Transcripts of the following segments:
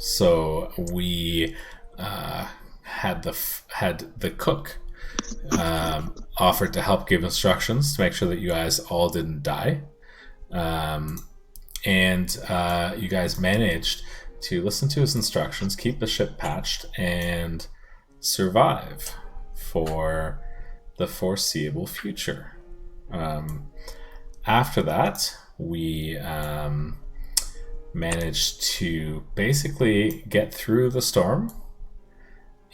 So we had the cook offered to help give instructions to make sure that you guys all didn't die, and you guys managed to listen to his instructions, keep the ship patched, and survive for the foreseeable future. After that, we managed to basically get through the storm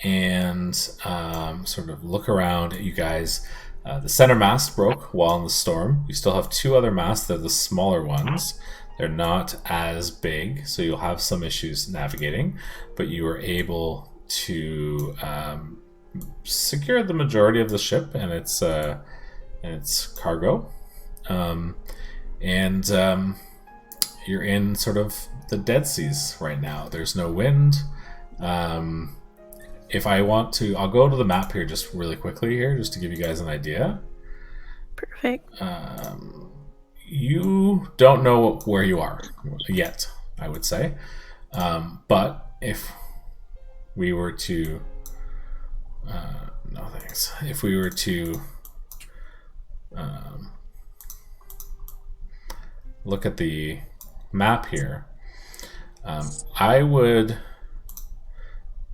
and sort of look around at you guys. The center mast broke while in the storm. You still have two other masts. They're the smaller ones. They're not as big, so you'll have some issues navigating, but you were able to secure the majority of the ship and its cargo. You're in sort of the Dead Seas right now. There's no wind. If I want to, I'll go to the map here just really quickly here, just to give you guys an idea. Perfect. You don't know where you are yet, I would say. But if we were to... no thanks. If we were to look at the map here, I would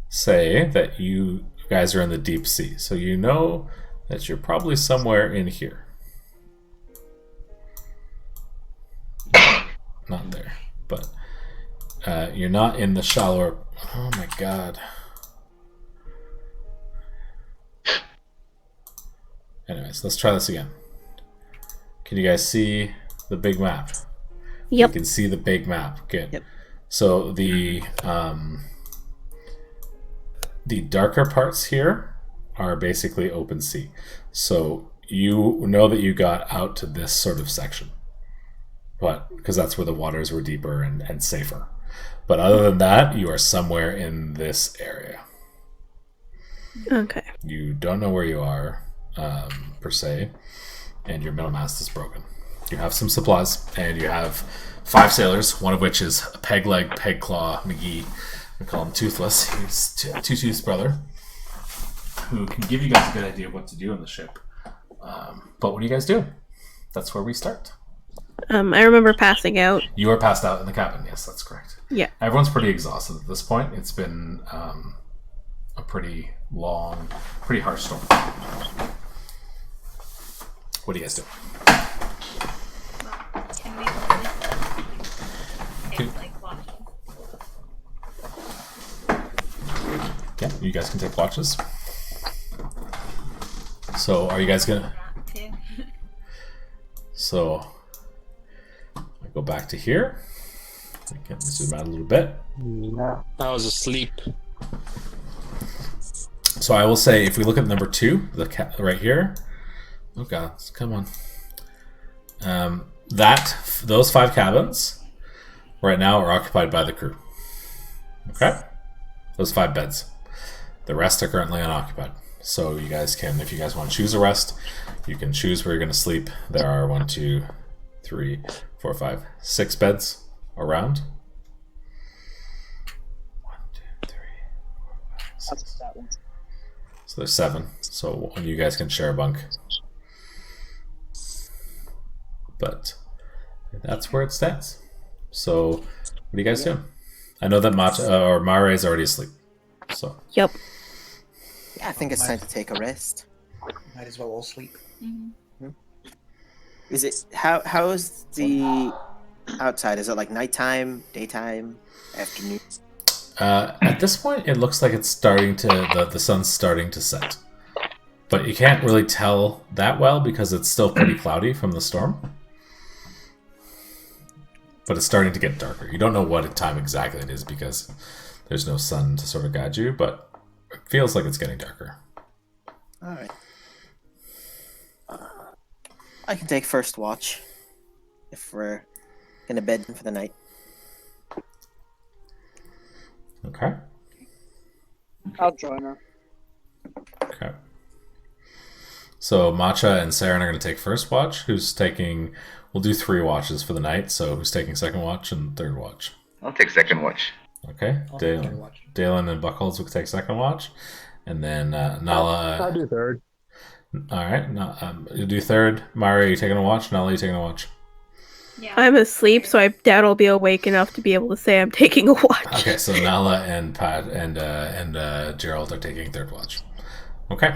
say that you guys are in the deep sea. So you know that you're probably somewhere in here. Not there, but you're not in the shallower... Oh my god. Anyways, let's try this again. Can you guys see the big map? Yep. You can see the big map. Good. Yep. So the darker parts here are basically open sea. So you know that you got out to this sort of section, but because that's where the waters were deeper and safer. But other than that, you are somewhere in this area. Okay. You don't know where you are, per se, and your middle mast is broken. You have some supplies, and you have 5 sailors, one of which is Peg Leg, Peg Claw McGee. We call him Toothless. He's Two Tooth's brother, who can give you guys a good idea of what to do in the ship. But what do you guys do? That's where we start. I remember passing out. You are passed out in the cabin. Yes, that's correct. Yeah. Everyone's pretty exhausted at this point. It's been a pretty long, pretty harsh storm. What do you guys do? Can we listen and like watch? Yeah, you guys can take watches. So, are you guys gonna? So, I go back to here. I can zoom out a little bit. I was asleep. So I will say, if we look at number 2, the right here. Oh god, come on. Those 5 cabins right now are occupied by the crew. Okay, those 5 beds. The rest are currently unoccupied. So you guys can, if you guys want to choose a rest, you can choose where you're going to sleep. There are 1, 2, 3, 4, 5, 6 beds around. 1, 2, 3, 4, 5, 6. So there's 7. So you guys can share a bunk. But that's where it stands. So what do you guys do? I know that Mare is already asleep. So Yep. Yeah, I think it's time to take a rest. Might as well all sleep. Mm-hmm. Is it how is the outside? Is it like nighttime, daytime, afternoon? at this point, it looks like it's starting to the sun's starting to set, but you can't really tell that well because it's still pretty cloudy from the storm. But it's starting to get darker. You don't know what time exactly it is because there's no sun to sort of guide you, but it feels like it's getting darker. All right. I can take first watch if we're gonna bed for the night. Okay. I'll join her. Okay. So Matcha and Saren are going to take first watch. Who's taking... We'll do 3 watches for the night, so who's taking second watch and third watch? I'll take second watch. Okay. I'll take a watch. Dalen and Buckholz will take second watch. And then I'll Nala. do third. Alright. You do third. Mario, you taking a watch? Nala, you taking a watch? Yeah. I'm asleep, so I doubt I'll be awake enough to be able to say I'm taking a watch. Okay, so Nala and Pat and Gerald are taking third watch. Okay.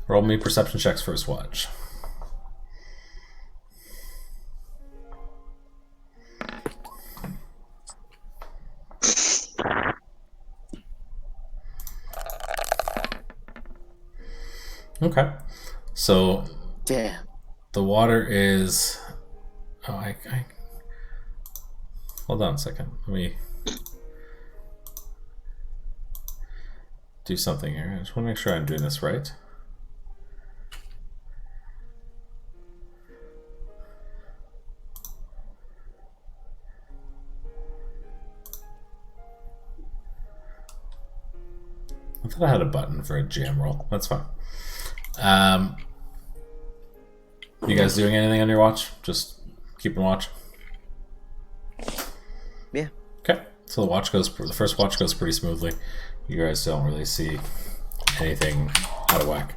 Roll me perception checks first watch. Okay. So Damn. the water is. Oh, I hold on a second. Let me do something here. I just want to make sure I'm doing this right. I thought I had a button for a jam roll. That's fine. You guys doing anything on your watch? Just keeping watch? Yeah. Okay. So the first watch goes pretty smoothly. You guys don't really see anything out of whack.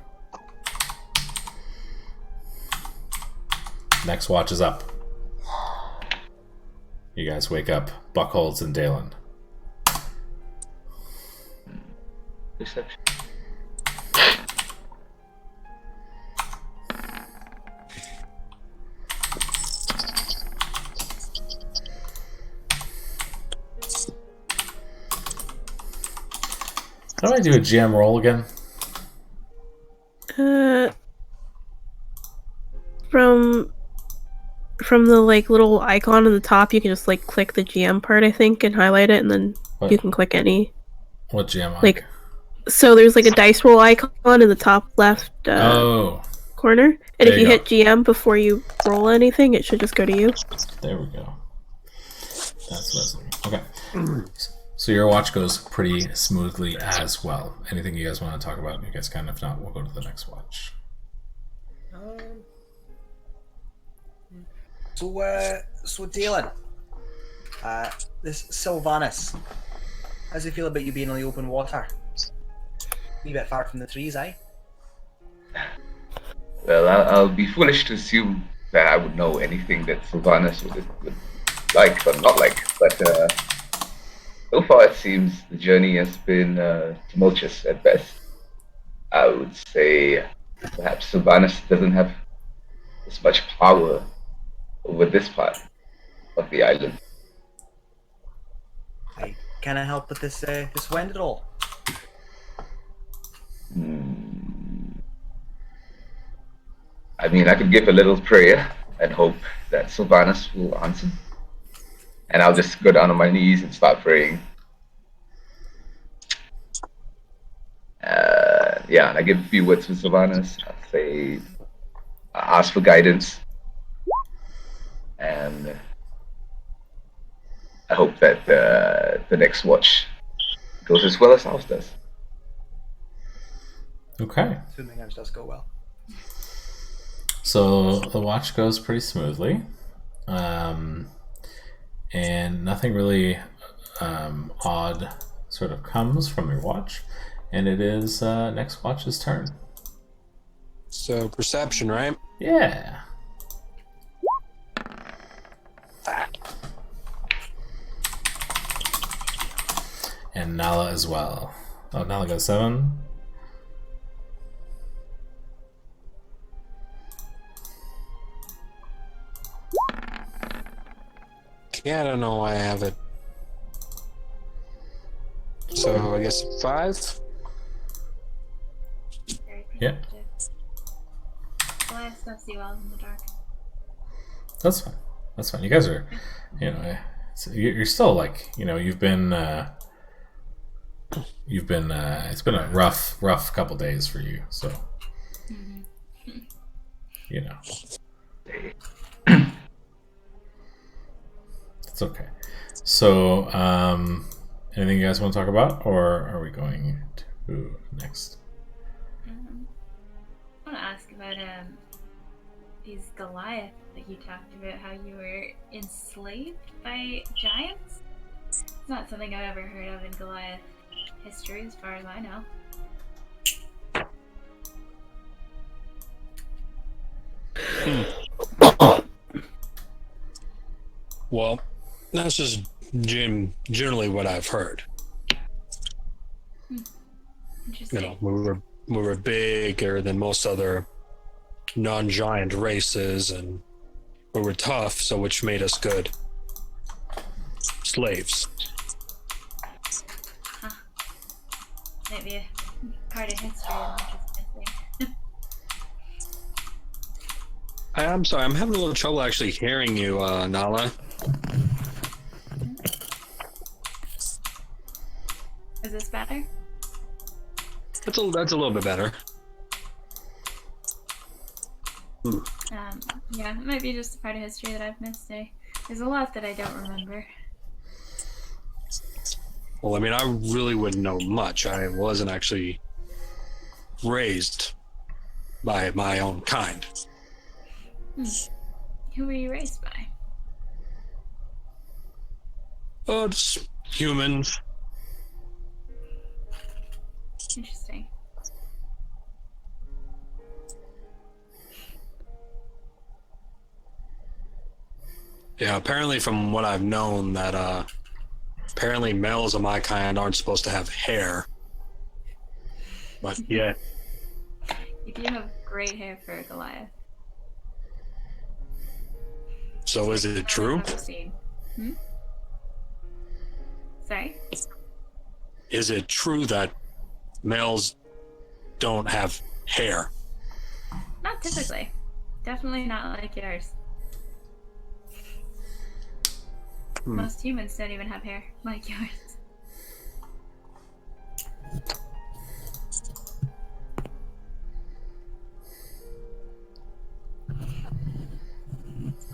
Next watch is up. You guys wake up Buckholz and Dalen. Perception. How do I do a GM roll again? From the like little icon on the top, you can just like click the GM part, I think, and highlight it, and then What? you can click any. What GM? Like, so there's like a dice roll icon in the top left Oh, corner, and There if you you go. hit GM before you roll anything, it should just go to you. there we go. That's what I was looking. Okay. So your watch goes pretty smoothly as well. Anything you guys want to talk about? You guys can. If not, we'll go to the next watch. So Dalen, this Sylvanus, how does it feel about you being on the open water? A wee bit far from the trees, eh? Well, I'll be foolish to assume that I would know anything that Sylvanus would like or not like, but so far it seems the journey has been tumultuous at best. I would say perhaps Sylvanus doesn't have as much power over this part of the island. Can I help with this this wind at all? I mean, I could give a little prayer and hope that Sylvanus will answer. And I'll just go down on my knees and start praying. And I give a few words to Sylvanus. I'll say, I ask for guidance. And I hope that the next watch goes as well as ours does. Okay. Assuming ours does go well. So the watch goes pretty smoothly. And nothing really odd sort of comes from your watch. And it is next watch's turn. So perception, right? Yeah. And Nala as well. Oh, Nala got 7. Yeah, I don't know why I have it. So I guess 5. Yeah. Well, I stuff see well in the dark. That's fine. That's fine. You guys are, you're still like, you've been, it's been a rough couple days for you. So, it's okay. So, anything you guys want to talk about, or are we going to next? I want to ask about these Goliath that you talked about, how you were enslaved by giants? It's not something I've ever heard of in Goliath history, as far as I know. Well, that's just generally what I've heard. Interesting. You know, we were bigger than most other non-giant races, and we were tough, so which made us good slaves. Huh. Maybe a part of history I'm just missing. I'm sorry, I'm having a little trouble actually hearing you, Nala. Is this better? That's a little bit better. Yeah, it might be just a part of history that I've missed. There's a lot that I don't remember. Well, I mean, I really wouldn't know much. I wasn't actually raised by my own kind. Who were you raised by? Oh, just humans. Interesting. Yeah, apparently from what I've known that apparently males of my kind aren't supposed to have hair. But yeah. You do have great hair for a Goliath. So is it true? I've ever seen. Sorry? Is it true that males don't have hair? Not typically. Definitely not like yours. Most humans don't even have hair like yours.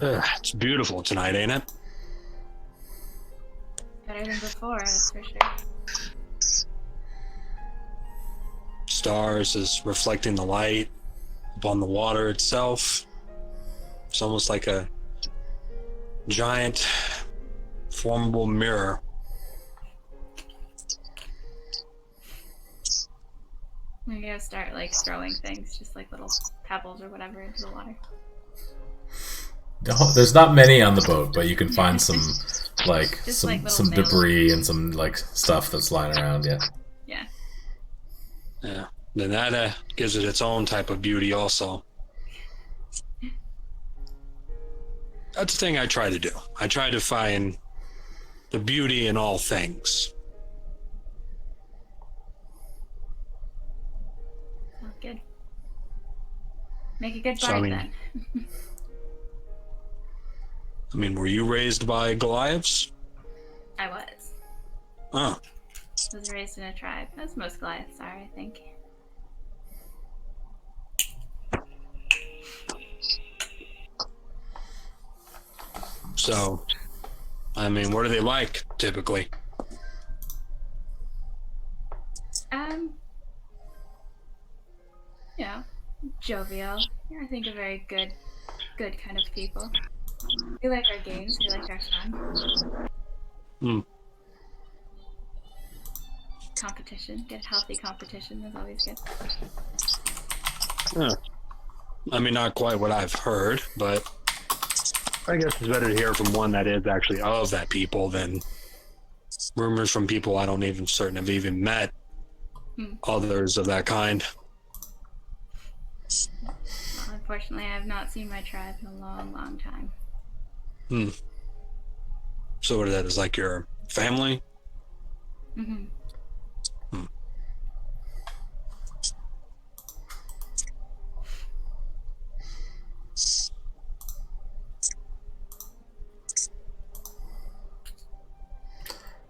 It's beautiful tonight, ain't it? Better than before, that's for sure. Stars is reflecting the light upon the water itself. It's almost like a giant formable mirror. I'm gonna start like throwing things, just like little pebbles or whatever, into the water. There's not many on the boat, but you can find some like Just some like little some nails. debris and some like stuff that's lying around. Yeah. Yeah. Yeah. Then that gives it its own type of beauty also. That's the thing I try to do. I try to find the beauty in all things. Oh, good. Make a good So, I bard mean- then. I mean, were you raised by Goliaths? I was. Oh, I was raised in a tribe, as most Goliaths are, I think. so, I mean, what are they like, typically? Yeah, jovial. Yeah, I think a very good kind of people. We like our games, we like our fun. Competition, good healthy competition is always good. Yeah. I mean, not quite what I've heard, but I guess it's better to hear from one that is actually of that people than rumors from people I don't even certain have even met others of that kind. Well, unfortunately, I have not seen my tribe in a long, long time. So what is that? Is like your family? Mm-hmm.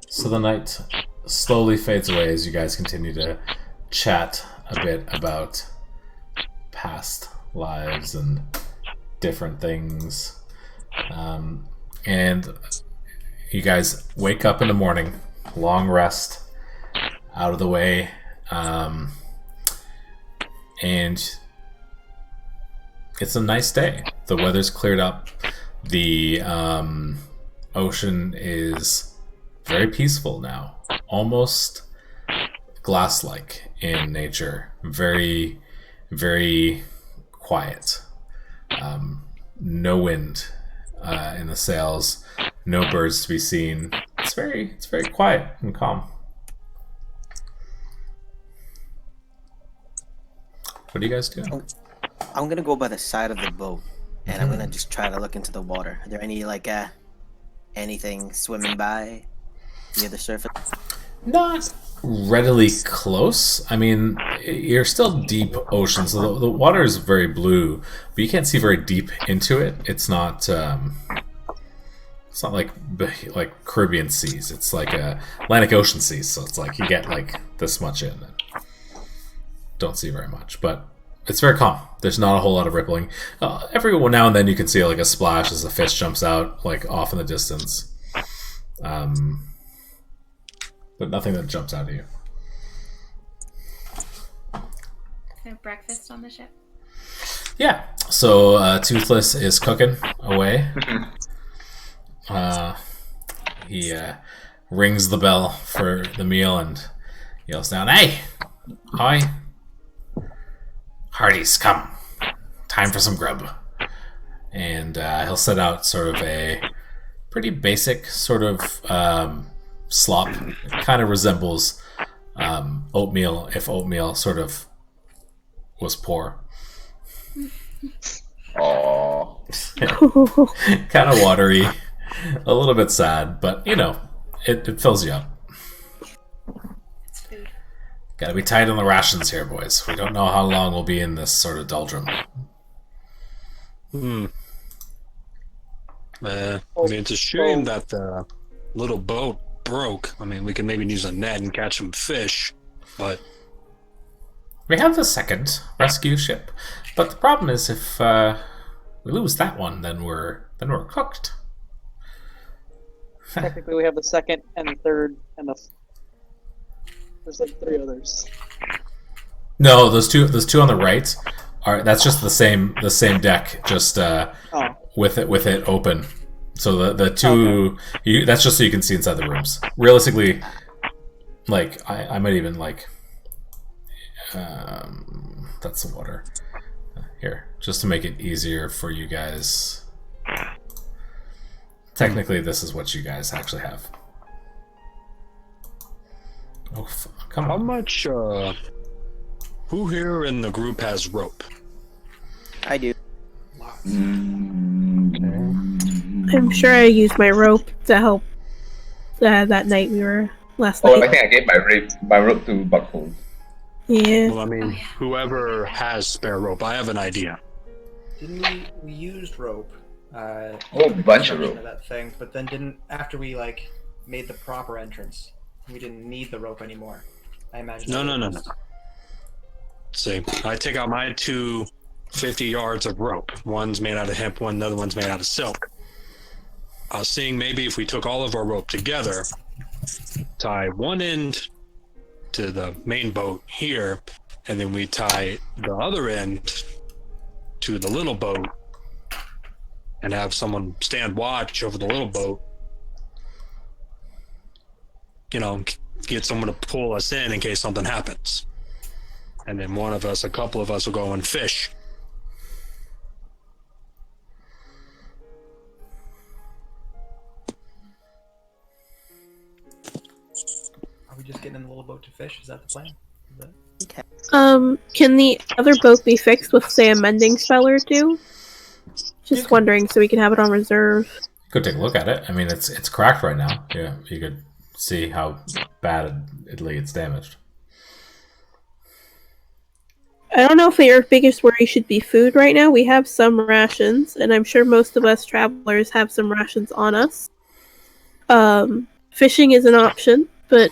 So the night slowly fades away as you guys continue to chat a bit about past lives and different things. And you guys wake up in the morning, long rest, out of the way, and it's a nice day. The weather's cleared up. The ocean is very peaceful now, almost glass-like in nature. Very, very quiet. No wind in the sails. No birds to be seen. It's very quiet and calm. What are you guys doing? I'm gonna go by the side of the boat, and I'm gonna just try to look into the water. Are there any anything swimming by near the surface? Not readily close. I mean, you're still deep ocean, so the water is very blue, but you can't see very deep into it. It's not like Caribbean seas. It's like Atlantic Ocean seas. So it's like you get like this much in, and don't see very much, but it's very calm. There's not a whole lot of rippling. Every now and then you can see like a splash as a fish jumps out like off in the distance. But nothing that jumps out at you. Is there breakfast on the ship? Yeah. So Toothless is cooking away. He rings the bell for the meal and yells down, "Hey! Hi! Hearties, come! Time for some grub." And he'll set out sort of a pretty basic sort of slop. It kind of resembles oatmeal, if oatmeal sort of was poor. Aww. Kind of watery, a little bit sad, but you know, it fills you up. It's food. Gotta be tight on the rations here, boys. We don't know how long we'll be in this sort of doldrum. I mean, it's a shame that the little boat broke. I mean, we could maybe use a net and catch some fish, but We have the second rescue ship, but the problem is if we lose that one, then we're cooked. Technically, we have the second and the third and there's like 3 others. No, those two on the right are that's just the same deck, just with it open. So the two that's just so you can see inside the rooms. Realistically, like I might even like that's the water here just to make it easier for you guys. Technically, this is what you guys actually have. Oh, come how on. much? Who here in the group has rope? I do. I'm sure I used my rope to help that night we were last Oh, I night. think I gave my rope to Buckhold. Yeah. Well, I mean, whoever has spare rope, I have an idea. Didn't we used rope? Whole bunch of rope. That thing, but then didn't after we like made the proper entrance, we didn't need the rope anymore. I imagine. No. See, I take out my 50 yards of rope. One's made out of hemp, the other one's made out of silk. I was seeing maybe if we took all of our rope together, tie one end to the main boat here, and then we tie the other end to the little boat and have someone stand watch over the little boat. You know, get someone to pull us in case something happens. And then a couple of us will go and fish. Are we just getting in the little boat to fish? Is that the plan? Can the other boat be fixed with, say, a mending spell or two? Just wondering, so we can have it on reserve. Go take a look at it. I mean, it's cracked right now. Yeah, you could see how badly it's damaged. I don't know if your biggest worry should be food right now. We have some rations, and I'm sure most of us travelers have some rations on us. Fishing is an option, but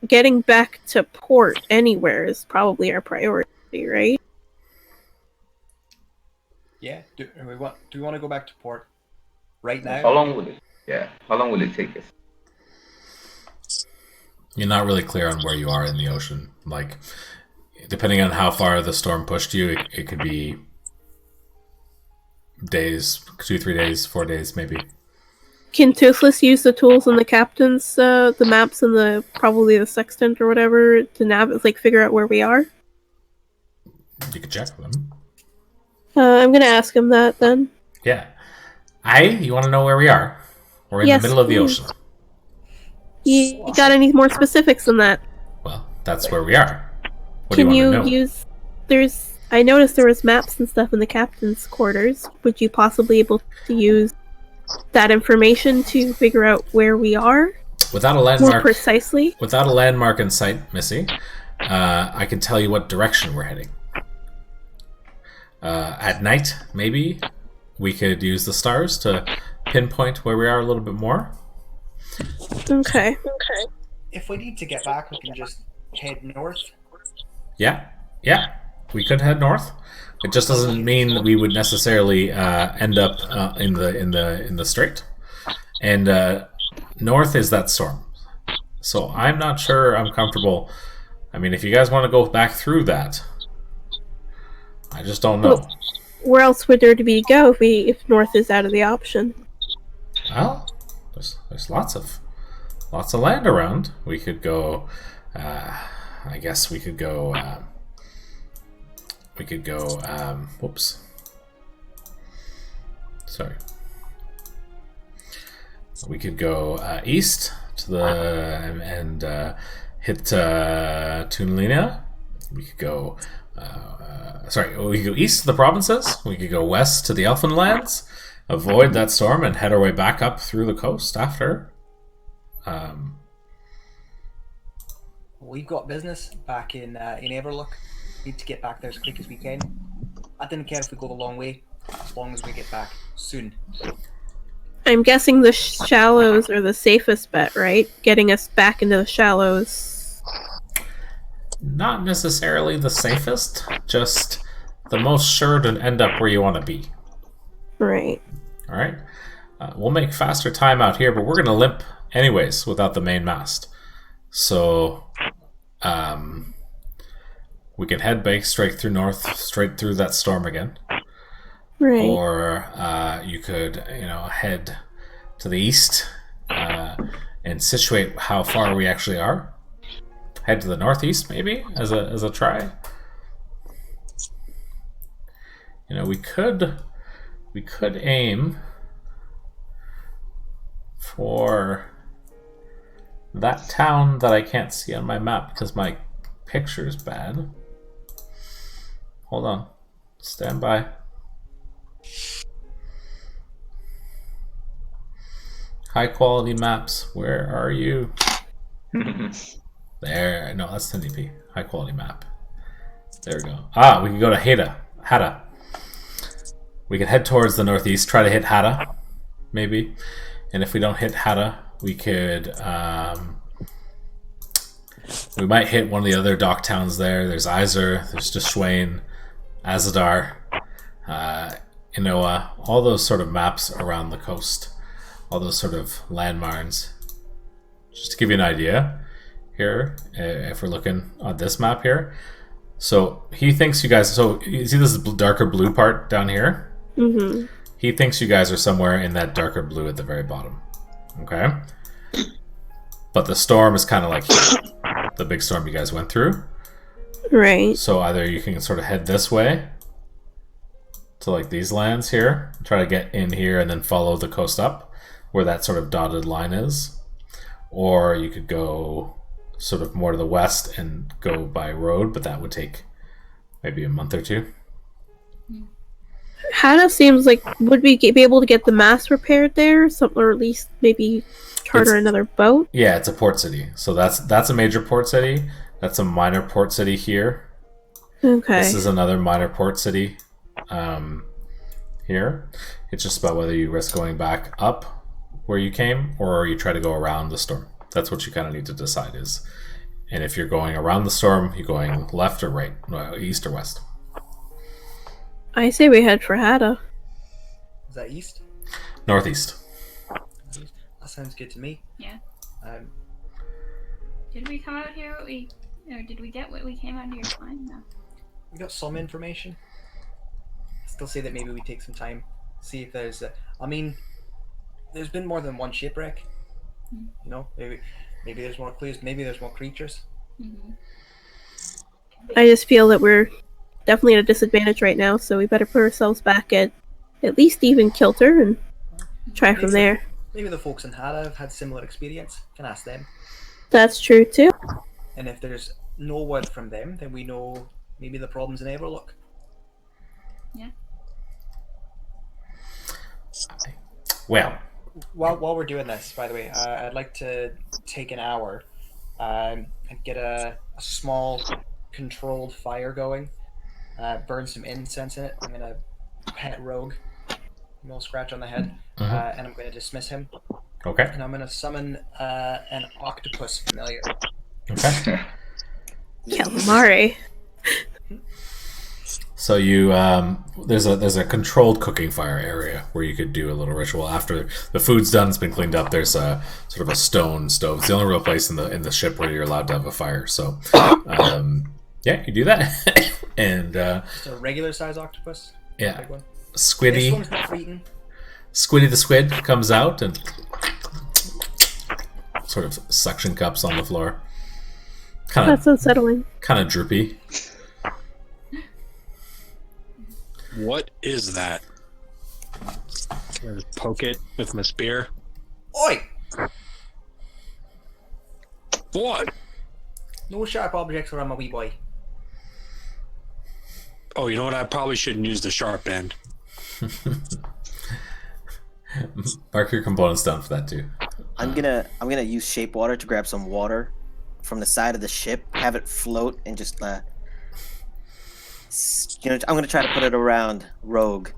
getting back to port anywhere is probably our priority, right? Yeah. Do we want to go back to port right now? How long will it? Yeah. How long will it take us? You're not really clear on where you are in the ocean. Like, depending on how far the storm pushed you, it could be days, 2-3 days, 4 days, maybe. Can Toothless use the tools in the captain's, the maps and probably the sextant or whatever to figure out where we are? You could check them. I'm gonna ask him that then. Yeah. You want to know where we are? We're in Yes, the middle of the please. ocean. You got any more specifics than that? Well, that's where we are. What Can do you you want to know? use? I noticed there was maps and stuff in the captain's quarters. Would you possibly able to use that information to figure out where we are Without a more landmark, precisely? without a landmark in sight, Missy, I can tell you what direction we're heading. At night, maybe we could use the stars to pinpoint where we are a little bit more. Okay. If we need to get back, we can just head north. Yeah, we could head north. It just doesn't mean we would necessarily end up in the strait. And north is that storm, so I'm not sure I'm comfortable. I mean, if you guys want to go back through that, I just don't know. Well, where else would there be to go if north is out of the option? Well, there's lots of land around. We could go. I guess we could go. Whoops. Sorry. We could go east to the and hit Tunlina. We could go. We could go east to the provinces. We could go west to the Elfin Lands, avoid that storm, and head our way back up through the coast after. We've got business back in Everlook. Need to get back there as quick as we can. I didn't care if we go the long way, as long as we get back soon. I'm guessing the shallows are the safest bet, right? Getting us back into the shallows. Not necessarily the safest, just the most sure to end up where you want to be. Right. All right. We'll make faster time out here, but we're going to limp anyways without the main mast. So we can head back straight through north, straight through that storm again. Right. Or you could, head to the east and situate how far we actually are. Head to the northeast, maybe, as a try. We could aim for that town that I can't see on my map because my picture is bad. Hold on. Stand by. High quality maps. Where are you? There. No, that's 1080p. High quality map. There we go. We can go to Hada. We can head towards the northeast. Try to hit Hada, maybe. And if we don't hit Hada, we could. We might hit one of the other dock towns there. There's Iser. There's Deshwain, Azadar, Inoa. All those sort of maps around the coast. All those sort of landmarks. Just to give you an idea here, if we're looking on this map here. So he thinks you guys. So you see this darker blue part down here? Mm-hmm. He thinks you guys are somewhere in that darker blue at the very bottom. Okay? But the storm is kind of like the big storm you guys went through. Right. So either you can sort of head this way to like these lands here, try to get in here and then follow the coast up where that sort of dotted line is. Or you could go sort of more to the west and go by road, but that would take maybe a month or two. Hada seems like would we be able to get the mast repaired there, or at least maybe charter another boat? Yeah, it's a port city, so that's a major port city. That's a minor port city here. Okay. This is another minor port city here. It's just about whether you risk going back up where you came or you try to go around the storm. That's what you kind of need to decide is. And if you're going around the storm, you're going left or right, east or west. I say we head for Hada. Is that east? Northeast. That sounds good to me. Yeah. Um, Did we come out here? Or did we get what we came out here to find? No. we got some information. Still say that maybe we take some time See if there's. I mean, there's been more than one shipwreck. You know, maybe there's more clues. Maybe there's more creatures. Mm-hmm. I just feel that we're definitely at a disadvantage right now, so we better put ourselves back at least even kilter and try from there. Maybe the folks in Hada have had similar experience. Can ask them. That's true too. And if there's no word from them, then we know maybe the problem's in Everlook. Yeah. Well, While we're doing this, by the way, I'd like to take an hour and get a small controlled fire going. Burn some incense in it. I'm going to pet Rogue. A little scratch on the head. And I'm going to dismiss him. okay. And I'm going to summon an octopus familiar. Okay. Calamari. So you there's a controlled cooking fire area where you could do a little ritual after the food's done. It's been cleaned up. There's a sort of a stone stove. It's the only real place in the ship where you're allowed to have a fire. So yeah, you do that. And Just a regular size octopus. yeah, Big one. This Squiddy one's not for eating. Squiddy the squid comes out and sort of suction cups on the floor. Kind That's unsettling. of droopy. What is that? Poke it with my spear. Oi! What? No sharp objects around my wee boy. Oh, you know what? I probably shouldn't use the sharp end. Mark your components down for that too. I'm gonna use shape water to grab some water from the side of the ship, have it float, and just I'm gonna try to put it around Rogue,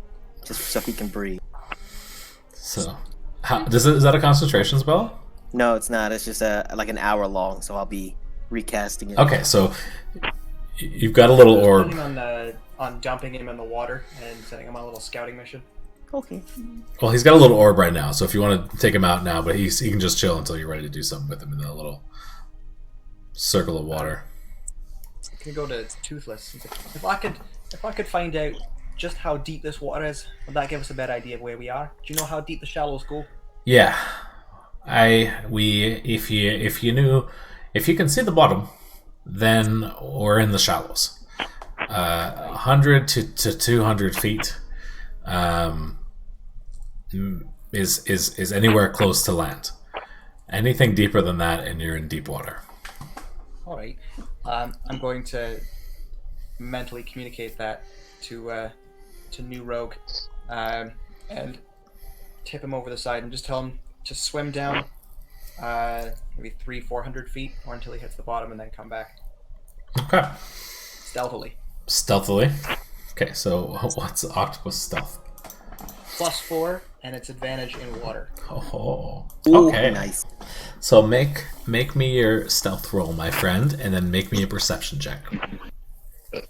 just so he can breathe. So, is that a concentration spell? No, it's not. It's just like an hour long, so I'll be recasting it. Okay, so you've got a little I was orb. planning on dumping him in the water and sending him on a little scouting mission. Okay. Well, he's got a little orb right now, so if you want to take him out now, but he can just chill until you're ready to do something with him in that little circle of water. Can go to Toothless. If I could find out just how deep this water is, would that give us a better idea of where we are? Do you know how deep the shallows go? Yeah, if you can see the bottom, then we're in the shallows. 100 to 200 feet is anywhere close to land. Anything deeper than that, and you're in deep water. All right. I'm going to mentally communicate that to New Rogue, and tip him over the side and just tell him to swim down, maybe 300-400 feet, or until he hits the bottom, and then come back Okay. stealthily. Okay, so what's octopus stealth? +4, and its advantage in water. Oh, Ooh, okay. nice. So make me your stealth roll, my friend, and then make me a perception check. Okay.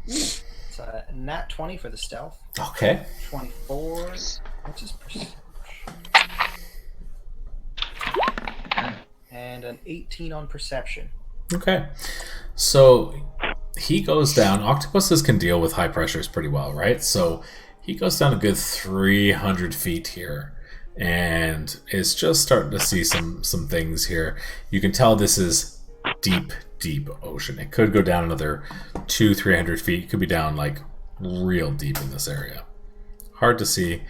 It's a nat 20 for the stealth. Okay. 24. What's his perception? And an 18 on perception. Okay. So he goes down. Octopuses can deal with high pressures pretty well, right? So he goes down a good 300 feet here and is just starting to see some things here. You can tell this is deep ocean. It could go down another 200-300 feet. It could be down like real deep in this area. Hard to see.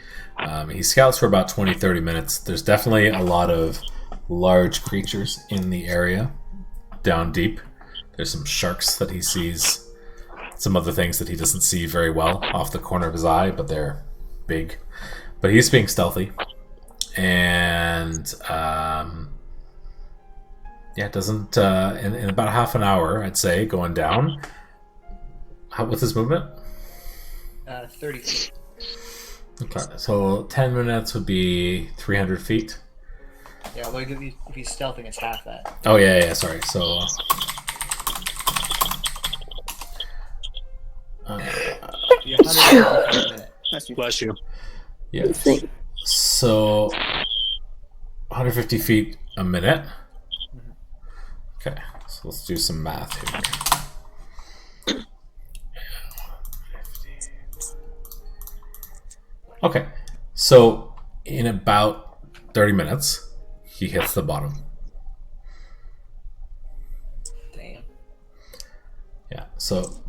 He scouts for about 20-30 minutes. There's definitely a lot of large creatures in the area down deep. There's some sharks that he sees, some other things that he doesn't see very well off the corner of his eye, but they're big. But he's being stealthy, and yeah, it doesn't in about half an hour, I'd say, going down. What's his movement? 30 feet. Okay, so 10 minutes would be 300 feet. Yeah, although if he's stealthing, it's half that. Oh yeah, sorry. So Yeah, 150 feet a minute. That's you. Bless you. yeah, so 150 feet a minute. Okay, so let's do some math here. Okay, so in about 30 minutes, he hits the bottom. Damn. Yeah, so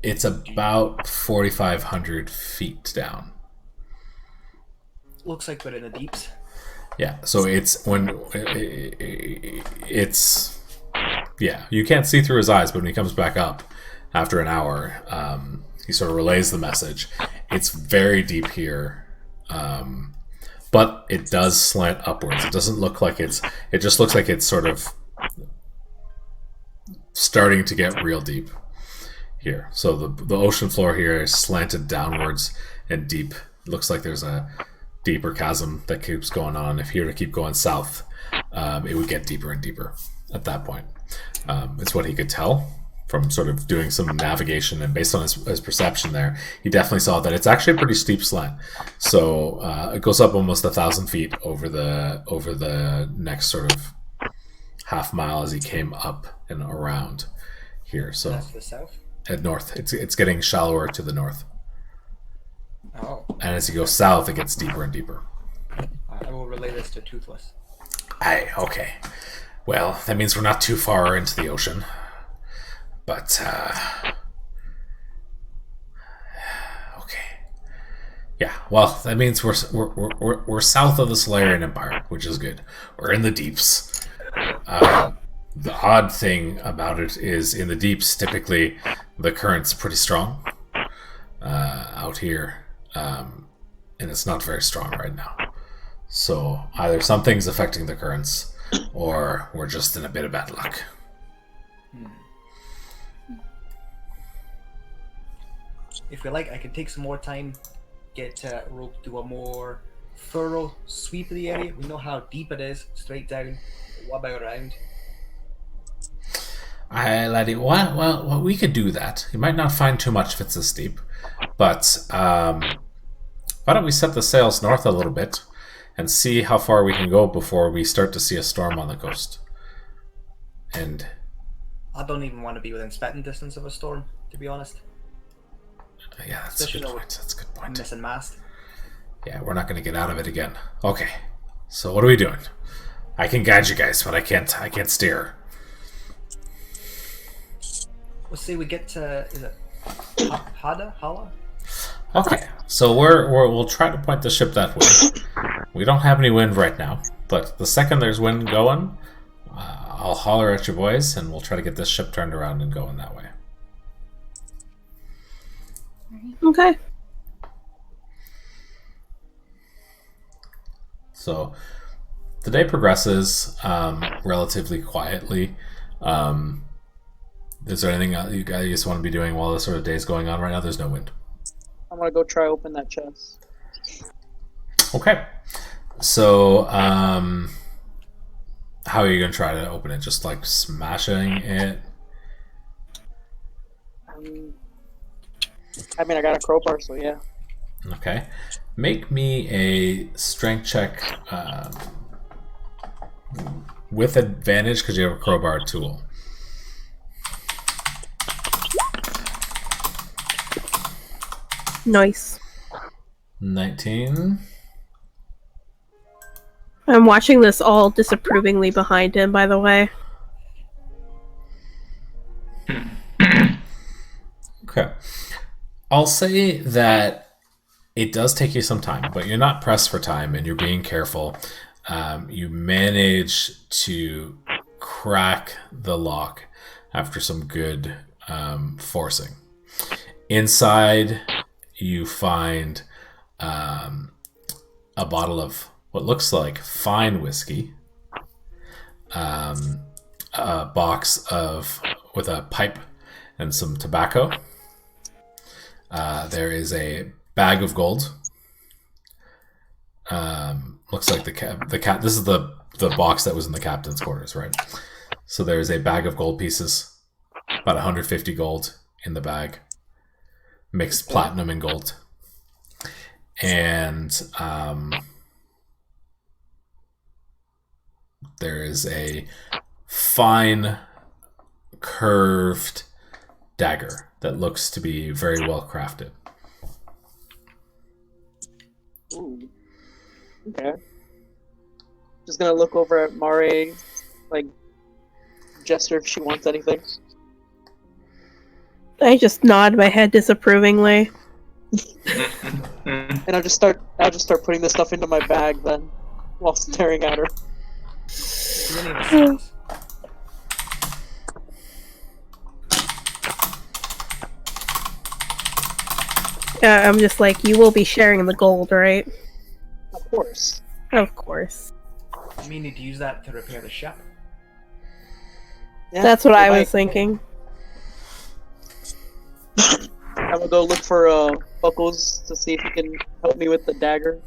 it's about 4,500 feet down. Looks like we're in the deeps. Yeah, so it's yeah, you can't see through his eyes, but when he comes back up after an hour, he sort of relays the message. It's very deep here, but it does slant upwards. It doesn't look like it just looks like it's sort of starting to get real deep here. So the ocean floor here is slanted downwards and deep. It looks like there's a deeper chasm that keeps going on. If he were to keep going south, it would get deeper and deeper at that point. It's what he could tell from sort of doing some navigation, and based on his perception there, he definitely saw that it's actually a pretty steep slant. So it goes up almost 1,000 feet over the next sort of half mile as he came up and around here. So That's the south. at north, it's getting shallower to the north. Oh. And as you go south, it gets deeper and deeper. I will relay this to Toothless. Okay. Well, that means we're not too far into the ocean. But, okay. Yeah, well, that means we're south of the Solarian Empire, which is good. We're in the deeps. The odd thing about it is in the deeps, typically, the current's pretty strong. Out here. And it's not very strong right now. So either something's affecting the currents, or we're just in a bit of bad luck. If you like, I can take some more time, get Rope to do a more thorough sweep of the area. We know how deep it is, straight down. What about around? Laddie, well, we could do that. You might not find too much if it's this deep, but why don't we set the sails north a little bit and see how far we can go before we start to see a storm on the coast. And I don't even want to be within spitting distance of a storm, to be honest. yeah, that's a good point. That's a good point. Missing mast. Yeah, we're not going to get out of it again. Okay, so what are we doing? I can guide you guys, but I can't steer. Let's say we get to, is it Hala? Okay, so we'll try to point the ship that way. We don't have any wind right now, but the second there's wind going, I'll holler at you boys, and we'll try to get this ship turned around and going that way. Okay. So the day progresses relatively quietly. Is there anything you guys want to be doing while this sort of day's going on right now? There's no wind. I'm gonna go try open that chest. Okay. So, how are you going to try to open it? Just like smashing it? I mean, I got a crowbar, so yeah. Okay. Make me a strength check with advantage because you have a crowbar tool. Nice. 19. I'm watching this all disapprovingly behind him, by the way. Okay. I'll say that it does take you some time, but you're not pressed for time and you're being careful. You manage to crack the lock after some good forcing. Inside, you find a bottle of what looks like fine whiskey, a box with a pipe and some tobacco. There is a bag of gold. Looks like the cat. This is the box that was in the captain's quarters, right? So there's a bag of gold pieces, about 150 gold in the bag, mixed platinum and gold, and there is a fine, curved dagger that looks to be very well crafted. Ooh. Okay. Just gonna look over at Mare, like, gesture if she wants anything. I just nod my head disapprovingly. And I'll just start putting this stuff into my bag then, while staring at her. Do any of the skills? I'm just like, you will be sharing the gold, right? Of course. Of course. You mean need to use that to repair the ship? Yeah, That's what I might. was thinking. I'm gonna go look for Buckles to see if he can help me with the dagger.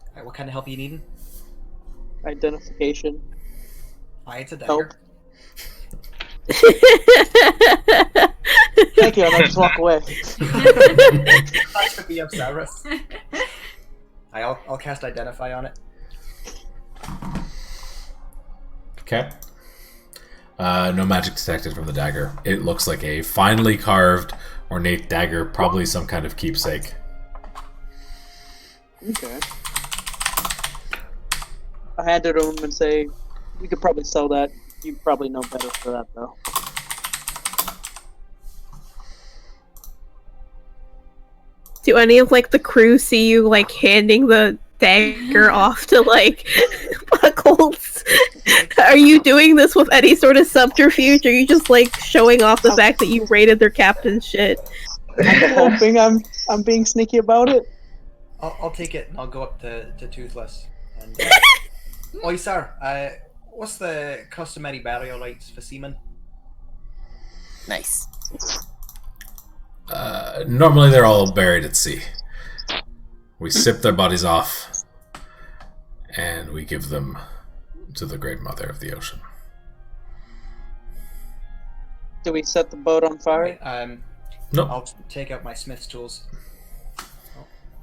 Alright, what kind of help are you needing? Identification. It's a Help. dagger. Thank you, and I'll just walk away. I should be Osiris. I'll cast Identify on it. Okay. No magic detected from the dagger. It looks like a finely carved, ornate dagger, probably some kind of keepsake. Okay. I hand it to him and say, "We could probably sell that. You probably know better for that, though." Do any of like the crew see you like handing the dagger off to like Buckles? Are you doing this with any sort of subterfuge? Or are you just like showing off the fact that you raided their captain's shit? I'm hoping I'm being sneaky about it. I'll take it and I'll go up to Toothless. And, Oi, sir. What's the customary burial rites for seamen? Nice. Normally they're all buried at sea. We sip their bodies off, and we give them to the Great Mother of the Ocean. Do we set the boat on fire? Nope. I'll take out my smith's tools.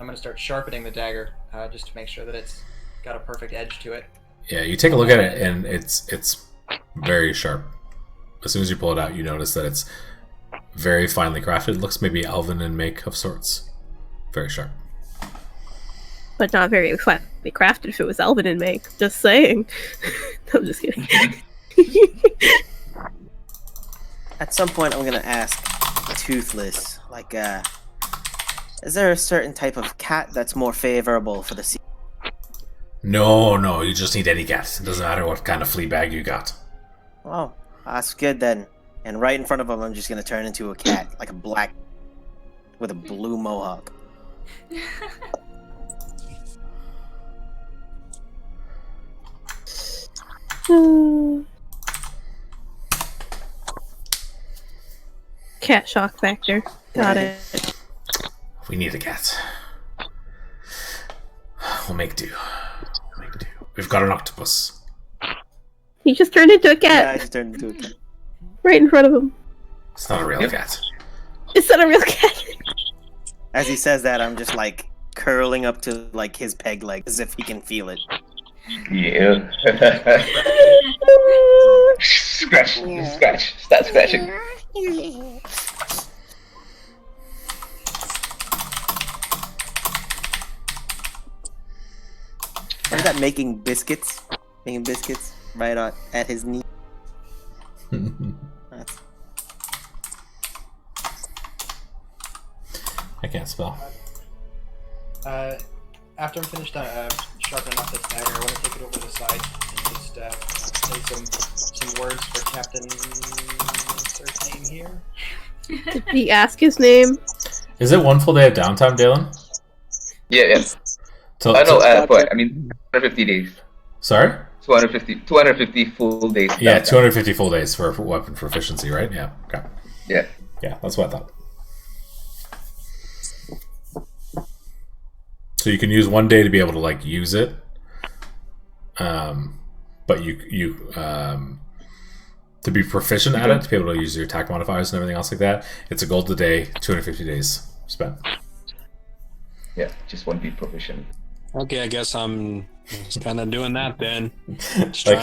I'm going to start sharpening the dagger just to make sure that it's got a perfect edge to it. Yeah, you take a look at it, and it's very sharp. As soon as you pull it out, you notice that it's very finely crafted. It looks maybe elven in make of sorts. Very sharp. But not very finely crafted if it was elven in make. Just saying. I'm just kidding. At some point, I'm gonna ask Toothless, like, is there a certain type of cat that's more favorable for the sea? No, you just need any cat. It doesn't matter what kind of flea bag you got. Oh, that's good then. And right in front of him, I'm just gonna turn into a cat, like a black, with a blue mohawk. Cat shock factor. Got it. We need a cat. We'll make do. We've got an octopus. He just turned into a Yeah, I cat. just turned into a cat. Right in front of him. It's not a real cat. Is that a real cat? As he says that, I'm just like curling up to like his peg leg as if he can feel it. Yeah. Scratch, start scratching. Is that making biscuits? Making biscuits right at his knee. That's... I can't spell. After I'm finished sharpening up this dagger, I want to take it over to the side and just say some words for Captain. What's their name here? Did he ask his name? Is it one full day of downtime, Dalen? Yeah. To, But I mean, 250 days. Sorry? 250 full days. Yeah, downtime. 250 full days for weapon proficiency, right? Yeah. Okay. Yeah. Yeah, that's what I thought. So you can use one day to be able to like use it, but you to be proficient at it, to be able to use your attack modifiers and everything else like that, it's a gold a day, 250 days spent. Yeah, just one be proficient. Okay, I guess I'm just kind of doing that then. Just Like-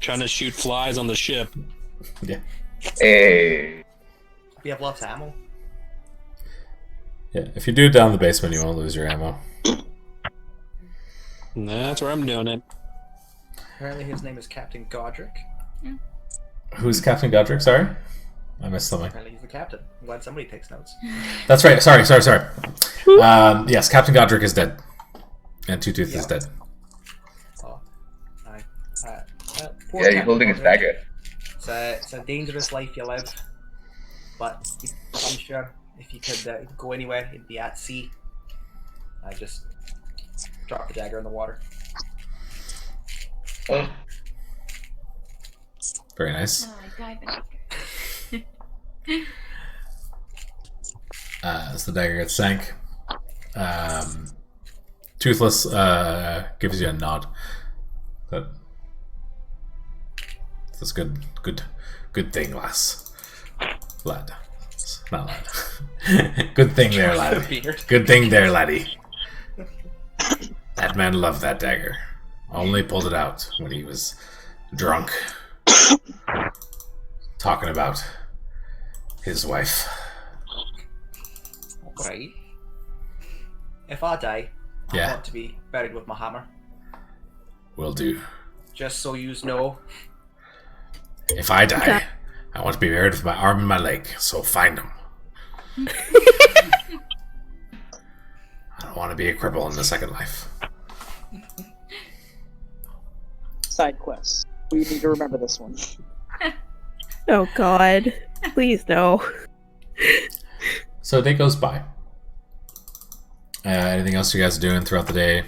trying to shoot flies on the ship. Yeah. Hey. We have lots of ammo. Yeah. If you do it down in the basement, you won't lose your ammo. And that's where I'm doing it. Apparently his name is Captain Godric. Who's Captain Godric? Sorry, I missed something. Apparently he's the captain. I'm glad somebody takes notes. That's right. Sorry. Yes, Captain Godric is dead, and Two Tooth is dead. Oh, aye. Poor Yeah, you're Captain holding his Godric. dagger. It's a dangerous life you live, but I'm sure if you could go anywhere, it'd be at sea. I just drop the dagger in the water. Oh, Very nice. Oh, I dive in. As the dagger gets sank, Toothless gives you a nod. That that's good thing, lass. Lad. Not lad. Good thing there, lad. Beard. Good thing there, laddie. That man loved that dagger. Only pulled it out when he was drunk. Talking about his wife. Right. If I die, I Yeah. want to be buried with my hammer. Will do. Just so yous know. If I die, I want to be buried with my arm and my leg, so find him. I don't want to be a cripple in the second life. Side quest. We need to remember this one. Oh God. Please no. So a day goes by. Anything else you guys are doing throughout the day?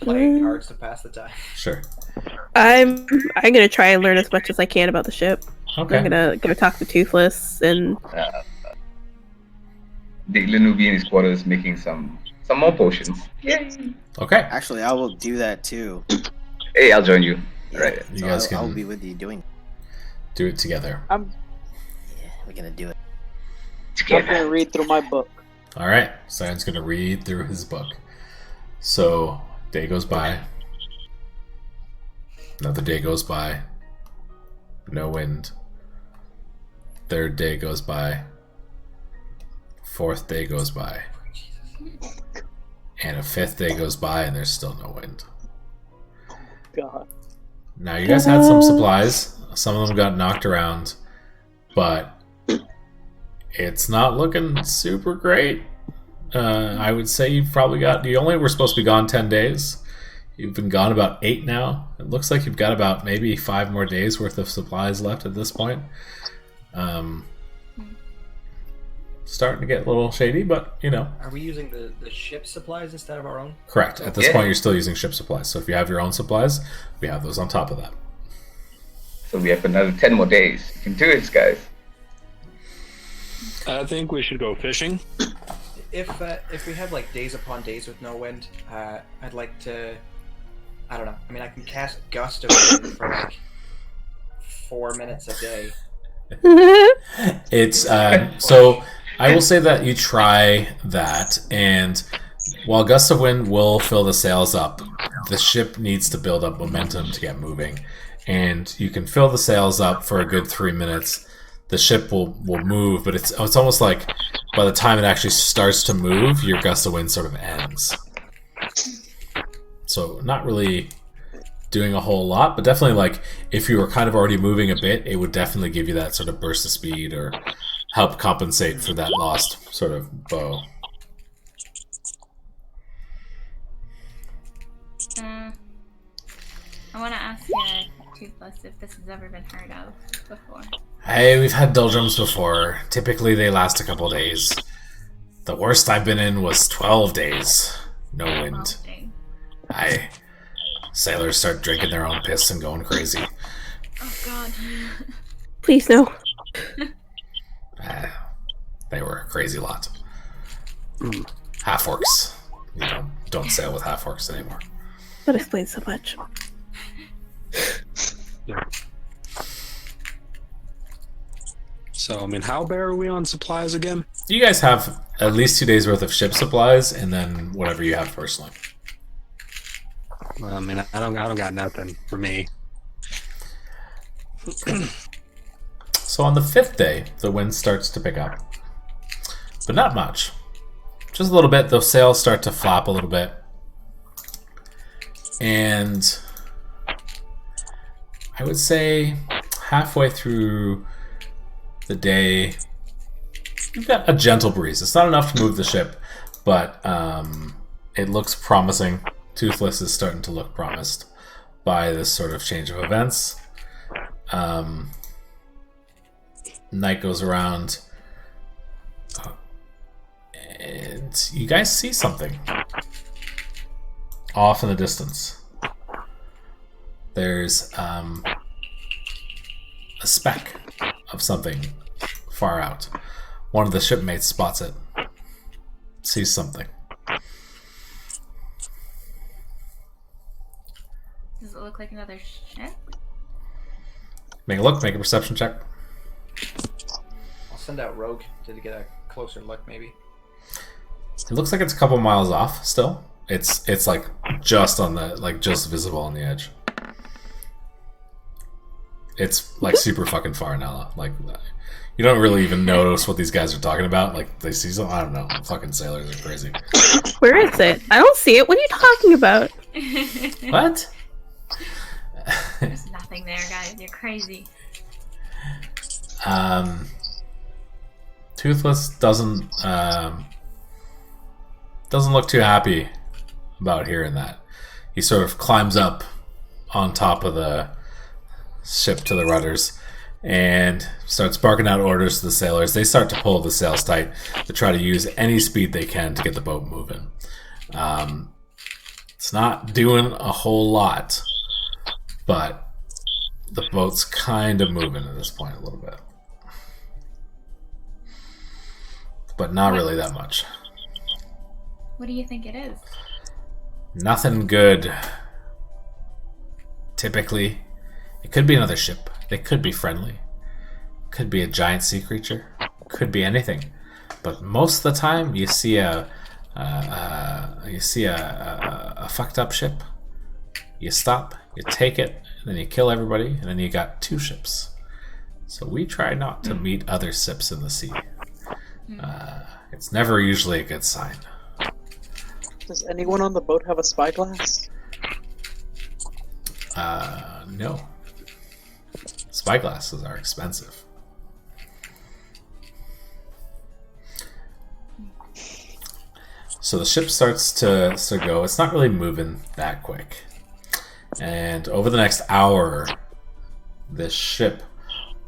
Playing cards to pass the time. Sure. I'm gonna try and learn as much as I can about the ship. Okay. I'm gonna go talk to Toothless and the will be in his quarters making some more potions. Okay. Actually, I will do that too. Hey, I'll join you. Right. You guys I'll can be with you doing. do it together. Yeah, we're gonna do it. I'm gonna read through my book. All right. Cyan's going to read through his book. So, day goes by. Another day goes by. No wind. Third day goes by. Fourth day goes by. And a fifth day goes by and there's still no wind. God. Now, you guys had some supplies. Some of them got knocked around. But it's not looking super great. I would say you've probably got... You only were supposed to be gone 10 days. You've been gone about 8 now. It looks like you've got about maybe 5 more days worth of supplies left at this point. Starting to get a little shady, but, you know. Are we using the ship supplies instead of our own? Correct. At this Yeah. point, you're still using ship supplies. So if you have your own supplies, we have those on top of that. So we have another 10 more days. You can do it, guys. I think we should go fishing. If we have like days upon days with no wind, I'd like to. I don't know. I mean, I can cast Gust of Wind for like 4 minutes a day. It's so I will say that you try that, and while gusts of wind will fill the sails up, the ship needs to build up momentum to get moving, and you can fill the sails up for a good 3 minutes. The ship will move, but it's almost like by the time it actually starts to move, your gust of wind sort of ends. So not really doing a whole lot, but definitely like if you were kind of already moving a bit, it would definitely give you that sort of burst of speed or help compensate for that lost sort of bow. I want to ask Toothless if this has ever been heard of before. Hey, we've had doldrums before. Typically they last a couple days. The worst I've been in was 12 days. No wind. Dang. Sailors start drinking their own piss and going crazy. Oh God. Please no. They were a crazy lot. Half-orcs. You know, don't sail with half-orcs anymore. That explains so much. So, I mean, how bare are we on supplies again? You guys have at least 2 days worth of ship supplies, and then whatever you have personally. Well, I mean, I don't got nothing for me. So on the 5th day, the wind starts to pick up, but not much. Just a little bit. Those sails start to flap a little bit, and I would say halfway through the day, you've got a gentle breeze. It's not enough to move the ship, but it looks promising. Toothless is starting to look promised by this sort of change of events. Night goes around, and you guys see something off in the distance. There's a speck of something far out. One of the shipmates spots it, sees something. Does it look like another ship? Make a look, make a perception check. I'll send out Rogue to get a closer look, maybe. It looks like it's a couple miles off still. It's like just on the, like just visible on the edge. It's like super fucking far, Nella. Like, you don't really even notice what these guys are talking about. Like, they see something, I don't know. Fucking sailors are crazy. Where is it? I don't see it. What are you talking about? What? There's nothing there, guys. You're crazy. Toothless doesn't look too happy about hearing that. He sort of climbs up on top of the ship to the rudders and starts barking out orders to the sailors. They start to pull the sails tight to try to use any speed they can to get the boat moving. It's not doing a whole lot, but the boat's kind of moving at this point a little bit. But not really that much. What do you think it is? Nothing good. Typically, it could be another ship. They could be friendly. Could be a giant sea creature. Could be anything. But most of the time, you see a fucked up ship. You stop, you take it, and then you kill everybody, and then you got 2 ships. So we try not to meet other ships in the sea. It's never usually a good sign. Does anyone on the boat have a spyglass? No. Spyglasses are expensive. So the ship starts to go. It's not really moving that quick. And over the next hour, this ship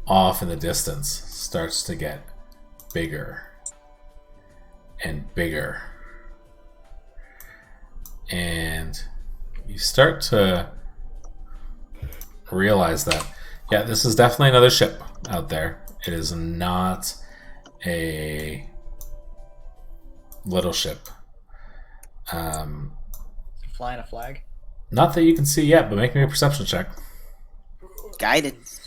off in the distance starts to get bigger and bigger. And you start to realize that, yeah, this is definitely another ship out there. It is not a little ship. Flying a flag? Not that you can see yet, but make me a perception check. Guidance.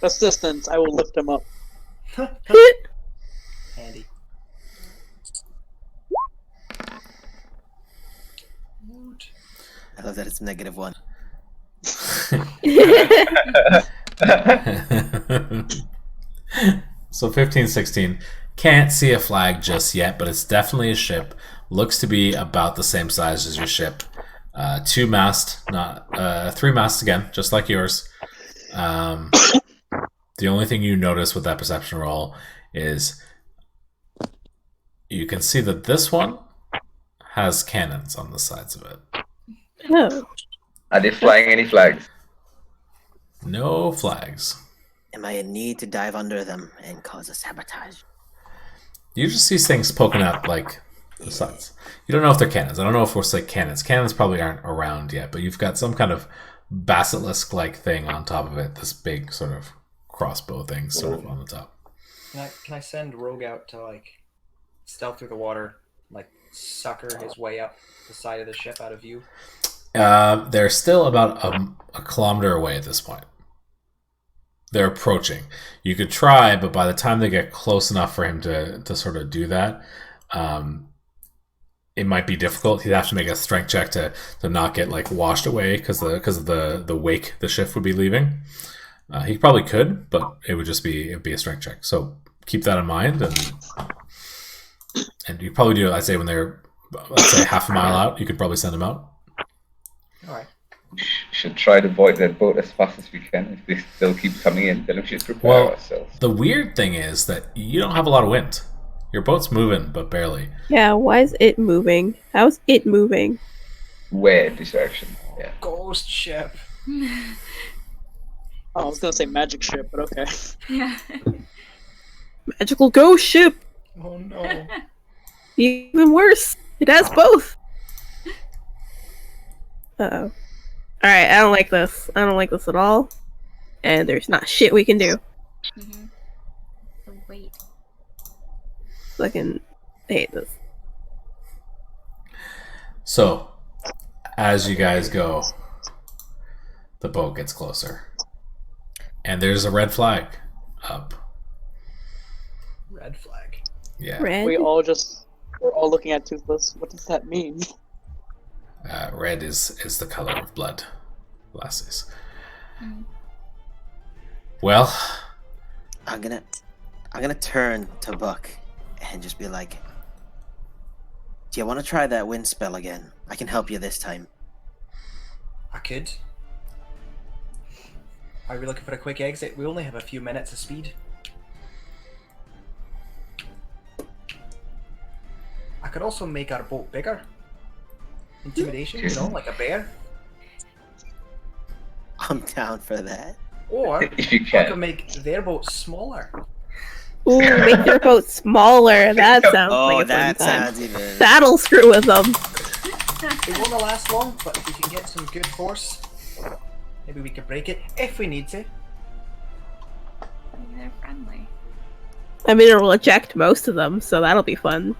Assistance, I will lift him up. Handy. I love that it's -1. So 15, 16. Can't see a flag just yet, but it's definitely a ship. Looks to be about the same size as your ship. 2 mast, not 3 masts again, just like yours. The only thing you notice with that perception roll is you can see that this one has cannons on the sides of it. Oh. Are they flying any flags? No flags. Am I in need to dive under them and cause a sabotage? You just see things poking out like the sides. You don't know if they're cannons. I don't know if we'll say cannons. Cannons probably aren't around yet, but you've got some kind of basilisk-like thing on top of it. This big sort of crossbow thing sort of on the top. Can I send Rogue out to like stealth through the water, like sucker his way up the side of the ship out of view? They're still about a kilometer away at this point. they're approaching. You could try, but by the time they get close enough for him to sort of do that, it might be difficult. He'd have to make a strength check to not get like washed away because of the wake the ship would be leaving. He probably could, but it'd be a strength check. So keep that in mind, and you probably do. I'd say when they're, let's say, half a mile out, you could probably send them out. All right. We should try to avoid that boat as fast as we can. If they still keep coming in, then we should prepare ourselves. The weird thing is that you don't have a lot of wind. Your boat's moving, but barely. Yeah, why is it moving? How's it moving? Weird distraction. Yeah. Ghost ship. Oh, I was gonna say magic ship, but okay. Yeah. Magical ghost ship! Oh no. Even worse, it has both! Uh-oh. Alright, I don't like this. I don't like this at all. And there's not shit we can do. Mm-hmm. So wait. Fucking hate this. So, as you guys go, the boat gets closer. And there's a red flag up. Red flag. Yeah. Red? We're all looking at Toothless. What does that mean? Red is the color of blood, Lassies. Mm. Well, I'm gonna turn to Buck and just be like, "Do you want to try that wind spell again? I can help you this time." I could. Are we looking for a quick exit? We only have a few minutes of speed. I could also make our boat bigger. Intimidation, you know, like a bear. I'm down for that. Or If you I can. could make their boat smaller. Ooh, make their boat smaller. That sounds Oh, like a fun that time. sounds even. That'll screw with them. It won't last long, but if we can get some good force, maybe we could break it if we need to. Maybe they're friendly. I mean, it'll eject most of them, so that'll be fun.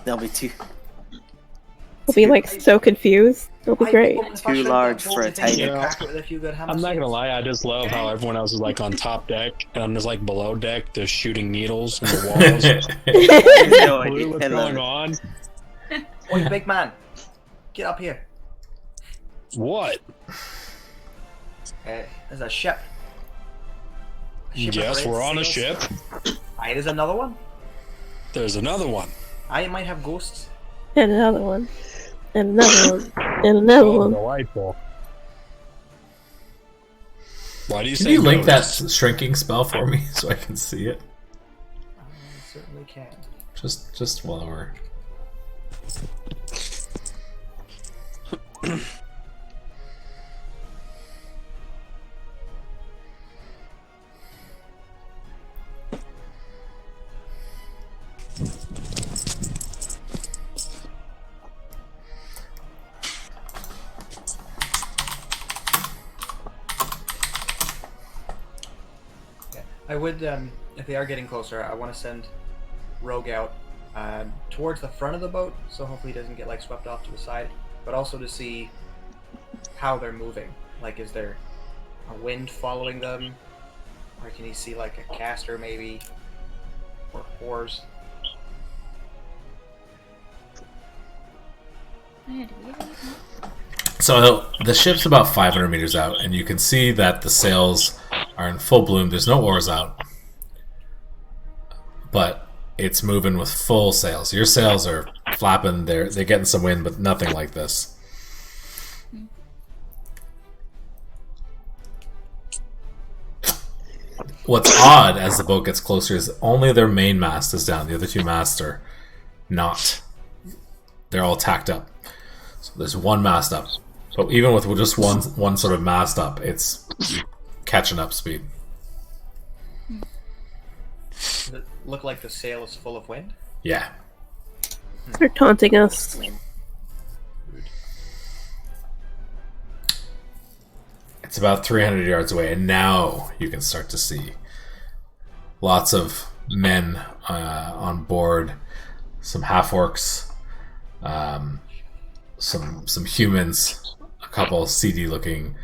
They'll be too We'll be like so confused. It'll be great. Too large for a tiny. I'm not gonna lie, I just love how everyone else is like on top deck, and I'm just like below deck, just shooting needles in the walls. No What's idea. going on? Oi, big man, get up here. What? There's a ship. Yes, we're on a ship. Aye, there's another one. There's another one. I might have ghosts. And another one. And another one. And another one. Delightful. Why do you can say you link that ghosts? shrinking spell for me so I can see it? I certainly can. Just while we're... I would, if they are getting closer, I want to send Rogue out towards the front of the boat, so hopefully he doesn't get like swept off to the side, but also to see how they're moving. Like, is there a wind following them, or can he see like a caster maybe, or oars? So the ship's about 500 meters out, and you can see that the sails are in full bloom. There's no oars out, but it's moving with full sails. Your sails are flapping. They're getting some wind, but nothing like this. What's odd as the boat gets closer is only their main mast is down. The other two masts are not. They're all tacked up. So there's one mast up. But even with just one sort of mast up, it's catching up speed. Does it look like the sail is full of wind? Yeah. They're taunting us. It's about 300 yards away, and now you can start to see lots of men on board, some half-orcs, some humans, a couple seedy-looking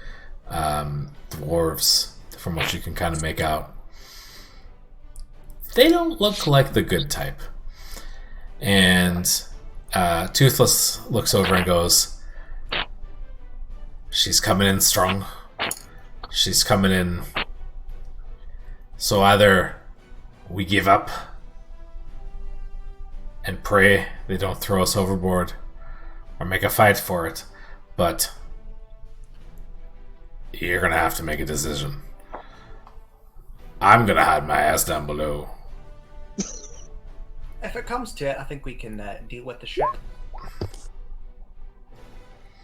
dwarves, from what you can kind of make out. They don't look like the good type. And Toothless looks over and goes, "She's coming in strong. She's coming in. So either we give up and pray they don't throw us overboard, or make a fight for it. But you're gonna have to make a decision. I'm gonna hide my ass down below." If it comes to it, I think we can deal with the ship.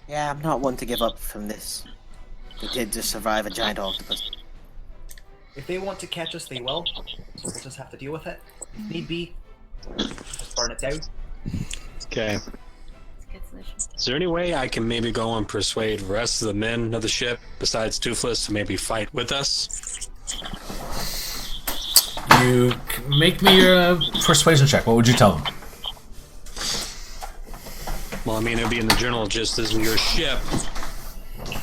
Yeah, I'm not one to give up from this. We did just survive a giant octopus. If they want to catch us, they will. So we'll just have to deal with it. If need be, just burn it down. Okay. It's a good solution. Is there any way I can maybe go and persuade the rest of the men of the ship, besides Toothless, to maybe fight with us? You can make me a persuasion check. What would you tell them? Well, I mean, it'd be in the general gist as your ship,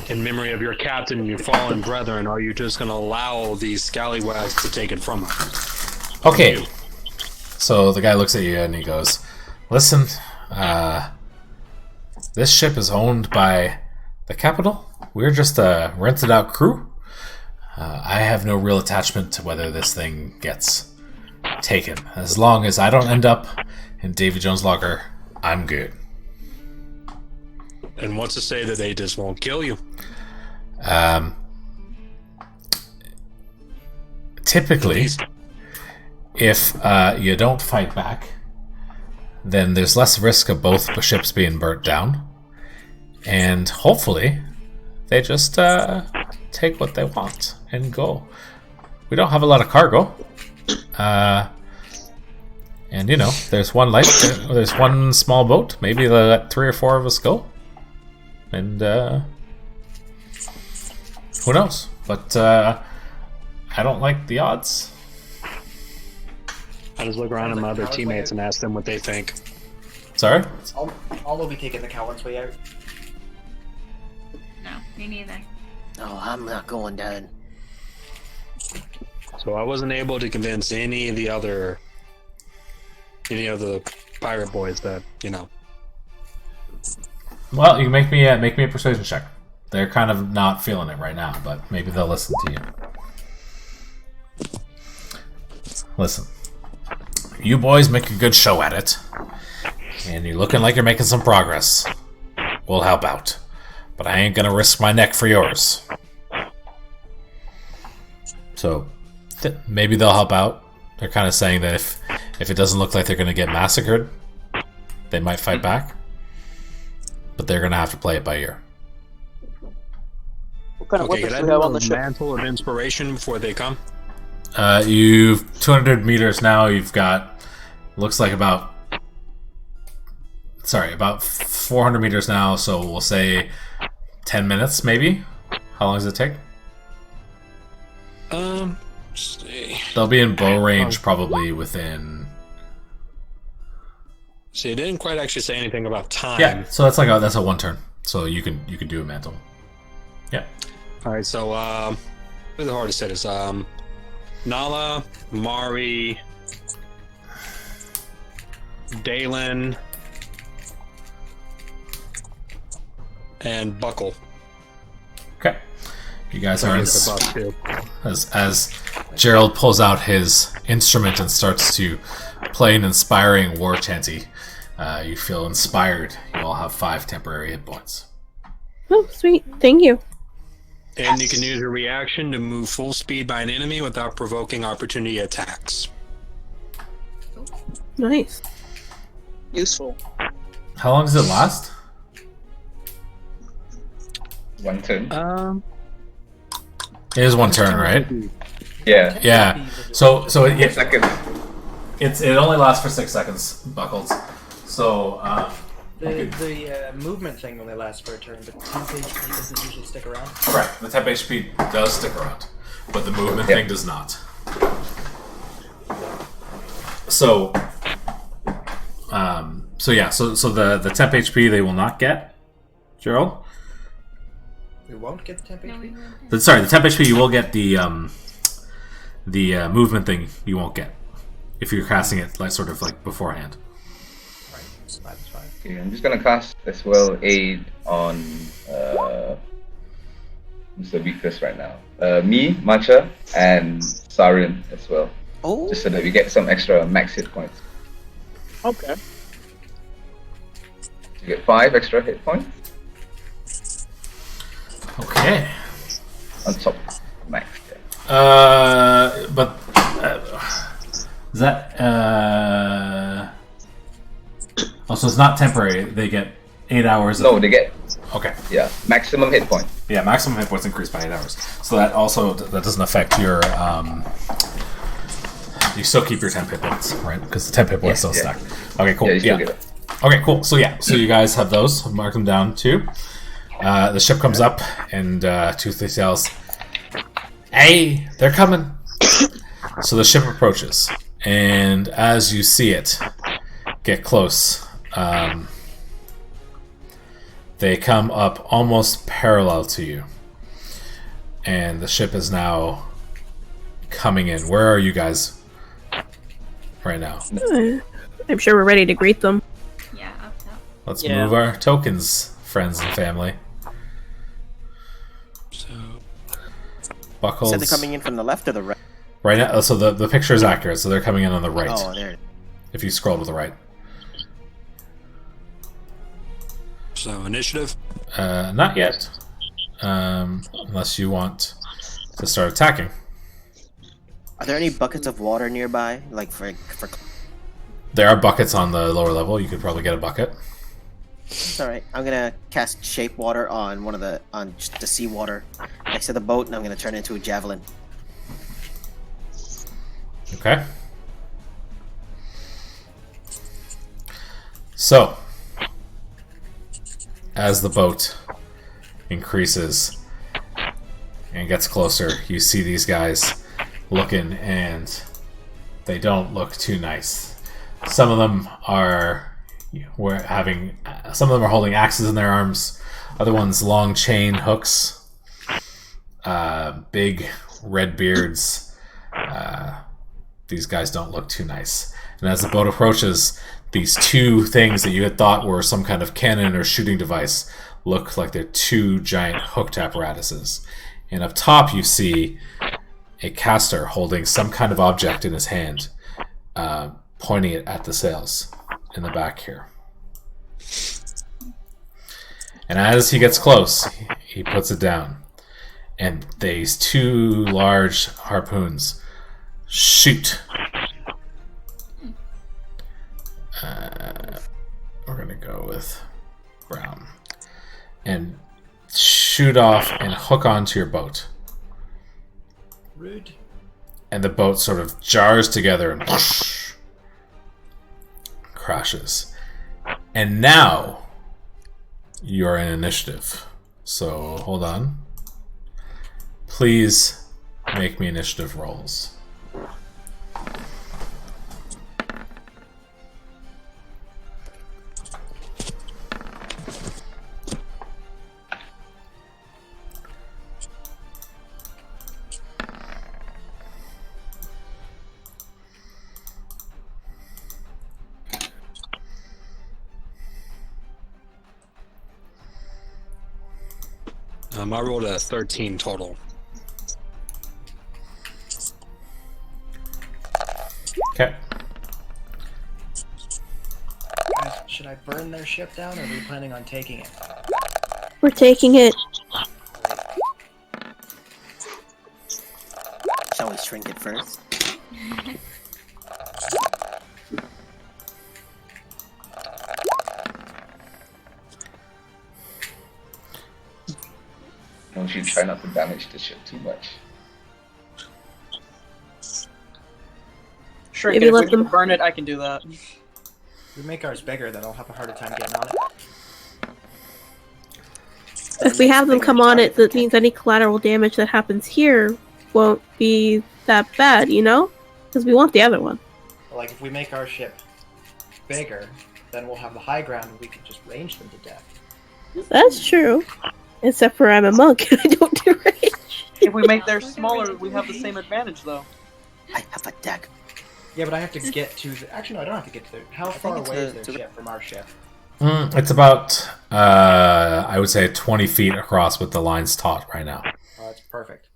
in memory of your captain and your fallen brethren. Are you just going to allow these scallywags to take it from us? Okay. So the guy looks at you and he goes, "Listen, this ship is owned by the capital. We're just a rented out crew. I have no real attachment to whether this thing gets taken. As long as I don't end up in Davy Jones' locker, I'm good." And what's to say that they just won't kill you? Typically, if you don't fight back, then there's less risk of both the ships being burnt down. And hopefully, they just take what they want and go. We don't have a lot of cargo. And, you know, there's one there's one small boat. Maybe they'll let 3 or 4 of us go. And, who knows? But, I don't like the odds. I just look around at my other teammates and ask them what they think. Sorry? I'll be taking the coward's way out. No, me neither. No, I'm not going down. So I wasn't able to convince any of the pirate boys that, you know. Well, you can make me a persuasion check. They're kind of not feeling it right now, but maybe they'll listen to you. Listen, you boys make a good show at it, and you're looking like you're making some progress. We'll help out, but I ain't gonna risk my neck for yours. So maybe they'll help out. They're kind of saying that if it doesn't look like they're gonna get massacred, they might fight back, but they're gonna have to play it by ear. What kind of Okay, weapons can I do we have do on the a ship? mantle of inspiration before they come? You've 200 meters now. You've got looks like about 400 meters now. So we'll say 10 minutes, maybe. How long does it take? See. They'll be in bow range probably within. See, it didn't quite actually say anything about time. Yeah, so that's a 1 turn. So you can do a mantle. Yeah. All right, so who's the hardest hit is Nala, Mari, Dalen, and Buckle. Okay. You guys are Against the buck, too. as Gerald pulls out his instrument and starts to play an inspiring war chanty. You feel inspired. You all have 5 temporary hit points. Oh, sweet. Thank you. And you can use your reaction to move full speed by an enemy without provoking opportunity attacks. Nice. Useful. How long does it last? 1 turn. It is 1 turn, right? Yeah. Yeah. So it Second. it only lasts for 6 seconds, Buckles. So The movement thing only lasts for a turn, but temp HP doesn't usually stick around. correct. The temp HP does stick around, but the movement thing does not. So the temp HP they will not get, Gerald. We won't get the temp No, we HP? won't. Sorry, the temp HP you will get the movement thing you won't get if you're casting it like sort of like beforehand. Right, that's fine. Okay, I'm just gonna cast as well aid on who's the weakest right now. Me, Matcha, and Sarin as well. Oh, Just so that we get some extra max hit points. Okay. You get 5 extra hit points Okay. on top of max. Yeah. But is that also it's not temporary. They get 8 hours. No, they get Okay. maximum hit points. Yeah, maximum hit points increased by 8 hours. So that also that doesn't affect your. You still keep your temp hit points, right? Because the temp hit points still stack. Okay, cool. Yeah, you still get it. Okay, cool. So you guys have those. Mark them down too. The ship comes up and Toothless yells, "Hey, they're coming!" So the ship approaches, and as you see it get close, they come up almost parallel to you, and the ship is now coming in. Where are you guys right now? I'm sure we're ready to greet them. Yeah, up top. Let's Yeah. move our tokens, friends and family. So, Buckles. said they're coming in from the left or the right? Right now, so the picture is accurate. So they're coming in on the right. Oh, there. If you scroll to the right. so initiative. Not yet. Unless you want to start attacking. Are there any buckets of water nearby? Like for There are buckets on the lower level. You could probably get a bucket. It's alright. I'm gonna cast shape water on on just the seawater next to the boat, and I'm gonna turn it into a javelin. Okay. So, as the boat increases and gets closer, you see these guys looking, and they don't look too nice. Some of them are some of them are holding axes in their arms. Other ones long chain hooks. Big red beards. These guys don't look too nice. And as the boat approaches, these two things that you had thought were some kind of cannon or shooting device look like they're two giant hooked apparatuses. And up top you see a caster holding some kind of object in his hand, pointing it at the sails in the back here. And as he gets close, he puts it down. And these two large harpoons shoot. We're going to go with brown. And shoot off and hook onto your boat. Rude. And the boat sort of jars together and whoosh, crashes. And now you're in initiative. So hold on. Please make me initiative rolls. I rolled a 13 total. Okay. Guys, should I burn their ship down, or are we planning on taking it? We're taking it. Shall we shrink it first? Don't you try not to damage the ship too much. Shrink Maybe it. If let we can them- burn it, I can do that. If we make ours bigger, then I'll have a harder time getting on it. If we have them come on it, that means any collateral damage that happens here won't be that bad, you know? Because we want the other one. Like, if we make our ship bigger, then we'll have the high ground and we can just range them to death. That's true. Except for I'm a monk and I don't do rage. If we make theirs smaller, we have the same advantage, though. I have a dagger. Yeah, but I have to get to the... Actually, no, I don't have to get to the... How far think away is it's their a- ship from our ship? It's about, I would say, 20 feet across with the lines taut right now. Oh, that's perfect.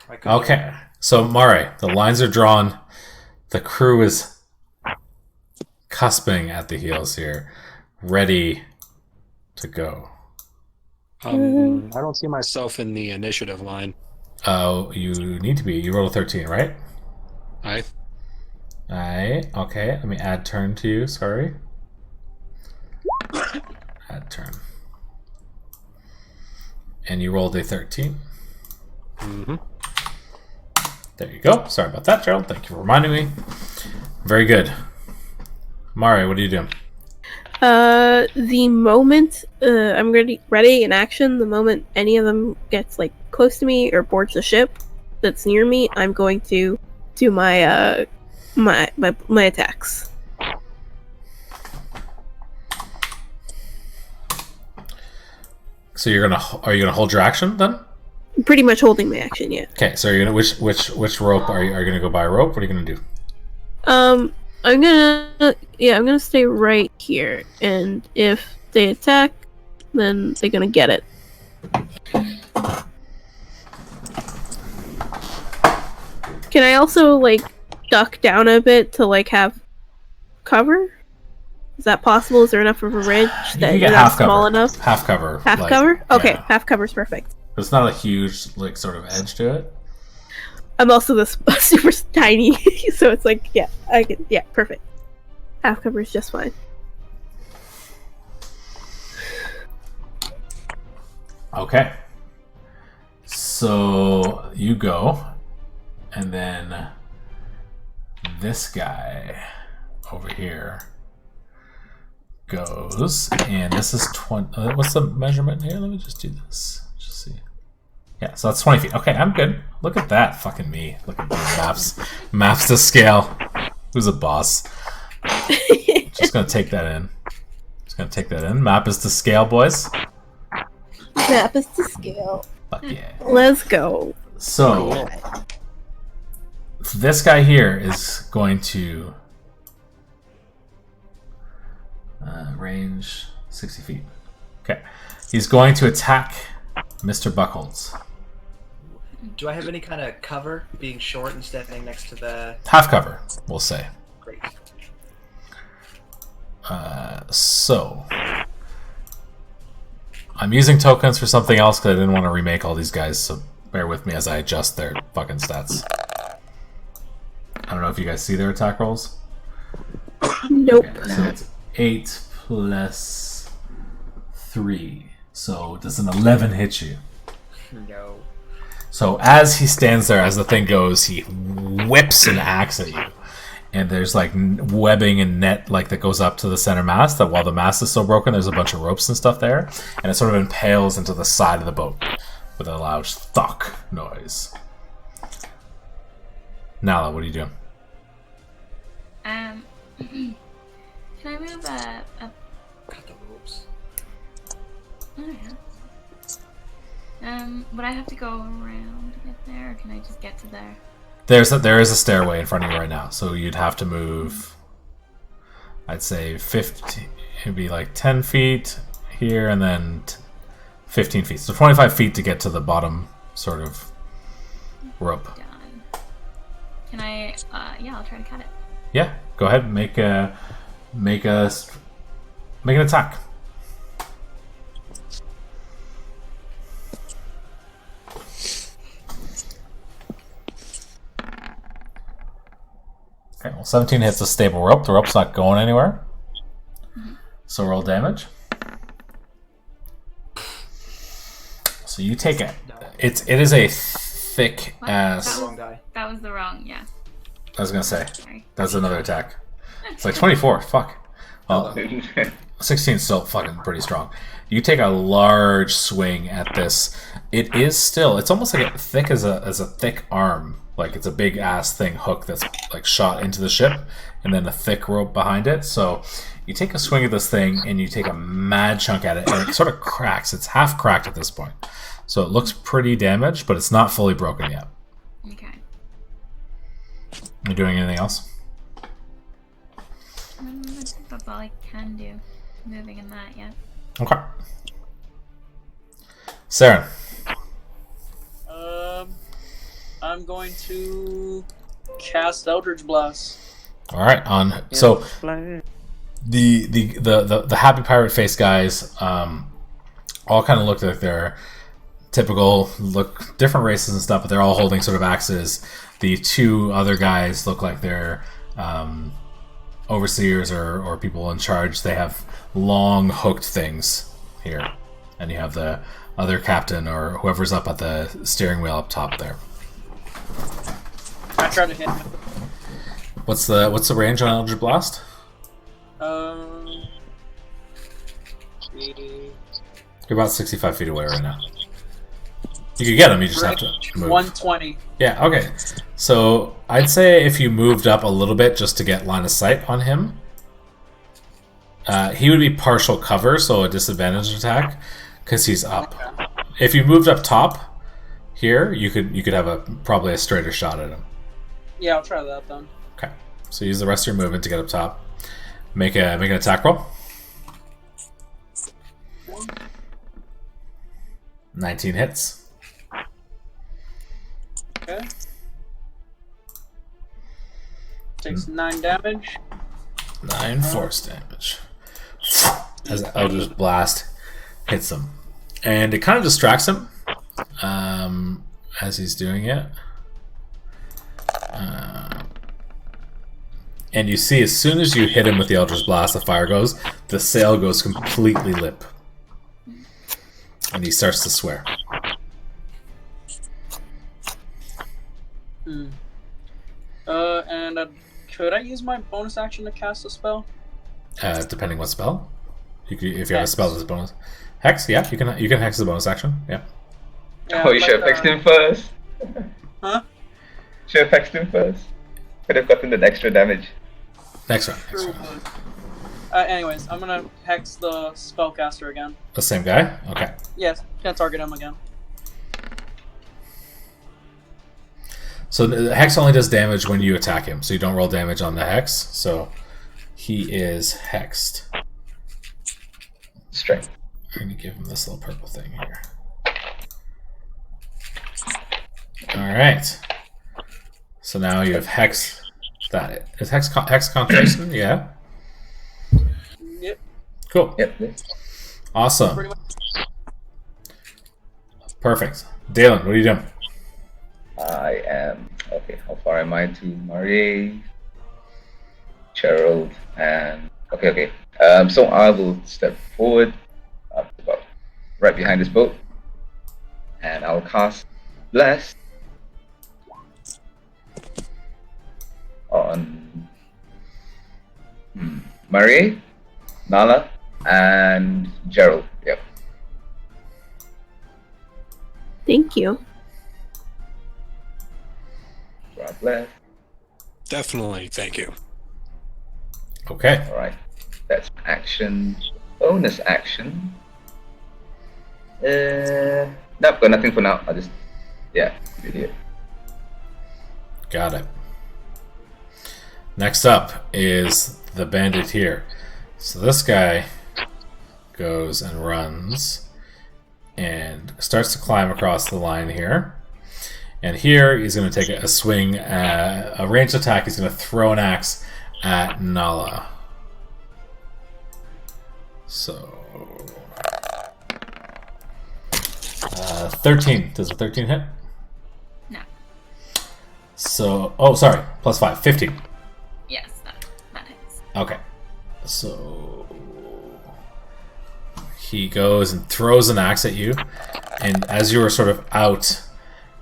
I could- Okay, so Mare, the lines are drawn. The crew is cusping at the heels here, ready to go. I don't see myself in the initiative line. Oh, you need to be. You rolled a 13, right? I Okay, let me add turn to you, sorry. Add turn. And you rolled a 13. There you go. Sorry about that, Gerald. Thank you for reminding me. Very good. Mari, what are you doing? The moment I'm ready in action, the moment any of them gets like close to me or boards the ship that's near me, I'm going to do my my attacks. So are you gonna hold your action then? Pretty much holding my action, yeah. Okay, so you're gonna which rope are you gonna go by a rope? What are you gonna do? I'm gonna stay right here, and if they attack, then they're gonna get it. Can I also like duck down a bit to like have cover? Is that possible? Is there enough of a ridge You that can you're get not half small cover. enough? Half cover. Half like, cover? Okay, yeah. half cover's perfect. It's not a huge like sort of edge to it. I'm also this super tiny, so it's like perfect. Half cover is just fine. Okay. So you go, and then this guy over here goes, and this is 20. What's the measurement here? Let me just do this. Just see. Yeah, so that's 20 feet. Okay, I'm good. Look at that. Fucking me. Look at these maps. Maps to scale. Who's a boss? Just gonna take that in. Just gonna take that in. Map is to scale, boys. Map is to scale. Fuck yeah. Let's go. So, this guy here is going to range 60 feet. Okay. He's going to attack Mr. Buckholz. Do I have any kind of cover, being short and standing next to the... Half cover, we'll say. Great. So, I'm using tokens for something else because I didn't want to remake all these guys, so bear with me as I adjust their fucking stats. I don't know if you guys see their attack rolls. Nope. Okay, so it's 8 plus 3. So does an 11 hit you? No. So as he stands there, as the thing goes, he whips an axe at you. And there's like webbing and net like that goes up to the center mast, that while the mast is still broken, there's a bunch of ropes and stuff there. And it sort of impales into the side of the boat with a loud thunk noise. Nala, what are you doing? Can I move a Cut the ropes. oh, yeah. Would I have to go around to get there, or can I just get to there? There is a stairway in front of you right now, so you'd have to move. I'd say 50. It'd be like 10 feet here, and then 15 feet. So 25 feet to get to the bottom sort of rope. Done. Can I? Yeah, I'll try to cut it. Yeah, go ahead and make an attack. Okay, well, 17 hits a stable rope. The rope's not going anywhere. So roll damage. So you take it. It is a thick What? ass. Wrong guy. That was the wrong. Yeah. I was gonna say Sorry. that's another attack. It's like 24. Fuck. Well, 16 is still fucking pretty strong. You take a large swing at this. It is still. It's almost like thick as a thick arm, Like it's a big ass thing hook that's like shot into the ship, and then a thick rope behind it. So you take a swing at this thing, and you take a mad chunk at it, and it sort of cracks. It's half cracked at this point, so it looks pretty damaged, but it's not fully broken yet. Okay. You doing anything else? I think that's all I can do. Moving in that, yeah. Okay. Saren. I'm going to cast Eldritch Blast. All right. So the happy pirate face guys all kind of look like they're typical, look different races and stuff, but they're all holding sort of axes. The two other guys look like they're overseers or people in charge. They have long hooked things here, and you have the other captain or whoever's up at the steering wheel up top there. I try to hit him. What's the range on Eldritch Blast? You're about 65 feet away right now. You could get him, you just have to move. 120. Yeah, okay. So I'd say if you moved up a little bit just to get line of sight on him, he would be partial cover, so a disadvantage attack, because he's up. If you moved up top here, you could have probably a straighter shot at him. Yeah, I'll try that then. Okay. So use the rest of your movement to get up top. Make an attack roll. 19 hits. Okay. Takes 9 damage. 9 force damage. As the Eldritch Blast hits him. And it kind of distracts him as he's doing it. And you see, as soon as you hit him with the Eldritch Blast, the fire goes, the sail goes completely limp. And he starts to swear. Could I use my bonus action to cast a spell? Depending what spell. If you have a spell that's a bonus. Hex, yeah, you can hex as a bonus action, yeah. Oh, you should have hexed him first. Huh? Should have hexed him first. Could have gotten the extra damage. Next round. Anyways, I'm gonna hex the spellcaster again. The same guy? Okay. Yes, can't target him again. So the hex only does damage when you attack him, so you don't roll damage on the hex. So he is hexed. Strength. I'm going to give him this little purple thing here. Alright. So now you have hex. That is hex concentration? Yeah. Yep. Cool. Yep. Awesome. Pretty much. Perfect. Dalen, what are you doing? I am. Okay, how far am I to Marie, Gerald, and. Okay. So I will step forward, up about right behind this boat, and I'll cast Blast on Marie, Nala, and Gerald. Yep. Thank you. God bless. Definitely, thank you. Okay. Alright. That's action. Bonus action. Nope, got nothing for now. I'll just. Yeah, idiot. Got it. Next up is the bandit here. So this guy goes and runs and starts to climb across the line here. And here he's going to take a swing, a ranged attack. He's going to throw an axe at Nala. So 13. Does a 13 hit? No. So, oh, sorry, plus 5, 15. Yes, that hits. Okay, so he goes and throws an axe at you, and as you were sort of out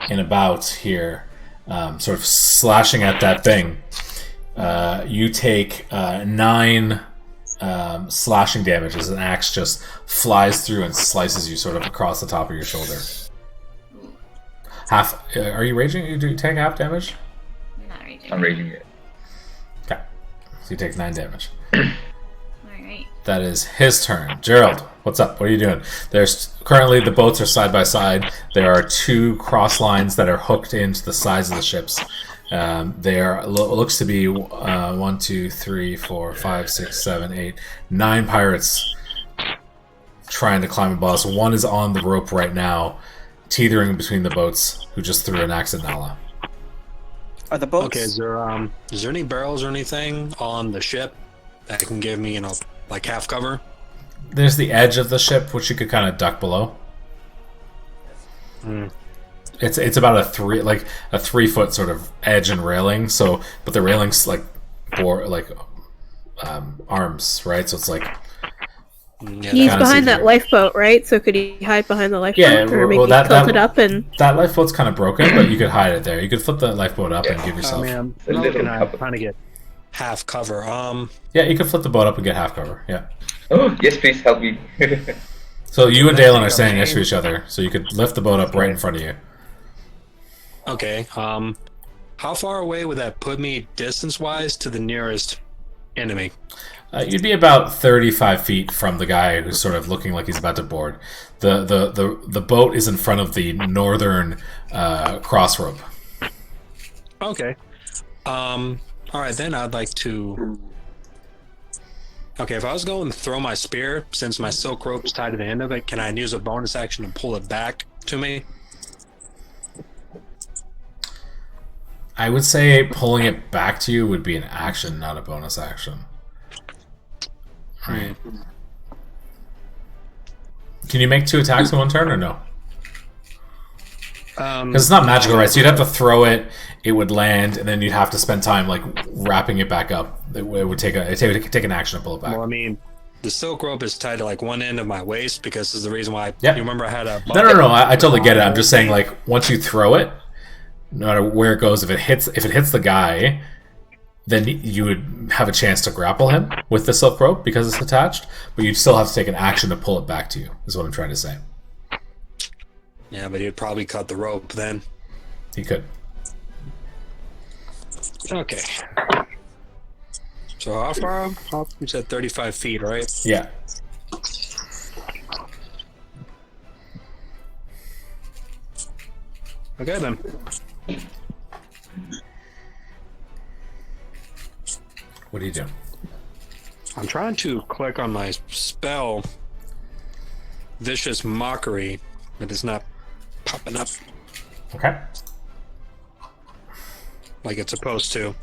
and about here, sort of slashing at that thing, you take 9 slashing damage as an axe just flies through and slices you sort of across the top of your shoulder. half. Are you raging? You do take half damage. I'm not raging. I'm raging it. Okay, so he takes 9 damage. Alright. That is his turn. Gerald, what's up? What are you doing? There's currently the boats are side by side. There are 2 cross lines that are hooked into the sides of the ships. There looks to be 1, 2, 3, 4, 5, 6, 7, 8, 9 pirates trying to climb above. So one is on the rope right now, teetering between the boats, who just threw an axe at Nala. Are the boats? Okay, is there any barrels or anything on the ship that can give me, like half cover? There's the edge of the ship, which you could kind of duck below. It's about a 3 foot sort of edge and railing. So, but the railing's like arms, right? So it's like He's behind that lifeboat, right? So could he hide behind the lifeboat? Yeah, or maybe well, tilt it up and... That lifeboat's kind of broken, but you could hide it there. You could flip the lifeboat up and give yourself... I'm A little cover. trying to get half cover. Yeah, you could flip the boat up and get half cover, yeah. Oh, yes, please help me. So you and Dalen are standing next to each other, so you could lift the boat up right in front of you. Okay, how far away would that put me distance-wise to the nearest enemy? You'd be about 35 feet from the guy who's sort of looking like he's about to board. The boat is in front of the northern cross rope. Okay. Alright, then I'd like to... Okay, if I was going to throw my spear, since my silk rope is tied to the end of it, can I use a bonus action to pull it back to me? I would say pulling it back to you would be an action, not a bonus action. Right. Can you make 2 attacks in one turn or no? Because it's not magical, right? So you'd have to throw it, it would land, and then you'd have to spend time like wrapping it back up. It would take an action to pull it back. Well, I mean, the silk rope is tied to like one end of my waist because this is the reason why. Yep. You remember I had a. No. I totally get it. I'm just saying, like, once you throw it, no matter where it goes, if it hits the guy, then you would have a chance to grapple him with the silk rope because it's attached, but you'd still have to take an action to pull it back to you, is what I'm trying to say. Yeah, but he'd probably cut the rope then. He could. Okay. So how far up? You said 35 feet, right? Yeah. Okay, then. What do you do? I'm trying to click on my spell, Vicious Mockery, but it's not popping up Okay. like it's supposed to.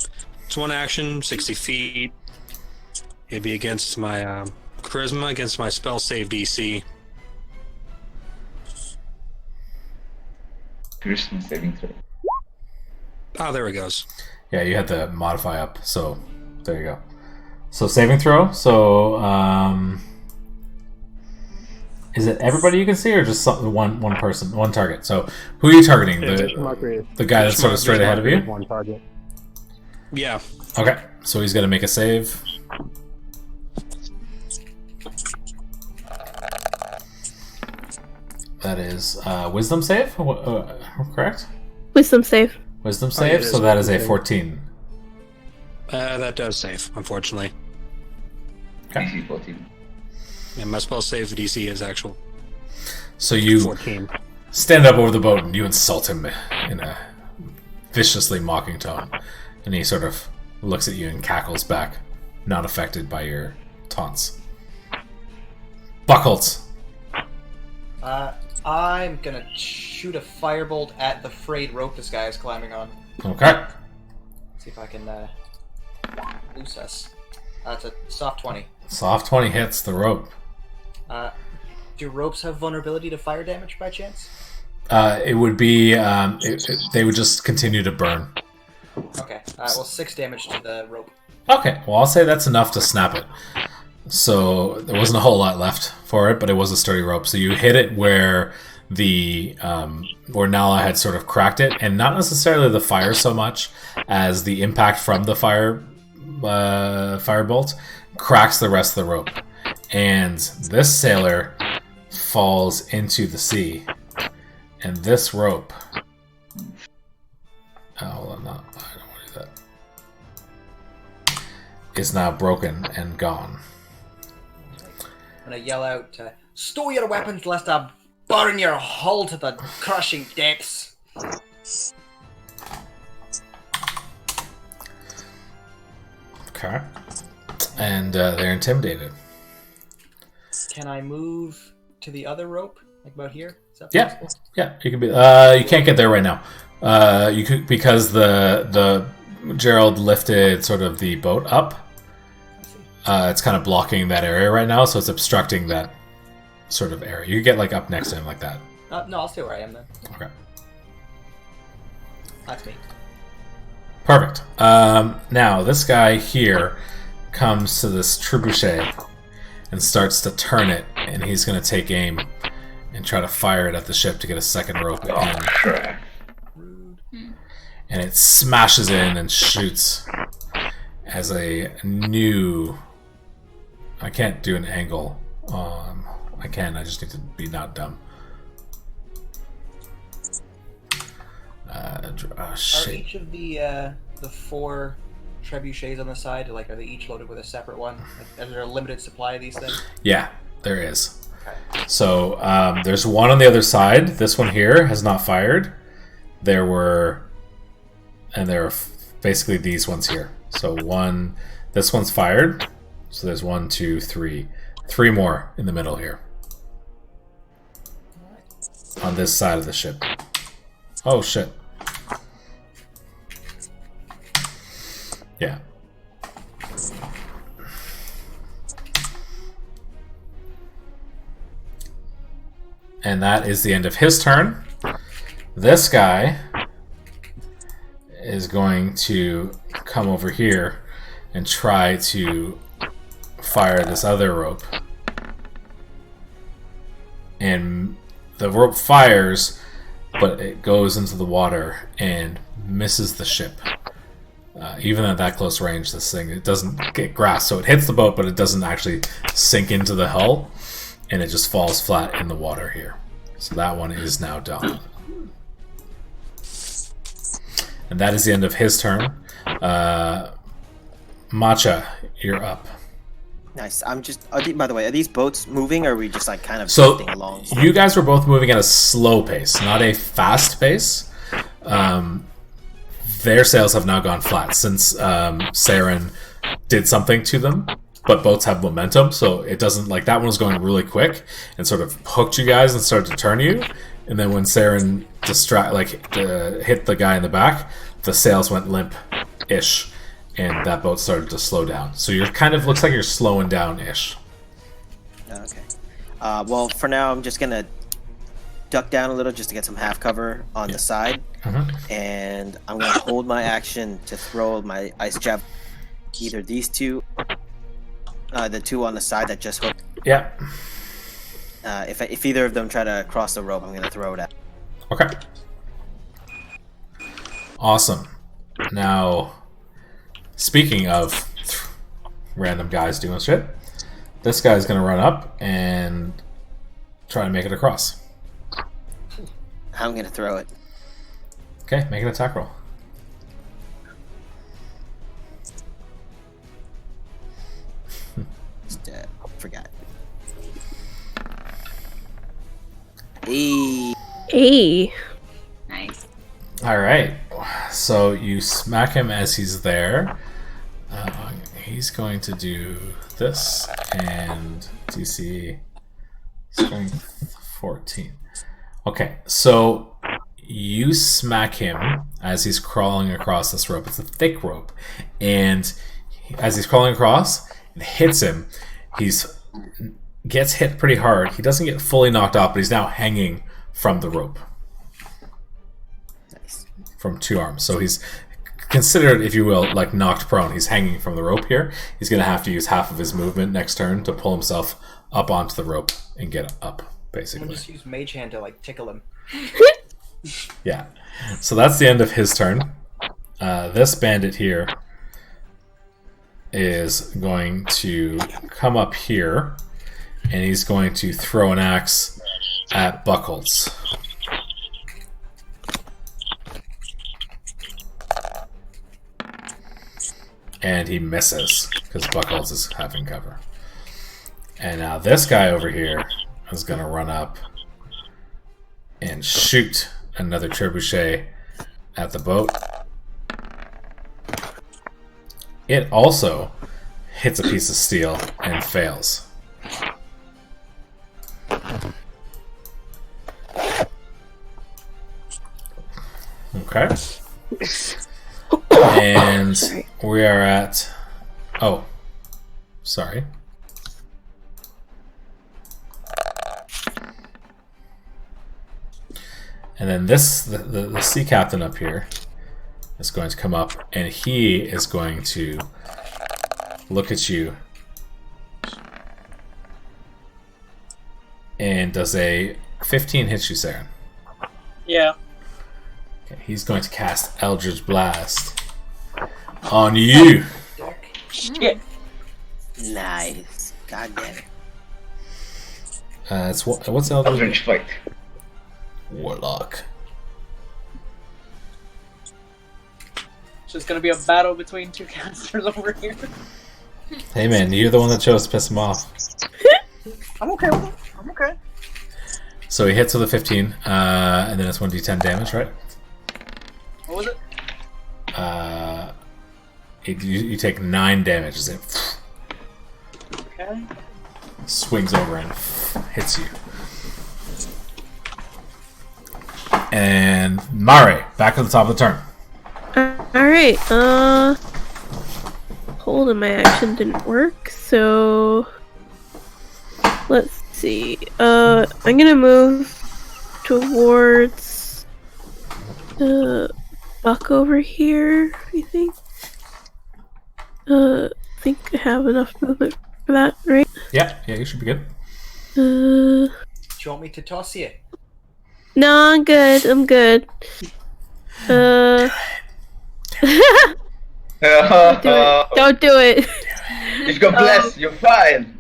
It's one action, 60 feet. It'd be against my charisma, against my spell save DC. Charisma saving throw. Oh, there it goes. Yeah, you had to modify up, so there you go. So saving throw. So is it everybody you can see, or just one person, one target? So who are you targeting? The guy that's sort of straight ahead of you. One target. Yeah. Okay, so he's gonna make a save. That is wisdom save, correct? Wisdom save. Wisdom yeah, save. it So is that is a wisdom save. 14. That does save, unfortunately. Okay. DC 14. And my spell save DC is actual So you 14. stand up over the boat and you insult him in a viciously mocking tone, and he sort of looks at you and cackles back, not affected by your taunts. Buckles. I'm gonna shoot a firebolt at the frayed rope this guy is climbing on. Okay. See if I can loose us. That's a soft 20. Soft 20 hits the rope. Do ropes have vulnerability to fire damage by chance? It would be they would just continue to burn. Okay. Well, 6 damage to the rope. Okay, well, I'll say that's enough to snap it. So there wasn't a whole lot left for it, but it was a sturdy rope. So you hit it where the where Nala had sort of cracked it, and not necessarily the fire so much as the impact from the firebolt cracks the rest of the rope, and this sailor falls into the sea, and this rope Oh, hold on, no, I don't want to do that. Is now broken and gone. I'm gonna yell out, "Stow your weapons, lest I burn your hull to the crushing depths." Okay. And they're intimidated. Can I move to the other rope, like about here? Is that Yeah, possible? yeah, you can be. You can't get there right now. You could, because the Gerald lifted sort of the boat up. It's kind of blocking that area right now, so it's obstructing that sort of area. You could get like up next to him like that. No, I'll stay where I am then. Okay. That's me. Perfect. Now this guy here comes to this trebuchet and starts to turn it, and he's going to take aim and try to fire it at the ship to get a second rope in. Crap. And it smashes in and shoots as a new... I can't do an angle. I can, I just need to be not dumb. Are Shit. each of the 4 trebuchets on the side, like, are they each loaded with a separate one? Like, is there a limited supply of these things? Yeah, there is. Okay. So there's one on the other side. This one here has not fired. There were basically these ones here. So this one's fired. So there's 1, 2, 3. 3 more in the middle here. On this side of the ship. Oh shit. Yeah. And that is the end of his turn. This guy is going to come over here and try to fire this other rope. And the rope fires, but it goes into the water and misses the ship. Even at that close range, this thing, it doesn't get grass. So it hits the boat, but it doesn't actually sink into the hull. And it just falls flat in the water here. So that one is now done. And that is the end of his turn. Matcha, you're up. Nice. By the way, are these boats moving, or are we just like kind of So drifting along? you guys were both moving at a slow pace, not a fast pace. Their sails have now gone flat since Saren did something to them. But boats have momentum, so it doesn't, like, that one was going really quick and sort of hooked you guys and started to turn you. And then when Saren hit the guy in the back, the sails went limp-ish, and that boat started to slow down. So you're kind of, looks like you're slowing down-ish. Okay. Well, for now, I'm just gonna duck down a little just to get some half cover on the side, and I'm gonna hold my action to throw my ice jab. Either these two. The 2 on the side that just hooked. Yeah. If either of them try to cross the rope, I'm going to throw it at. Okay. Awesome. Now, speaking of random guys doing shit, this guy's going to run up and try to make it across. I'm going to throw it. Okay, make an attack roll. Forgot. Hey. Nice. All right. So you smack him as he's there. He's going to do this, and DC strength 14. Okay, so you smack him as he's crawling across this rope. It's a thick rope, and as he's crawling across, it hits him. Gets hit pretty hard. He doesn't get fully knocked off, but he's now hanging from the rope. Nice. From 2 arms. So he's considered, if you will, like knocked prone. He's hanging from the rope here. He's going to have to use half of his movement next turn to pull himself up onto the rope and get up, basically. I'm just use Mage Hand to like tickle him. Yeah. So that's the end of his turn. This bandit here is going to come up here, and he's going to throw an axe at Buckles. and he misses because Buckles is having cover. And now this guy over here is going to run up and shoot another trebuchet at the boat. It also hits a piece of steel and fails. Okay. And we are at... Oh. Sorry. And then this, the sea captain up here is going to come up, and he is going to look at you and does a 15 hit you, Saren? Yeah. Okay, he's going to cast Eldritch Blast on you. Shit. Nice. God damn it. It's what's Eldritch? Eldritch fight. Warlock. So it's gonna be a battle between two casters over here. Hey man, you're the one that chose to piss him off. I'm okay with it. I'm okay. So he hits with a 15, and then it's 1d10 damage, right? What was it? You take 9 damage as it Okay. swings over and hits you. And Mare, back at the top of the turn. Alright, holding my action didn't work, so let's see. I'm gonna move towards Buck over here, I think. I think I have enough movement for that, right? Yeah, you should be good. Do you want me to toss you? No, I'm good. I'm good. Don't do it. Don't do it. You've got blessed. You're fine.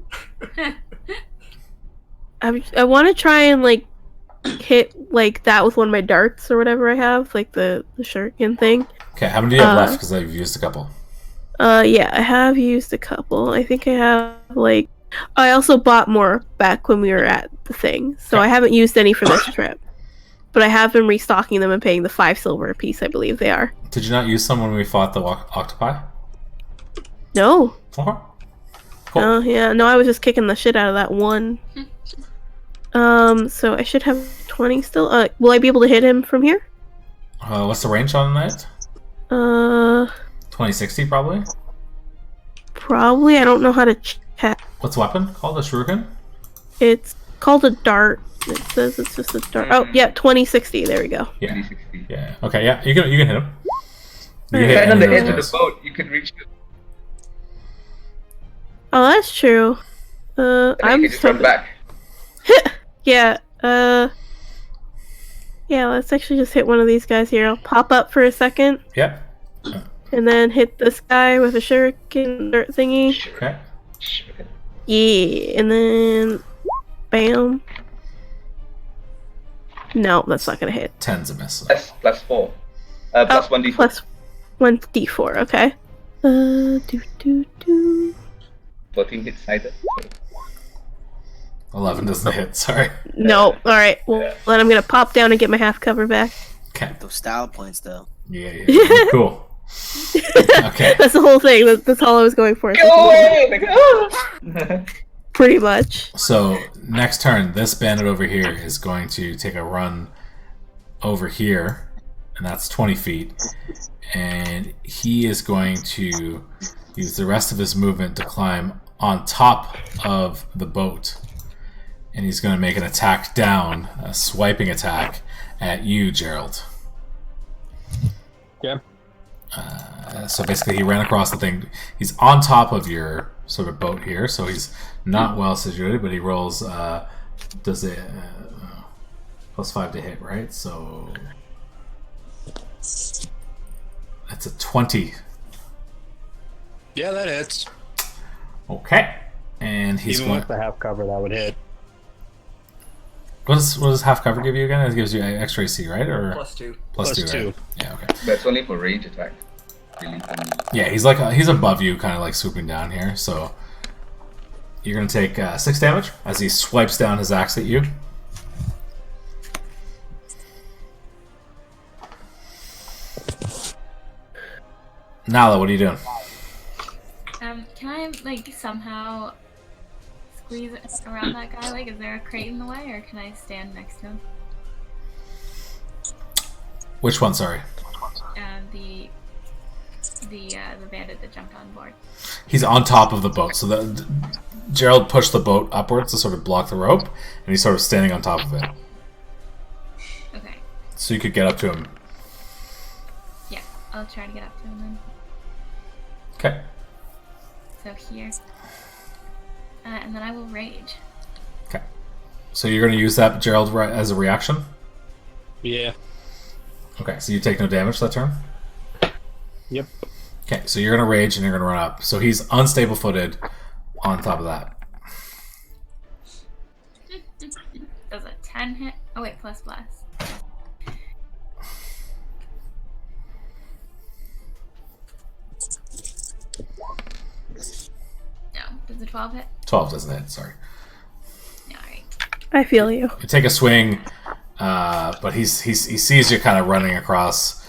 I want to try and like hit like that with one of my darts or whatever I have, like the shuriken thing. Okay, how many do you have left? Because I've used a couple. Yeah, I have used a couple. I think I have like. I also bought more back when we were at the thing, so I haven't used any for this trip. But I have been restocking them and paying the 5 silver a piece, I believe they are. Did you not use some when we fought the octopi? No. Okay. Cool. Oh, yeah. No, I was just kicking the shit out of that one. So I should have 20 still. Will I be able to hit him from here? What's the range on that? 2060 probably? Probably. I don't know how to check. What's the weapon called? A shuriken? It's called a dart. It says it's just a dart. Oh, yeah, 2060. There we go. Yeah. 360. Yeah. Okay, yeah, you can hit him. You can hit Stand on any the of edge of those the boat. You can reach it. Oh, that's true. And I'm you can just run back. Yeah, yeah, let's actually just hit one of these guys here. I'll pop up for a second. Yep. And then hit this guy with a shuriken dirt thingy. Okay. Yeah, and then bam. No, that's not gonna hit. 10's a miss. Plus 4. Plus 1d4. Plus 1d4, okay. Do. 14 hits either. 11 doesn't hit, sorry. No, alright. Well, then I'm gonna pop down and get my half cover back. Okay. Those style points, though. Yeah. Cool. Okay. That's the whole thing. That's all I was going for. Go away! Pretty much. So, next turn, this bandit over here is going to take a run over here, and that's 20 feet. And he is going to use the rest of his movement to climb on top of the boat. And he's going to make an attack down, a swiping attack at you, Gerald. Yeah. So basically, he ran across the thing. He's on top of your sort of boat here, so he's not well situated, but he rolls, does it, plus 5 to hit, right? So that's a 20. Yeah, that hits. Okay. And he's Even going... with the half cover, that would hit. What does half cover give you again? It gives you extra AC, right? Or +2. Plus two, +2. right? Yeah, okay. That's only for range attack. Yeah, he's above you, kind of like swooping down here. So you're gonna take 6 damage as he swipes down his axe at you. Nala, what are you doing? Can I like somehow squeeze around that guy? Like, is there a crate in the way, or can I stand next to him? Which one? Sorry. The bandit that jumped on board. He's on top of the boat, so Gerald pushed the boat upwards to sort of block the rope, and he's sort of standing on top of it. Okay. So you could get up to him. Yeah, I'll try to get up to him then. Okay. So here. And then I will rage. Okay. So you're going to use that, Gerald, as a reaction? Yeah. Okay, so you take no damage that turn? Yep. Okay, so you're going to rage and you're going to run up. So he's unstable footed on top of that. Does a 10 hit? Oh wait, plus blast. No. Does a 12 hit? 12 doesn't hit, sorry. No, alright. I feel you. You take a swing, but he sees you kind of running across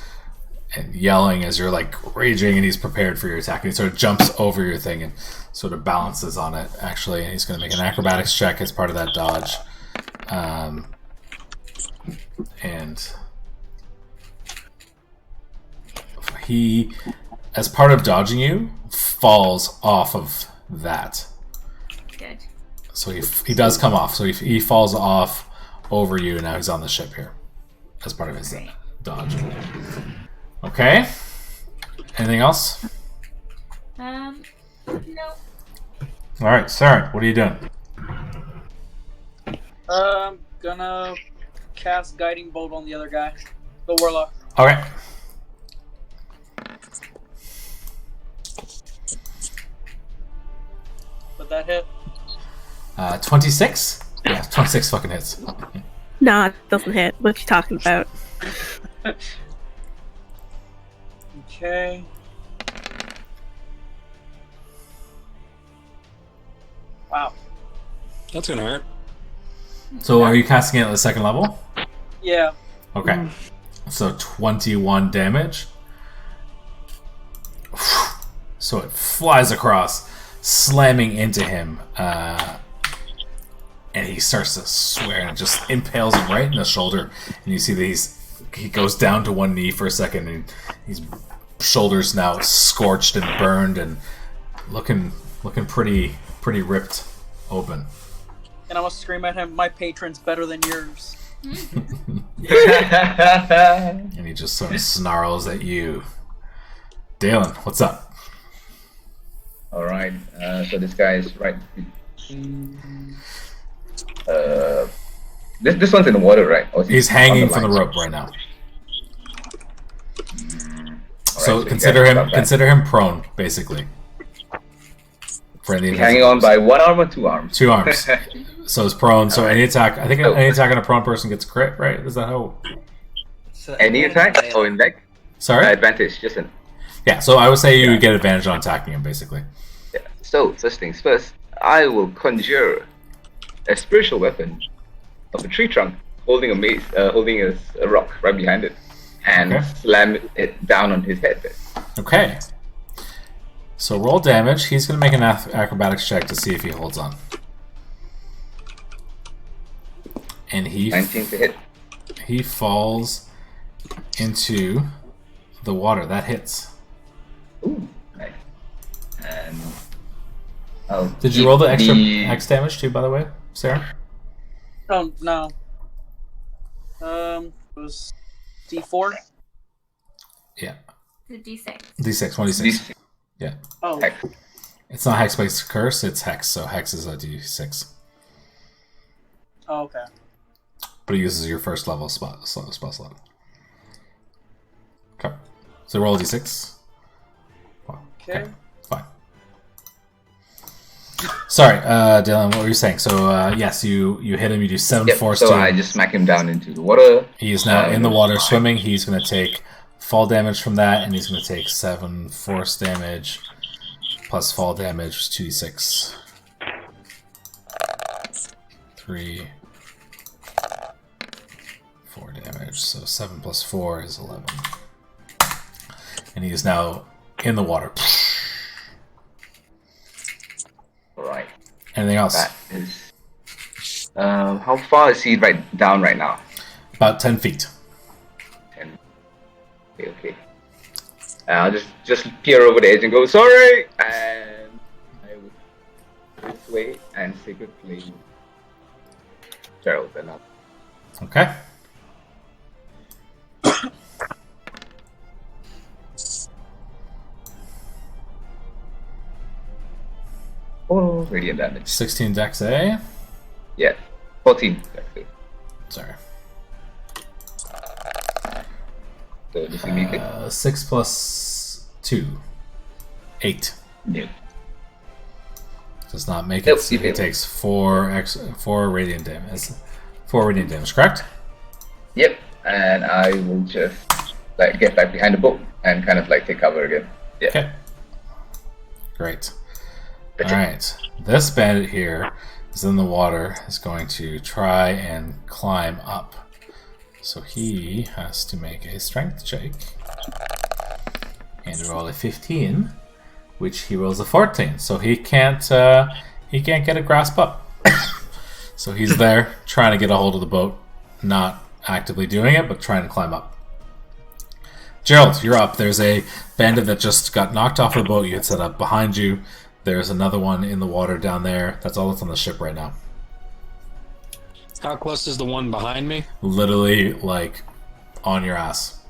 and yelling as you're like raging, and he's prepared for your attack. And he sort of jumps over your thing and sort of balances on it, actually. And he's going to make an acrobatics check as part of that dodge. And he, as part of dodging you, falls off of that. Good. So he does come off. So he falls off over you, and now he's on the ship here as part of his dodge. Okay. Anything else? No. All right, Saren, what are you doing? Gonna cast Guiding Bolt on the other guy, the Warlock. Okay. Would that hit? 26? Yeah, 26 fucking hits. Nah, it doesn't hit. What you talking about? Okay. Wow. That's gonna hurt. So are you casting it at the second level? Yeah. Okay. So 21 damage. So it flies across, slamming into him. And he starts to swear and just impales him right in the shoulder. And you see that he goes down to one knee for a second, and his shoulders now scorched and burned and looking pretty ripped open. And I must scream at him, "My patron's better than yours." And he just sort of snarls at you. Dalen, what's up? All right. So this guy is right. This one's in the water, right? Or is he He's on hanging the from the line? rope right now. All right, So consider you guys got that. him prone, basically. For the He's hanging on by one arm or two arms? 2 arms. So it's prone. So any attack, I think any attack on a prone person gets crit, right? Is that how? So Any attack? Oh, in deck? Sorry. Advantage, just an. Yeah. So I would say you get advantage on attacking him, basically. Yeah. So first things first, I will conjure a spiritual weapon of a tree trunk holding a mace, holding a rock right behind it, and Okay. slam it down on his head. Okay. So roll damage. He's going to make an acrobatics check to see if he holds on. And 19 to hit. he falls into the water. That hits. Ooh, nice. And I'll Did you keep roll the extra hex damage too, by the way, Sarah? Oh no. It was D4. Yeah. The D6. D6, 1d6. Yeah. Oh, Heck. It's not hex based curse, it's hex. So hex is a d6. oh okay. But it uses your first level spell slot. Okay. So roll a d6. Okay. Fine. Sorry, Dylan, what were you saying? So, yes, you hit him, you do 7 Yep, force so to I just smack him down into the water. He is now in the water swimming. He's going to take fall damage from that, and he's going to take 7 force damage plus fall damage, 2d6. 3, 4 damage. So 7 plus 4 is 11. And he is now in the water. Alright. Anything else? That is... how far is he down right now? About 10 feet. 10. Okay. I'll just peer over the edge and go, sorry! And I will go this way and say goodbye. Gerald, then up. Okay. Oh, radiant damage. 16 dex A. Yeah, 14. Dex A. Sorry. So does he make it? 6 plus 2. 8. No. Does not make Nope, it. So he takes 4 radiant damage. 4 radiant damage, correct? Yep, and I will just like get back behind the boat and kind of like take cover again. Yeah. Okay. Great. Gotcha. Alright. This bandit here is in the water, is going to try and climb up. So he has to make a strength check. And roll a 15, which he rolls a 14. So he can't get a grasp up. So he's there trying to get a hold of the boat, not actively doing it, but trying to climb up. Gerald, you're up. There's a bandit that just got knocked off the boat you had set up behind you. There's another one in the water down there. That's all that's on the ship right now. How close is the one behind me? Literally, like, on your ass.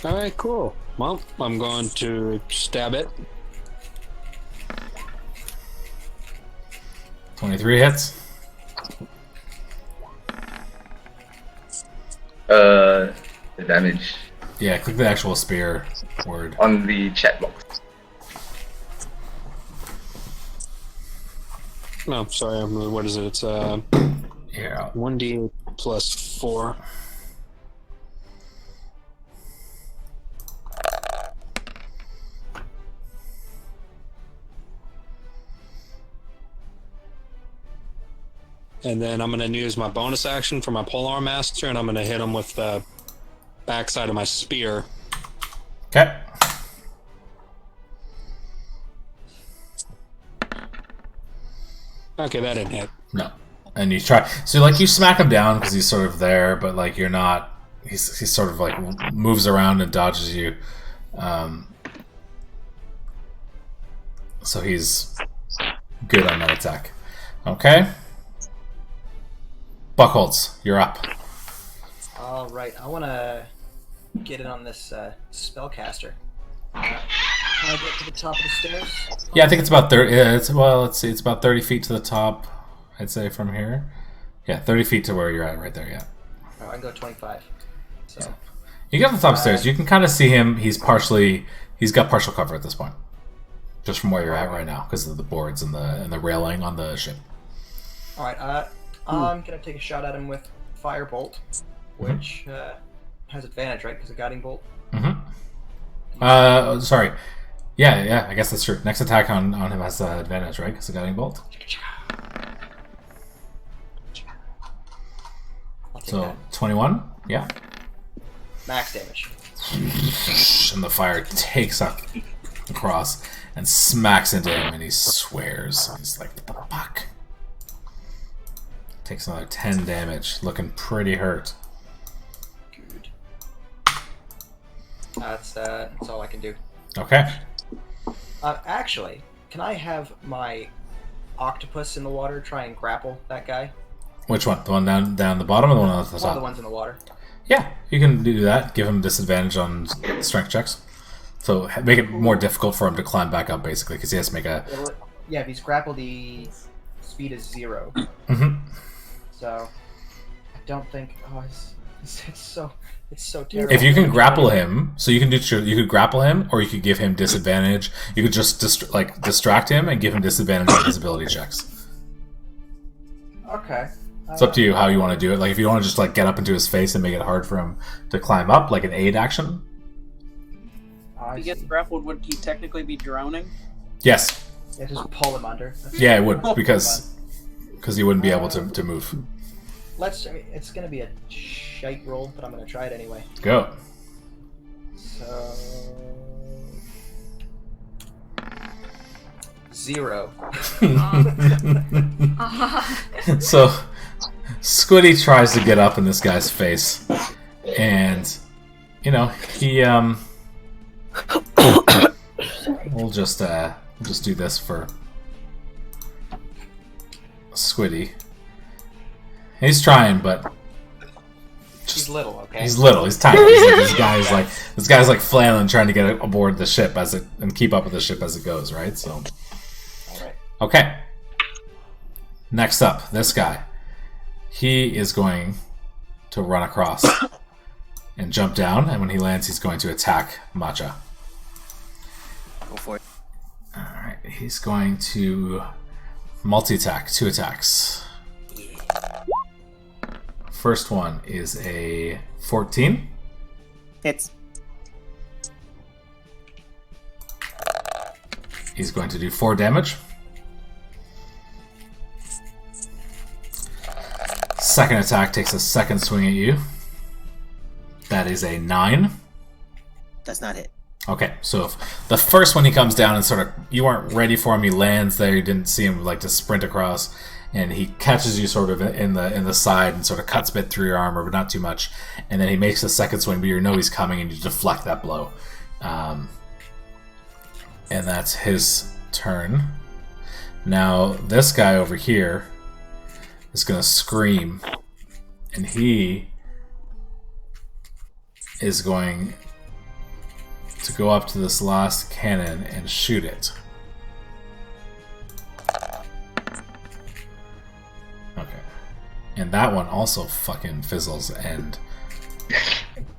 Alright, cool. Well, I'm going to stab it. 23 hits. The damage Yeah, click the actual spear word. on the chat box. No, sorry, what is it? It's Yeah. 1d plus 4. And then I'm going to use my bonus action for my Polearm Master, and I'm going to hit him with the backside of my spear. Okay. Okay, that didn't hit. No. And you try. So, like, you smack him down because he's sort of there, but, like, you're not. He's sort of, like, moves around and dodges you. So he's good on that attack. Okay. Buckholz, you're up. All right, I want to get in on this spellcaster. Can I get to the top of the stairs? Yeah, I think it's about 30. Let's see. It's about 30 feet to the top, I'd say, from here. Yeah, 30 feet to where you're at right there, yeah. Oh, I can go 25. So. You get to the top stairs. You can kind of see him. He's got partial cover at this point. Just from where you're at right now, because of the boards and the railing on the ship. All right, I'm gonna take a shot at him with Firebolt, which has advantage, right? Because of Guiding Bolt. Sorry. Yeah, I guess that's true. Next attack on him has advantage, right? Because of Guiding Bolt. So that. 21. Yeah. Max damage. And the fire takes up across and smacks into him, and he swears. He's like, "What the fuck?" Takes another 10 damage, looking pretty hurt. Good. That's all I can do. Okay. Actually, can I have my octopus in the water try and grapple that guy? Which one? The one down the bottom, or the one on the top? One of the ones in the water. Yeah, you can do that. Give him disadvantage on strength checks. So make it more difficult for him to climb back up, basically, because he has to make a... Yeah, if he's grappled, the speed is 0. So, I don't think... Oh, it's so terrible. If you can grapple him, so you could grapple him, or you could give him disadvantage. You could just distract him and give him disadvantage on his ability checks. Okay. It's up to you how you want to do it. Like, if you want to just like get up into his face and make it hard for him to climb up, like an aid action. If he gets grappled, would he technically be drowning? Yes. Yeah, just pull him under. Yeah, it would, because he wouldn't be able to move. I mean, it's gonna be a shite roll, but I'm gonna try it anyway. Go. So 0. So Squiddy tries to get up in this guy's face, and he we'll just do this for Squiddy. He's trying, but He's little, okay? he's little. He's tiny. This guy's like flailing, trying to get aboard the ship and keep up with the ship as it goes. Right. So, All right. okay. Next up, this guy. He is going to run across and jump down, and when he lands, he's going to attack Matcha. Go for it. All right. He's going to multi-attack. 2 attacks. First one is a 14. Hits. He's going to do 4 damage. Second attack takes a second swing at you. That is a 9. Does not hit. Okay, so if the first one he comes down and sort of, you weren't ready for him, he lands there, you didn't see him like to sprint across, and he catches you sort of in the side and sort of cuts a bit through your armor, but not too much. And then he makes the second swing, but you know he's coming, and you deflect that blow. And that's his turn. Now, this guy over here is going to scream, and he is going to go up to this last cannon and shoot it. Okay. And that one also fucking fizzles and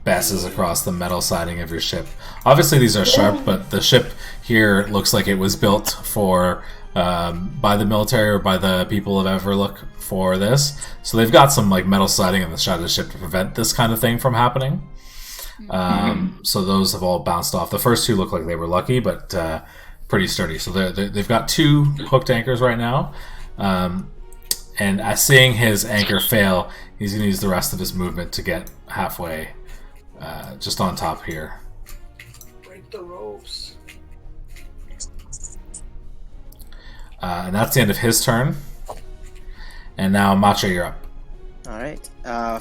passes across the metal siding of your ship. Obviously these are sharp, but the ship here looks like it was built for by the military or by the people of Everlook for this. So they've got some like metal siding on the side of the ship to prevent this kind of thing from happening. So those have all bounced off. The first 2 look like they were lucky, but pretty sturdy. So they've got 2 hooked anchors right now. And as seeing his anchor fail, he's going to use the rest of his movement to get halfway, just on top here. Break the ropes. And that's the end of his turn. And now, Matcha, you're up. Alright.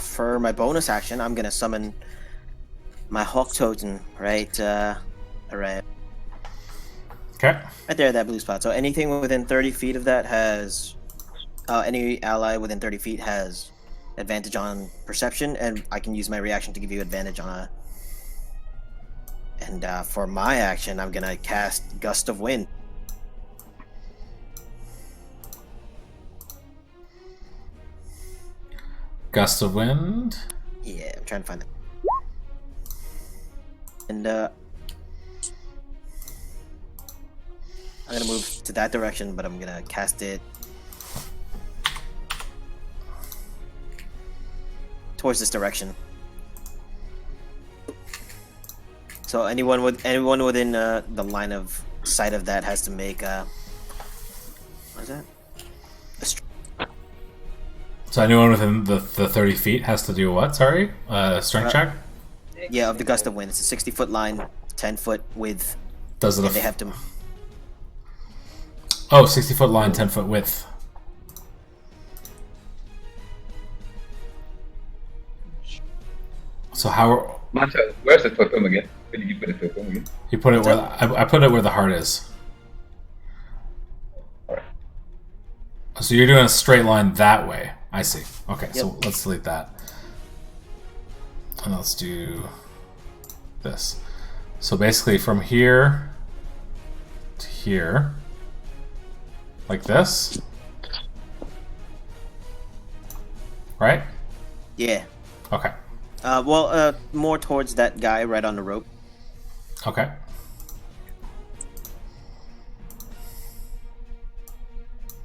For my bonus action, I'm going to summon my Hawk Totem, right? Right Okay. there, that blue spot. So anything within 30 feet of that has... any ally within 30 feet has advantage on perception, and I can use my reaction to give you advantage on a... And for my action, I'm going to cast Gust of Wind. Gust of Wind. Yeah, I'm trying to find it. And I'm gonna move to that direction, but I'm gonna cast it towards this direction. So anyone within the line of sight of that has to make what is that? So anyone within the 30 feet has to do what? Sorry? Strength check? Yeah, of the Gust of Wind. It's a 60-foot line, 10-foot width. Does it? And they have to. Oh, 60-foot line, 10-foot width. So how? Matcha, where's the totem again? Where did you put the totem again? You put it where I put it where the heart is. Alright. So you're doing a straight line that way. I see. Okay, Yep. so let's delete that. And let's do this. So basically from here to here, like this. Right? Yeah. Okay. More towards that guy right on the rope. Okay.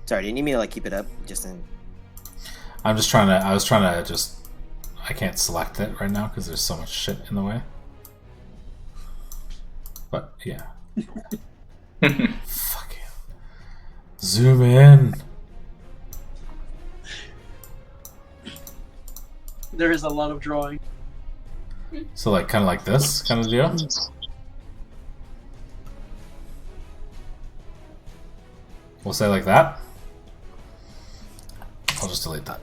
Sorry, do you need me to like keep it up? Just in... I'm just trying to. I was trying to just. I can't select it right now because there's so much shit in the way. But yeah. Fucking zoom in. There is a lot of drawing. So like kind of like this kind of deal. We'll say like that. I'll just delete that.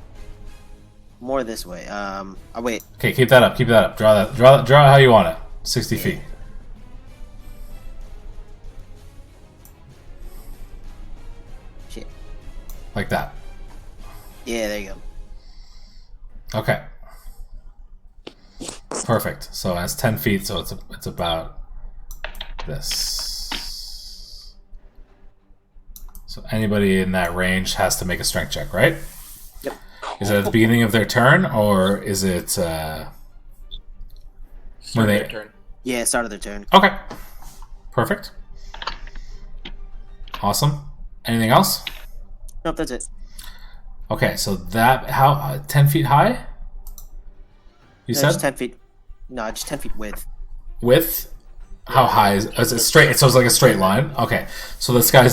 More this way. Oh, wait. Okay, keep that up. Keep that up. Draw that. Draw it how you want it. 60 feet. Shit. Like that. Yeah, there you go. Okay. Perfect. So that's 10 feet. So it's about this. So anybody in that range has to make a strength check, right? Yep. Is it at the beginning of their turn, or is it Start when their they? turn. Yeah, start of their turn. Okay. Perfect. Awesome. Anything else? Nope, that's it. Okay, so that how 10 feet high? You No, said just 10 feet. No, just 10 feet width. width. How high is it? Straight? So it's like a straight line. Okay, so this guy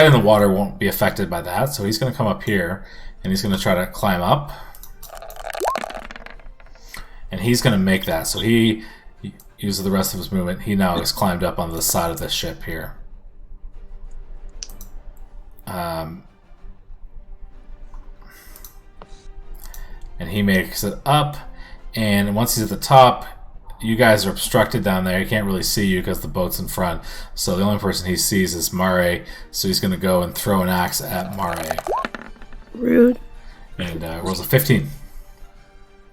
in the water won't be affected by that. So he's going to come up here and he's going to try to climb up, and he's going to make that. So he uses the rest of his movement. He now has climbed up on the side of the ship here. And he makes it up, and once he's at the top, you guys are obstructed down there. He can't really see you because the boat's in front. So the only person he sees is Mare. So he's going to go and throw an axe at Mare. Rude. And rolls a 15.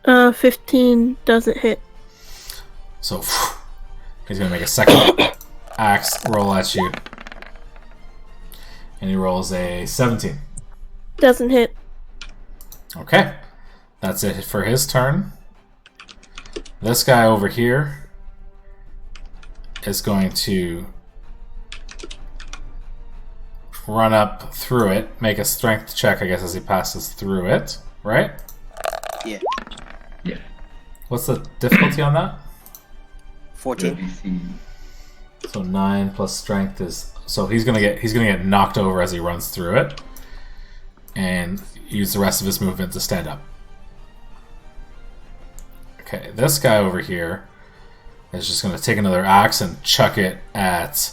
15 doesn't hit. So he's going to make a second axe roll at you. And he rolls a 17. Doesn't hit. Okay. That's it for his turn. This guy over here is going to run up through it, make a strength check, I guess, as he passes through it, right? Yeah. Yeah. What's the difficulty on that? 14. DC. So 9 plus strength is, so he's gonna get knocked over as he runs through it, and use the rest of his movement to stand up. Okay, this guy over here is just going to take another axe and chuck it at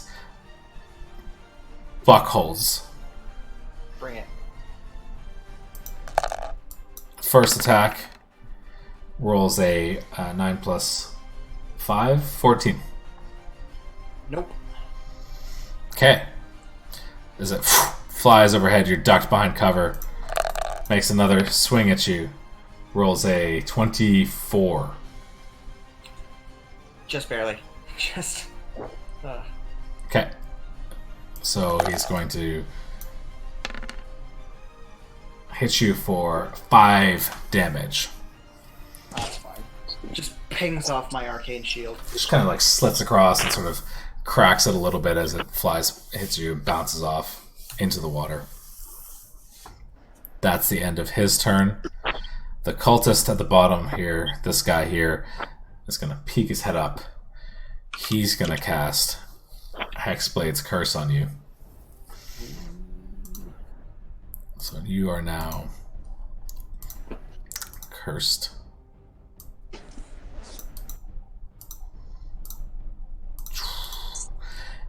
Buckholz. Bring it. First attack rolls a 9 plus 5, 14. Nope. Okay. As it flies overhead, you're ducked behind cover. Makes another swing at you. Rolls a 24. Just barely. Just. Okay. So he's going to hit you for 5 damage. That's fine. Just pings off my arcane shield. Just kind of like slits across and sort of cracks it a little bit as it flies, hits you, and bounces off into the water. That's the end of his turn. The cultist at the bottom here, this guy here, is going to peek his head up. He's going to cast Hexblade's Curse on you. So you are now cursed.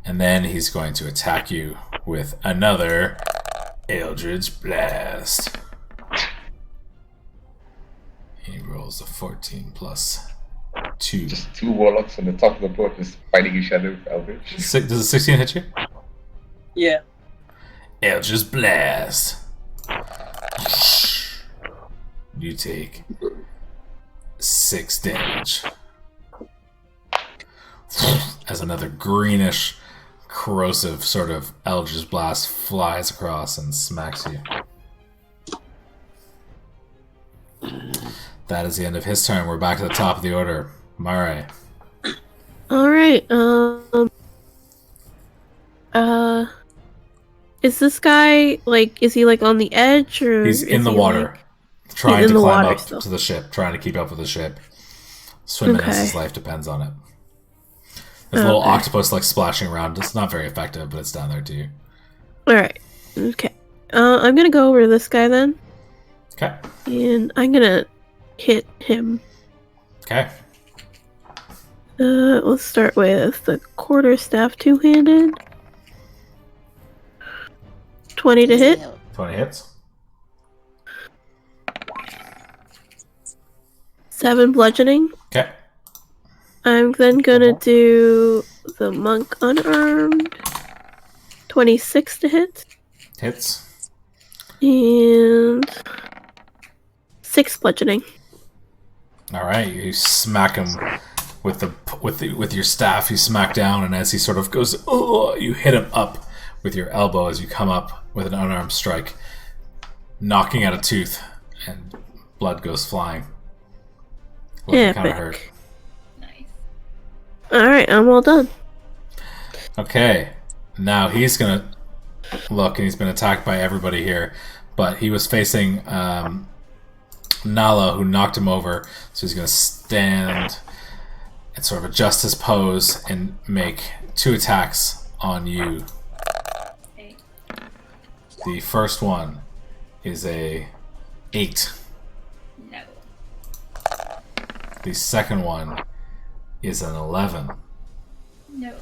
And then he's going to attack you with another Eldritch Blast. He rolls a 14 plus 2. Just 2 warlocks on the top of the board just fighting each other with Eldritch. Does a 16 hit you? Yeah. Eldritch Blast. You take 6 damage. As another greenish, corrosive sort of Eldritch Blast flies across and smacks you. That is the end of his turn. We're back to the top of the order. Mare. Alright, is this guy, like, is he, like, on the edge, or He's in is the he, water. like- trying He's to in the climb water up still. to the ship, trying to keep up with the ship. Swimming as Okay. his life depends on it. There's a little Okay. octopus like splashing around. It's not very effective, but it's down there too. Alright. Okay. I'm gonna go over to this guy then. Okay. And I'm gonna hit him. Okay. Let's start with the quarterstaff two-handed. 20 to hit. 20 hits. 7 bludgeoning. Okay. I'm then gonna do the monk unarmed. 26 to hit. Hits. And 6 bludgeoning. All right. You smack him with your staff. You smack down, and as he sort of goes, oh, you hit him up with your elbow as you come up with an unarmed strike, knocking out a tooth, and blood goes flying. Looking kind of hurt. Epic. Nice. Alright, I'm all done. Okay, now he's gonna look, and he's been attacked by everybody here, but he was facing Nala, who knocked him over, so he's gonna stand and sort of adjust his pose and make 2 attacks on you. Okay. The first one is a 8. No. The second one is an 11. No.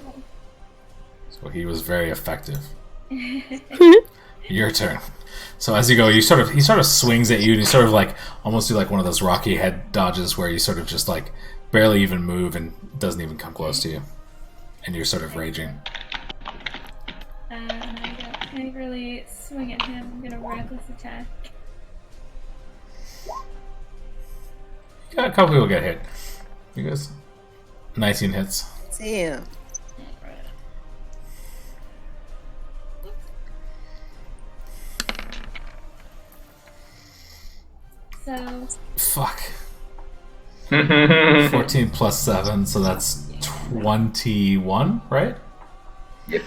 So he was very effective. Your turn. So as you go, he sort of swings at you, and you sort of like almost do like one of those Rocky head dodges where you sort of just like barely even move and doesn't even come close to you, and you're sort of raging. I'm gonna angrily swing at him. I'm gonna reckless attack. Yeah, a couple people get hit. You guys, 19 hits. Damn. Alright. So, Fuck. 14 plus 7, so that's 21, right? Yep.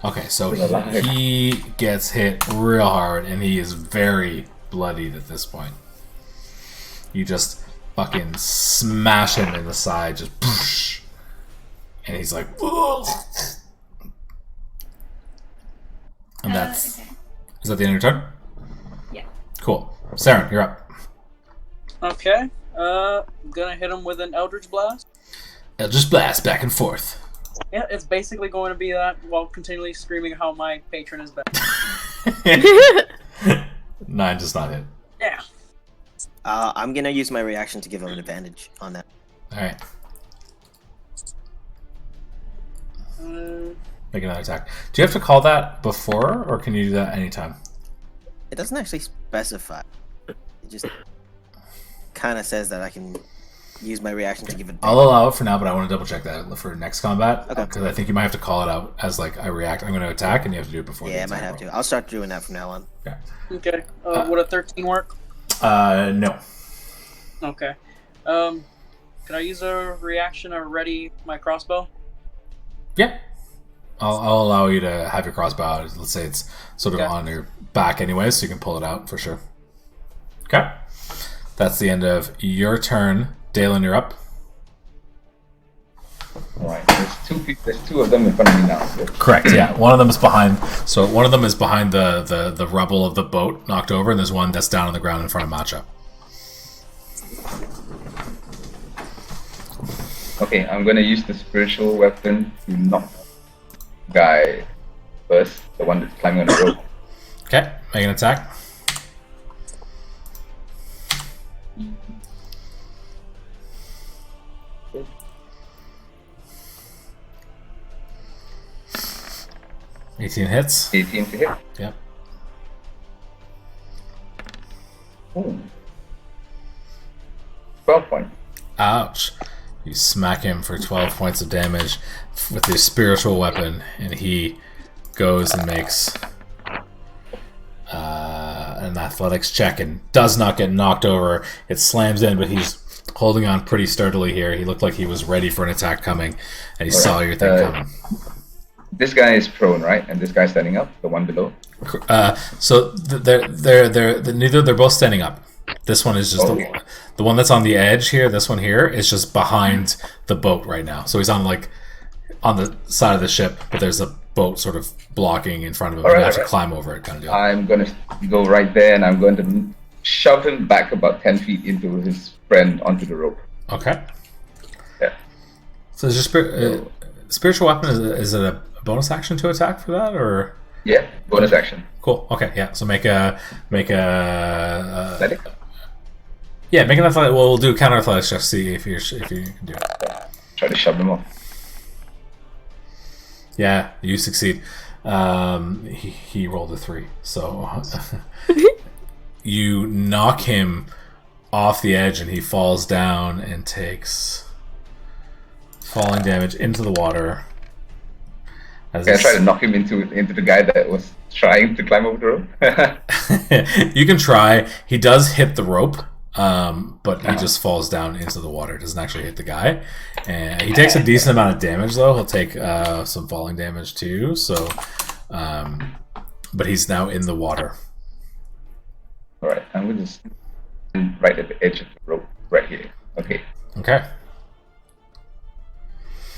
Okay, so Still alive. he gets hit real hard, and he is very bloodied at this point. You just fucking smash him in the side, just poosh, and he's like, ugh. And that's... okay. Is that the end of your turn? Yeah. Cool. Saren, you're up. Okay. I'm gonna hit him with an Eldritch Blast. Just blast back and forth. Yeah, it's basically going to be that while continually screaming how my patron is bad. 9 does not hit. Yeah. I'm gonna use my reaction to give him an advantage on that. Alright, make another attack. Do you have to call that before, or can you do that anytime? It doesn't actually specify. It just kind of says that I can use my reaction to give it. I'll allow it for now, but I want to double check that for next combat. Okay. Because I think you might have to call it out as like, I react, I'm going to attack, and you have to do it before. Yeah, I the might attack have roll. to. I'll start doing that from now on. Okay. Okay. Would a 13 work? No. Okay. Can I use a reaction or ready my crossbow? Yeah. I'll allow you to have your crossbow out. Let's say it's sort of Okay. on your back anyway, so you can pull it out for sure. Okay. That's the end of your turn. Dalen, you're up. Alright, there's two of them in front of me now. So. Correct. Yeah, one of them is behind. So one of them is behind the rubble of the boat knocked over, and there's one that's down on the ground in front of Matcha. Okay, I'm gonna use the spiritual weapon to knock the guy first, the one that's climbing on the rope. Okay, make an attack. $18 hits. 18 to hit. Yep. Ooh. 12 points. Ouch. You smack him for 12 points of damage with your spiritual weapon, and he goes and makes an athletics check and does not get knocked over. It slams in, but he's holding on pretty sturdily here. He looked like he was ready for an attack coming, and he saw your thing coming. This guy is prone, right? And this guy's standing up, the one below. So they're both standing up. This one is just the one that's on the edge here. This one here is just behind the boat right now. So he's on the side of the ship, but there's a boat sort of blocking in front of him. You have to climb over it, kind of deal. I'm going to go right there, and I'm going to shove him back about 10 feet into his friend onto the rope. Okay. Yeah. So is your spiritual weapon, is it a bonus action to attack for that, or? Yeah, bonus action. Cool. Okay, yeah. So make a Athletic? Yeah, make an athletic. Well, we'll do counter athletics just to see if you can do it. Try to shove him off. Yeah, you succeed. He rolled a 3, so you knock him off the edge, and he falls down and takes falling damage into the water. I try to knock him into the guy that was trying to climb over the rope. You can try. He does hit the rope, but he just falls down into the water. Doesn't actually hit the guy, and he takes a decent amount of damage. Though he'll take some falling damage too. So, but he's now in the water. All right, I'm gonna just right at the edge of the rope, right here. Okay. Okay.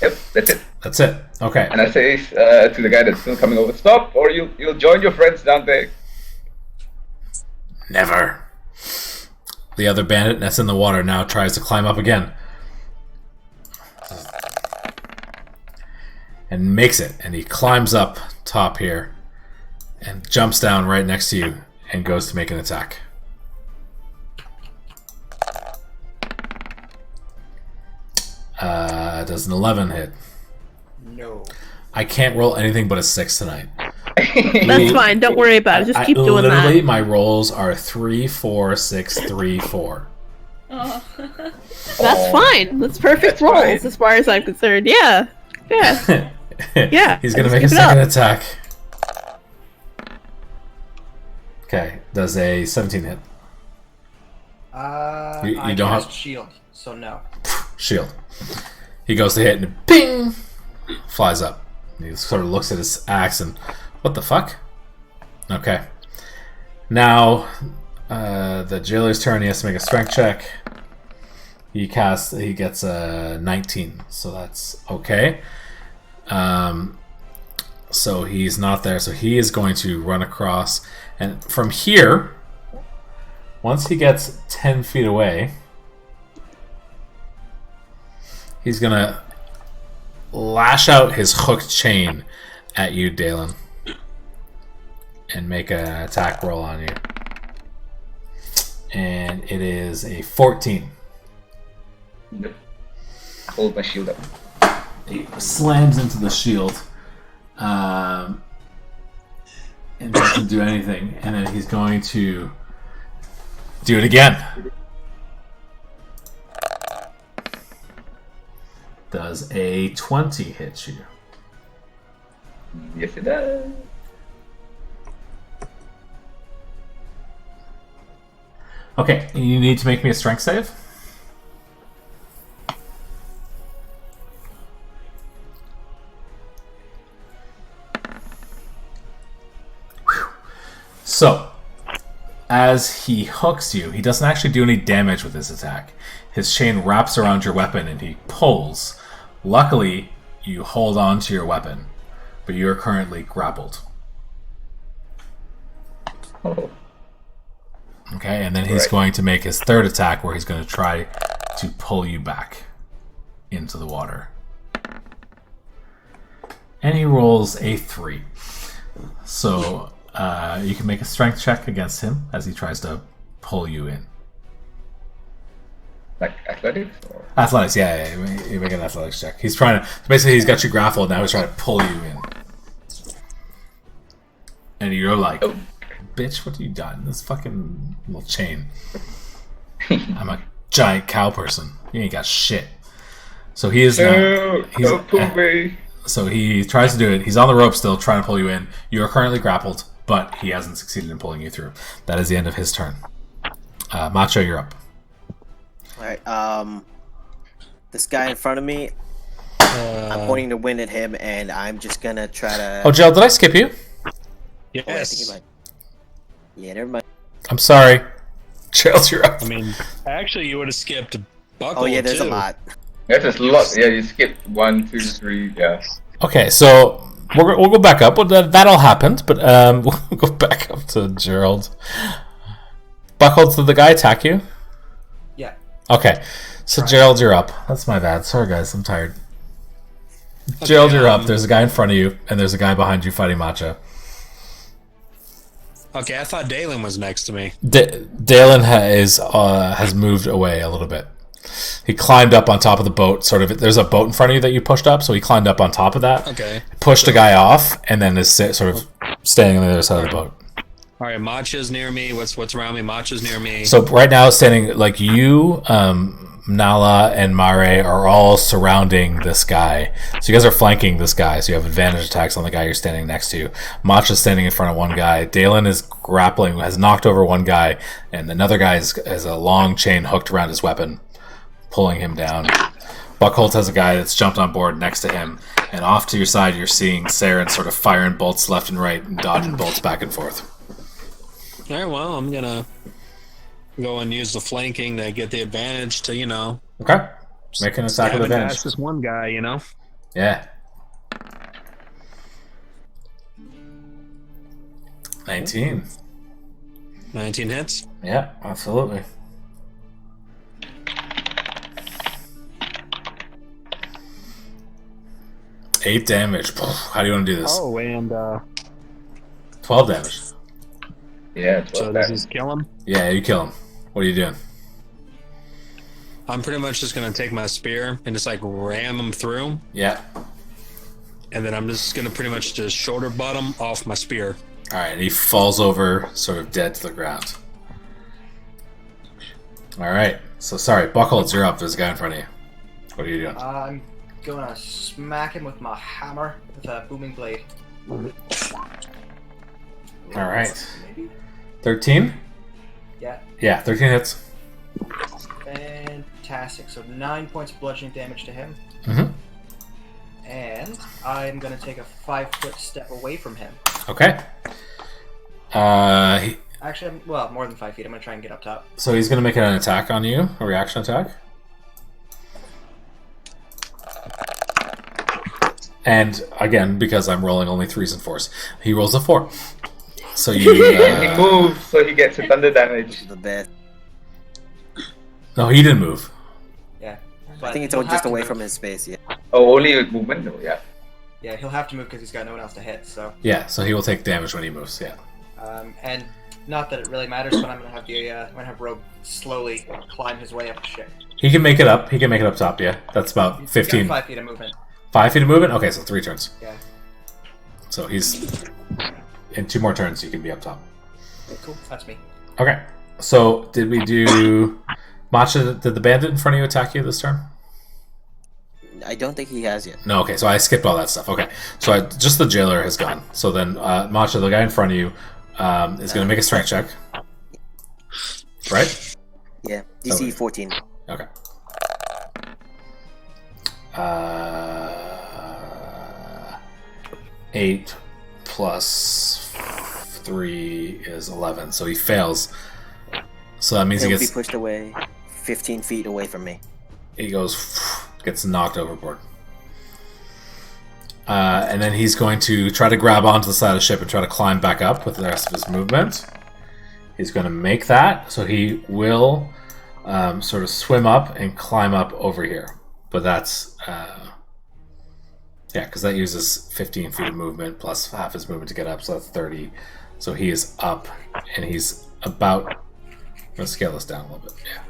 Yep, that's it. That's it. Okay. And I say to the guy that's still coming over, stop, or you'll join your friends down there. Never. The other bandit that's in the water now tries to climb up again. And makes it. And he climbs up top here and jumps down right next to you and goes to make an attack. Does an 11 hit? No. I can't roll anything but a 6 tonight. That's fine. Don't worry about it. Just keep doing literally, that. my rolls are 3, 4, 6, 3, 4. Oh. That's fine. That's perfect rolls fine. as far as I'm concerned. Yeah. Yeah. Yeah. He's gonna Just make a keep it up. second attack. Okay, does a 17 hit? You I don't cast have- shield, so no. Shield. He goes to hit and ping! Flies up. He sort of looks at his axe and, what the fuck? Okay. Now, the jailer's turn. He has to make a strength check. He gets a 19, so that's okay. So he's not there, so he is going to run across, and from here, once he gets 10 feet away, he's gonna lash out his hooked chain at you, Dalen, and make an attack roll on you. And it is a 14. Nope. Hold my shield up. He slams into the shield, and doesn't do anything. And then he's going to do it again. Does a 20 hit you? Yes, it does. Okay, you need to make me a strength save. Whew. So, as he hooks you, he doesn't actually do any damage with his attack. His chain wraps around your weapon and he pulls. Luckily, you hold on to your weapon, but you are currently grappled. Oh. Okay, and then he's going to make his third attack where he's going to try to pull you back into the water. And he rolls a 3. So you can make a strength check against him as he tries to pull you in. Like athletics? Or? Athletics, yeah, you make an athletics check. He's trying to, basically he's got you grappled, now he's trying to pull you in. And you're like, Oh. bitch, what have you done? This fucking little chain. I'm a giant cow person. You ain't got shit. So he is now, Don't pull me. so he tries to do it. He's on the rope still, trying to pull you in. You are currently grappled, but he hasn't succeeded in pulling you through. That is the end of his turn. Macho, you're up. Alright, this guy in front of me, I'm pointing the wind at him, and I'm just gonna try to... Oh, Jill, did I skip you? Oh, wait, I think he Yes. might. Yeah, never mind. I'm sorry. Gerald, you're up. I mean, actually, you would have skipped Buckle Oh yeah, there's too. a lot. That's a lot. Yeah, you skipped 1, 2, 3. Yeah. Okay, so we'll go back up. Well, that all happened, but we'll go back up to Gerald. Buckles, did the guy attack you? Yeah. Okay, so Gerald, you're up. That's my bad. Sorry, guys, I'm tired. Gerald, you're up. There's a guy in front of you, and there's a guy behind you fighting Matcha. Okay, I thought Dalen was next to me. Dalen has moved away a little bit. He climbed up on top of the boat. Sort of, there's a boat in front of you that you pushed up, so he climbed up on top of that. Okay. Pushed a guy off, and then is sort of standing on the other side of the boat. All right, Matcha's near me. What's around me? Matcha's near me. So right now, standing like you, Nala, and Mare are all surrounding this guy. So you guys are flanking this guy. So you have advantage attacks on the guy you're standing next to. Matcha's standing in front of one guy. Dalen is grappling, has knocked over one guy, and another guy has a long chain hooked around his weapon, pulling him down. Buckholt has a guy that's jumped on board next to him, and off to your side, you're seeing Saren sort of firing bolts left and right and dodging bolts back and forth. All right, well, I'm gonna go and use the flanking to get the advantage to, Okay. Make an attack with stabbing advantage. past this one guy, Yeah. 19. 19 hits. Yeah, absolutely. Eight damage. How do you want to do this? Oh, and 12 damage. Yeah. It's so not this bad. is kill him. Yeah, you kill him. What are you doing? I'm pretty much just gonna take my spear and just like ram him through, Yeah. and then I'm just gonna pretty much just shoulder butt him off my spear. Alright, he falls over, sort of dead to the ground. Alright, so sorry, Buckholz, you're up. There's a guy in front of you. What are you doing? I'm gonna smack him with my hammer with a booming blade. Alright. Maybe? 13? Yeah. Yeah, 13 hits. Fantastic. So 9 points of bludgeoning damage to him. Mm-hmm. And I'm gonna take a 5-foot step away from him. Okay. Actually, well, more than 5 feet. I'm gonna try and get up top. So he's going to make an attack on you, a reaction attack. And again, because I'm rolling only 3s and 4s, he rolls a 4. So you. He moves, so he gets a thunder damage. The best. No, he didn't move. Yeah. I think it's he'll just have to away move. from his space. Yeah. Oh, only with movement? No, yeah. Yeah, he'll have to move because he's got no one else to hit. So, Yeah, so he will take damage when he moves. Yeah. and not that it really matters, but I'm gonna have Rogue slowly climb his way up the ship. He can make it up. He can make it up top. Yeah, that's about He's 15. got 5 feet of movement. 5 feet of movement. Okay, so 3 turns. Yeah. So he's in 2 more turns. He can be up top. Cool. That's me. Okay. So did we do Matcha? Did the bandit in front of you attack you this turn? I don't think he has yet. No. Okay. So I skipped all that stuff. Okay. So just the jailer has gone. So then Matcha, the guy in front of you, is going to make a strength check. Right? Yeah. DC 14. Okay. 8 plus 3 is 11. So he fails. So that means He'll he be gets pushed away 15 feet away from me. he gets knocked overboard. And then he's going to try to grab onto the side of the ship and try to climb back up with the rest of his movement. He's going to make that, so he will sort of swim up and climb up over here. But that's yeah, because that uses 15 feet of movement plus half his movement to get up, so that's 30. So he is up, and he's about. Let's scale this down a little bit. Yeah.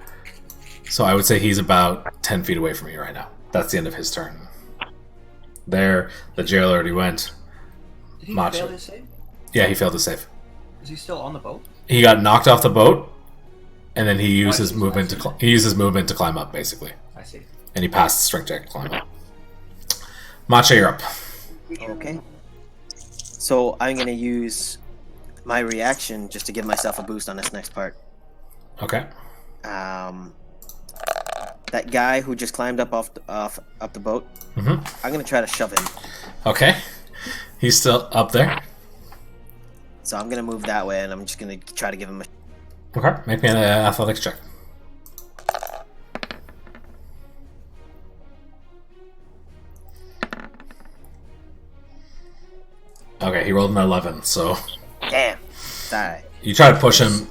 So I would say he's about 10 feet away from me right now. That's the end of his turn. There, the jailer already went. Did he Macho. fail his save? Yeah, he failed to save. Is he still on the boat? He got knocked off the boat, and then he used his I see. movement to he used his movement to climb up, basically, I see. and he passed the strength check to climb up. Macha, you're up. Okay. So I'm gonna use my reaction just to give myself a boost on this next part. Okay. That guy who just climbed up up the boat. Mm-hmm. I'm gonna try to shove him. Okay. He's still up there. So I'm gonna move that way, and I'm just gonna try to give him a. Okay, make me an athletics check. Okay, he rolled an 11, so Damn. Alright. you try to push him,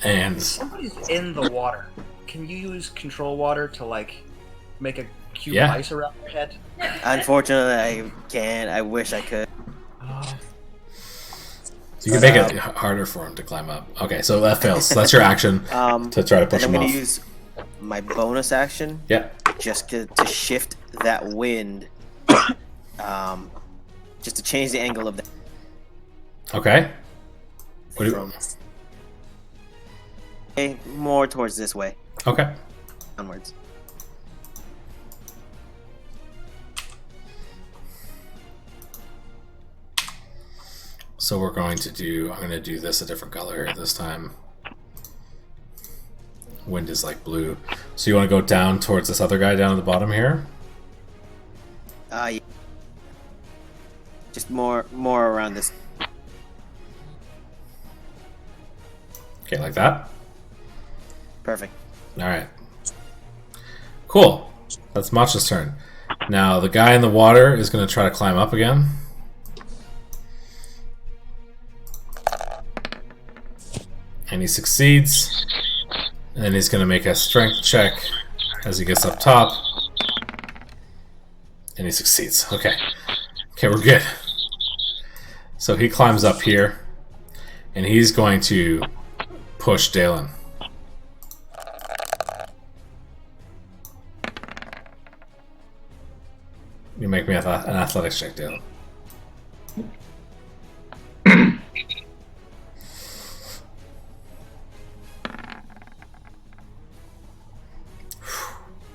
and Somebody's in the water. Can you use control water to like make a cube Yeah. of ice around your head? Unfortunately, I can't. I wish I could. you can make it harder for him to climb up. Okay, so that fails. So that's your action to try to push And I'm him gonna off. use my bonus action Yeah. just to shift that wind. Just to change the angle of that. Okay. What do you... From more towards this way, Okay. onwards. So we're going to do... I'm going to do this a different color this time. Wind is like blue. So you want to go down towards this other guy down at the bottom here? Yeah. Just more around this. Okay, like that? Perfect. Alright. Cool. That's Matcha's turn. Now, the guy in the water is going to try to climb up again. And he succeeds. And then he's going to make a strength check as he gets up top. And he succeeds. Okay. Okay, we're good. So he climbs up here. And he's going to push Dalen. You make me an athletics check, Dalen.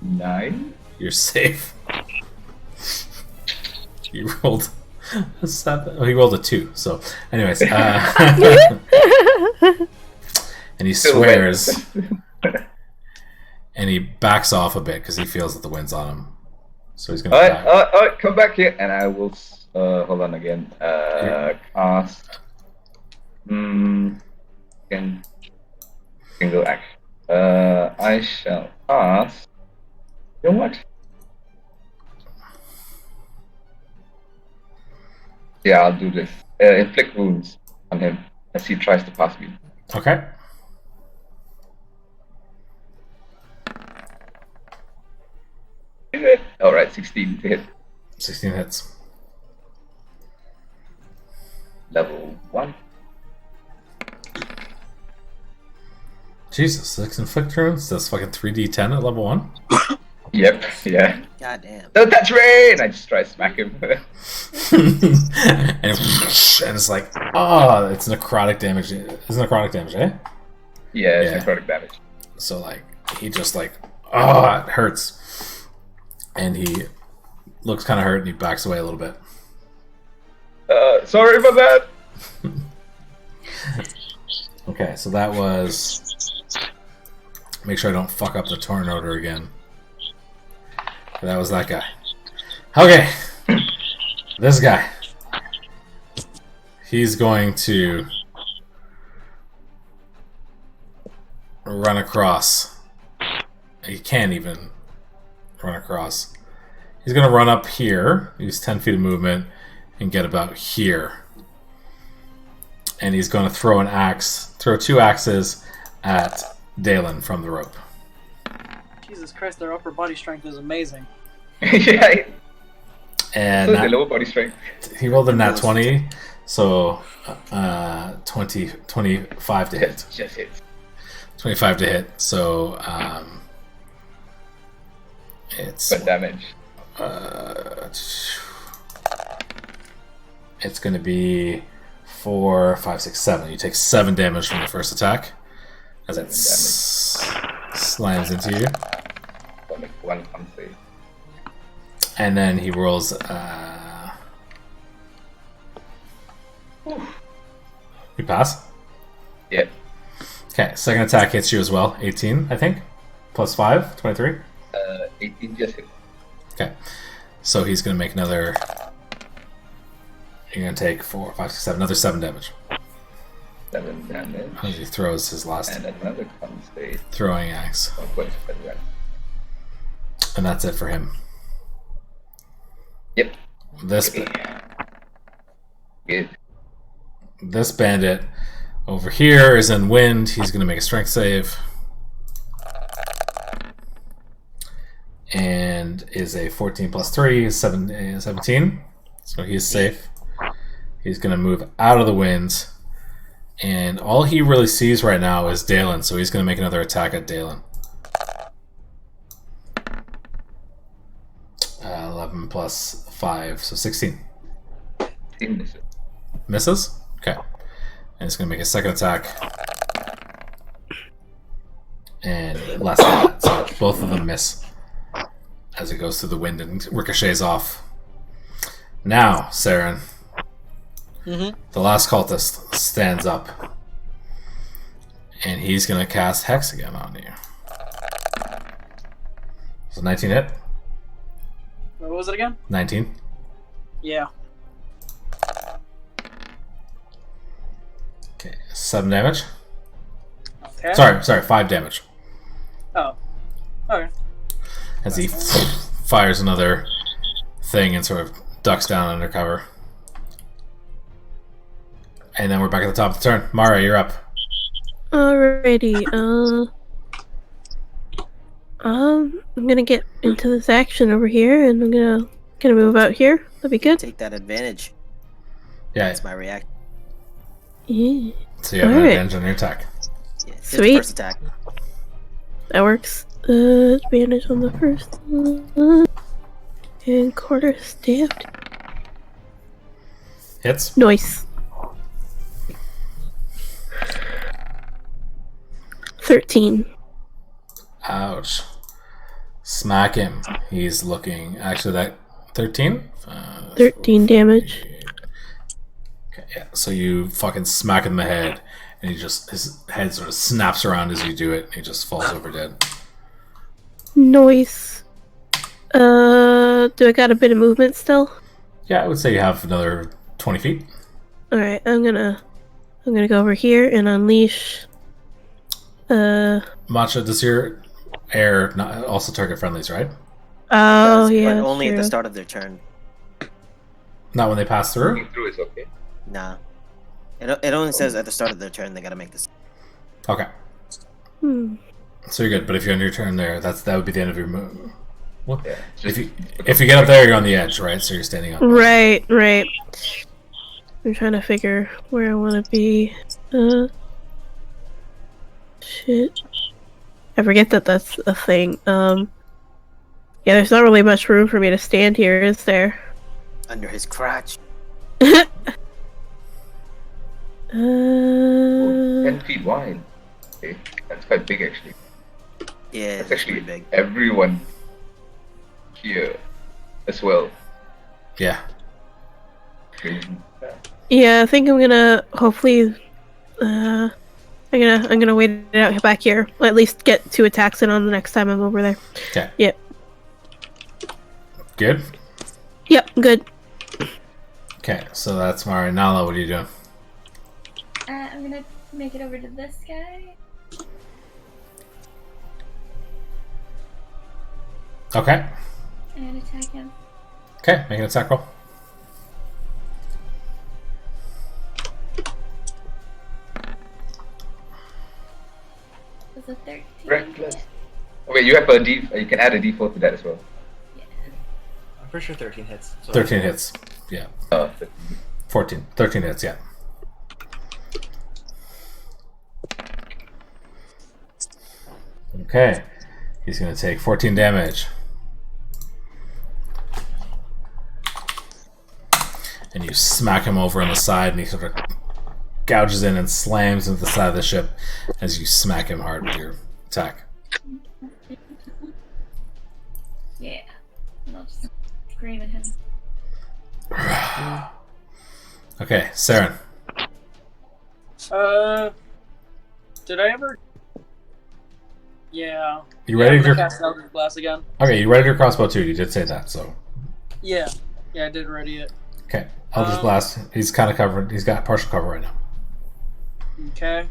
Nine. You're safe. You rolled a 7. Oh, he rolled a 2. So, anyways, and he swears, and he backs off a bit because he feels that the wind's on him. So he's gonna. Alright, come back here, and I will. Hold on again. Cast. Can go action. I shall cast. You know what? Yeah, I'll do this. Inflict wounds on him as he tries to pass me. Okay. Alright, 16 to hit. 16 hits. Level 1. Jesus, 6 inflict wounds. That's fucking 3d10 at level 1. Yep, yeah. God damn. Don't touch me! And I just try to smack him. and it's like, oh, it's necrotic damage. It's necrotic damage, eh? Yeah, it's Yeah. necrotic damage. So like he just like, oh, it hurts, and he looks kind of hurt and he backs away a little bit. Sorry about that. Okay, so that was. Make sure I don't fuck up the torn order again. That was that guy. Okay, this guy. He's going to run across. He can't even run across. He's going to run up here, use 10 feet of movement, and get about here. And he's going to throw an axe, throw 2 axes at Dalen from the rope. Jesus Christ, their upper body strength is amazing. Yeah. And So the lower body strength. he rolled a nat 20, so 25 to hit. Just hits. 25 to hit, so it's But damage. it's going to be 4, 5, 6, 7. You take 7 damage from the first attack as it slams into you. One comes save. And then he rolls. You pass? Yeah. Okay, second attack hits you as well. 18, I think. Plus 5, 23. 18 just hit. Okay. So he's going to make another. You're going to take 4, 5, 6, 7. Another 7 damage. 7 damage. As he throws his last And another con save. throwing axe. Oh, wait, yeah. And that's it for him. Yep. This Good. this bandit over here is in wind. He's going to make a strength save. And is a 14 plus 3, 17. So he's safe. He's going to move out of the wind. And all he really sees right now is Dalen, so he's going to make another attack at Dalen. 11 plus 5, so 16. 16 misses. Misses? Okay. And he's going to make a second attack. And less than that, so both of them miss. As it goes through the wind and ricochets off. Now, Saren. The last cultist stands up. And he's going to cast Hex again on you. So 19 hit? What was it again? 19. Yeah. Okay, 7 damage. Okay. Sorry, 5 damage. Oh. Okay. As he fires another thing and sort of ducks down under cover. And then we're back at the top of the turn. Mara, you're up. Alrighty, I'm gonna get into this action over here, and I'm gonna move out here. That'd be good. Take that advantage. Yeah, That's my reaction. Yeah, so you have an Alright. advantage on your attack. Yeah, it's Sweet. First attack. that works. Advantage on the first one. And quarter stabbed. Hits. Nice. 13. Ouch. Smack him. He's looking... Actually, that... 13? 13 damage. Okay, yeah, so you fucking smack him in the head, and he just... His head sort of snaps around as you do it, and he just falls over dead. Nice. Do I got a bit of movement still? Yeah, I would say you have another 20 feet. Alright, I'm gonna go over here and unleash... Matcha, does your air not also target friendlies, right? Oh, But yeah. only at the true. start of their turn. Not when they pass through? Moving through is okay. Nah. It only says at the start of their turn they gotta make this. Okay. Hmm. So you're good, but if you're on your turn there, that would be the end of your move. Well, Yeah. if you get up there, you're on the edge, right? So you're standing up. Right. I'm trying to figure where I want to be. Shit. I forget that that's a thing. Yeah, there's not really much room for me to stand here, is there? Under his crotch. 10 feet wide. Okay. That's quite big, actually. Yeah, That's it's actually pretty big. everyone here as well. Yeah. Crazy. Yeah, I think I'm gonna hopefully. I'm gonna wait it out back here. Or at least get 2 attacks in on the next time I'm over there. Okay. Yep. Good? Yep. Good. Okay, so that's Mara. Nala, what are you doing? I'm gonna make it over to this guy. Okay. And attack him. Okay, make an attack roll. Was a 13. Reckless. Oh, wait, you have a D. You can add a D4 to that as well. Yeah. I'm pretty sure 13 hits. So 13 hits. Yeah. 13. 14. 13 hits, yeah. Okay. He's going to take 14 damage. And you smack him over on the side, and he sort of gouges in and slams into the side of the ship as you smack him hard with your attack. Yeah. And I'll just scream at him. Okay, Saren. Did I ever? Yeah. You ready I'm gonna to cast Eldritch Blast again. Okay, you ready your crossbow too. You did say that, so. Yeah. Yeah, I did ready it. Okay. Eldritch Blast. He's kind of covered. He's got partial cover right now. Okay.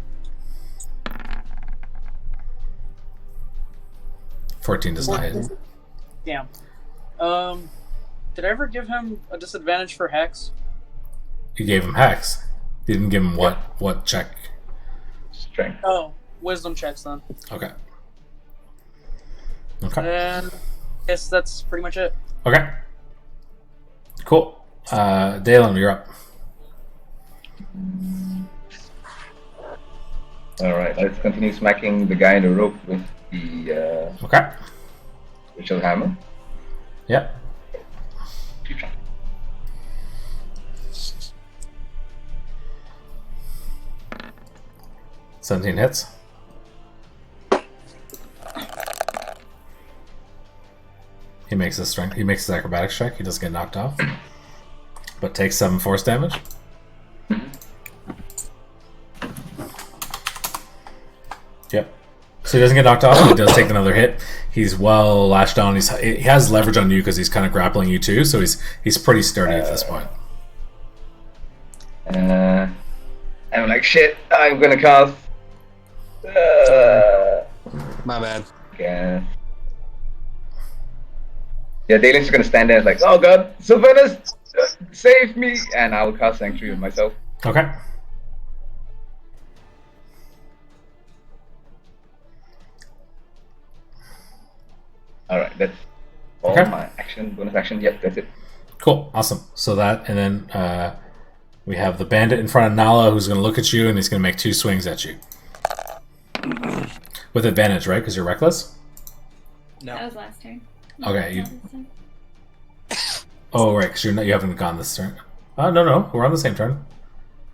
14 does not hit. Damn. Did I ever give him a disadvantage for Hex? You gave him Hex. You didn't give him what? What check? Strength. Oh, wisdom checks then. Okay. Okay. And yes, that's pretty much it. Okay. Cool. Dalen, you're up. Alright, let's continue smacking the guy in the rope with the Okay. spiritual hammer. Yep. 17 hits. He makes his strength. He makes his acrobatics check. He doesn't get knocked off, but takes 7 force damage. Yep. So he doesn't get knocked off, but he does take another hit. He's well lashed on. He has leverage on you because he's kind of grappling you too. So he's pretty sturdy at this point. I'm like, shit, I'm gonna cast. My bad. Yeah. Yeah, Dalen's just gonna stand there like, oh god, Sylvanus, save me! And I will cast Sanctuary on myself. Okay. Alright, that's all Okay. my action, bonus action. Yep, that's it. Cool. Awesome. So that, and then we have the bandit in front of Nala who's going to look at you and he's going to make 2 swings at you. With advantage, right? Because you're reckless? No. That was last turn. Okay. Not this time. Oh, right. Because you haven't gone this turn. No. We're on the same turn.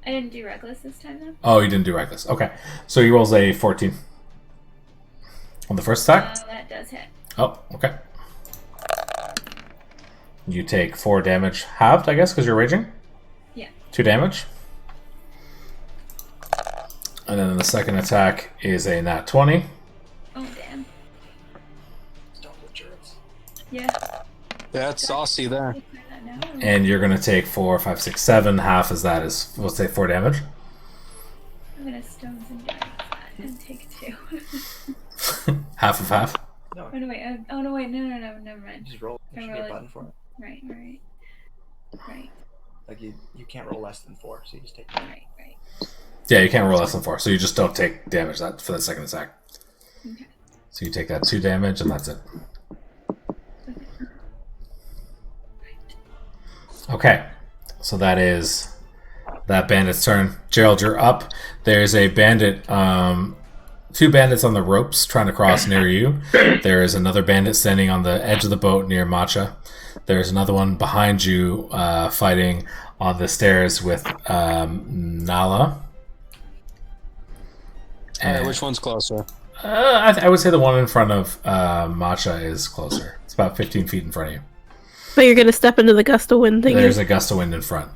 I didn't do reckless this time though. Oh, you didn't do reckless. Okay. So he rolls a 14. On the first attack? That does hit. Oh, okay. You take 4 damage halved, I guess, because you're raging? Yeah. 2 damage. And then the second attack is a nat 20. Oh damn. Double insurance. Yeah. That's saucy there. No. And you're going to take 4, 5, 6, 7. Half as that is, we'll say 4 damage. I'm gonna stones and giants that and take 2. Half of half. No, Oh no wait. Oh no wait. No. Never mind. just roll. There should be a Really? button for it. Right. Like you can't roll less than 4, so you just take. Right. Yeah, you can't roll less than 4, so you just don't take damage that for the second attack. Okay. So you take that 2 damage, and that's it. Okay, so that is that bandit's turn. Gerald, you're up. There's a bandit, 2 bandits on the ropes trying to cross near you. There is another bandit standing on the edge of the boat near Matcha. There's another one behind you fighting on the stairs with Nala. And, Which one's closer? I would say the one in front of Matcha is closer. It's about 15 feet in front of you. But you're gonna step into the gust of wind thing. There's a gust of wind in front.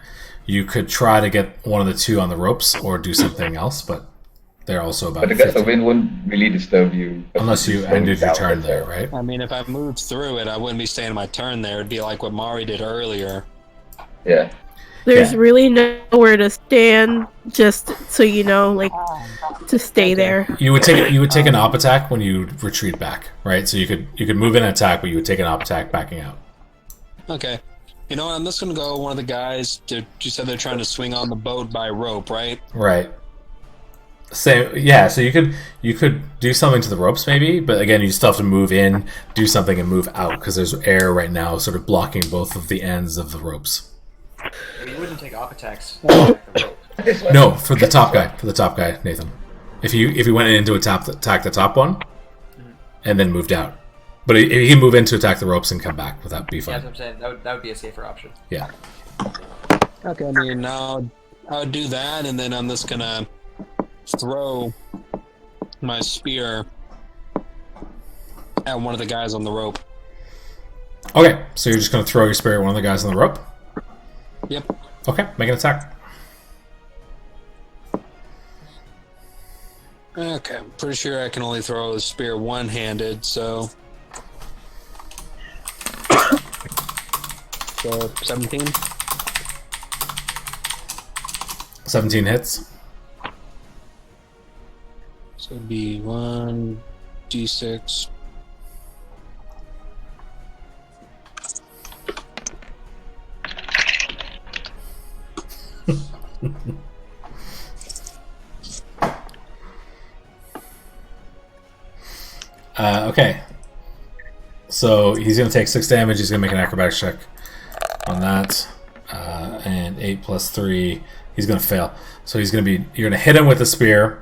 You could try to get one of the 2 on the ropes or do something else, but they're also about But the gust 50. of wind wouldn't really disturb you. Unless you ended your turn there, right? I mean, if I moved through it, I wouldn't be staying my turn there. It'd be like what Mari did earlier. Yeah. There's Yeah. really nowhere to stand, just so you know, like to stay there. You would take an op attack when you retreat back, right? So you could move in and attack, but you would take an op attack backing out. Okay. You know what? I'm just gonna go one of the guys. You said they're trying to swing on the boat by rope, right? Right. Same. Yeah. So you could do something to the ropes maybe, but again, you still have to move in, do something, and move out because there's air right now, sort of blocking both of the ends of the ropes. But you wouldn't take op attacks. The rope. No, for the top guy, Nathan. If you went in to attack the top one, and then moved out, but he can move in to attack the ropes and come back. Would that be Yeah, fine? that's what I'm saying. That would be a safer option. Yeah. Okay. I mean, now I would do that, and then I'm just gonna throw my spear at one of the guys on the rope. Okay, so you're just gonna throw your spear at one of the guys on the rope. Yep. Okay, make an attack. Okay, I'm pretty sure I can only throw a spear one-handed, so... 17? 17 hits. So it'd be 1d6. Okay. So he's going to take 6 damage. He's going to make an acrobatics check on that. And 8 plus 3, he's going to fail. So he's going to be. You're going to hit him with a spear.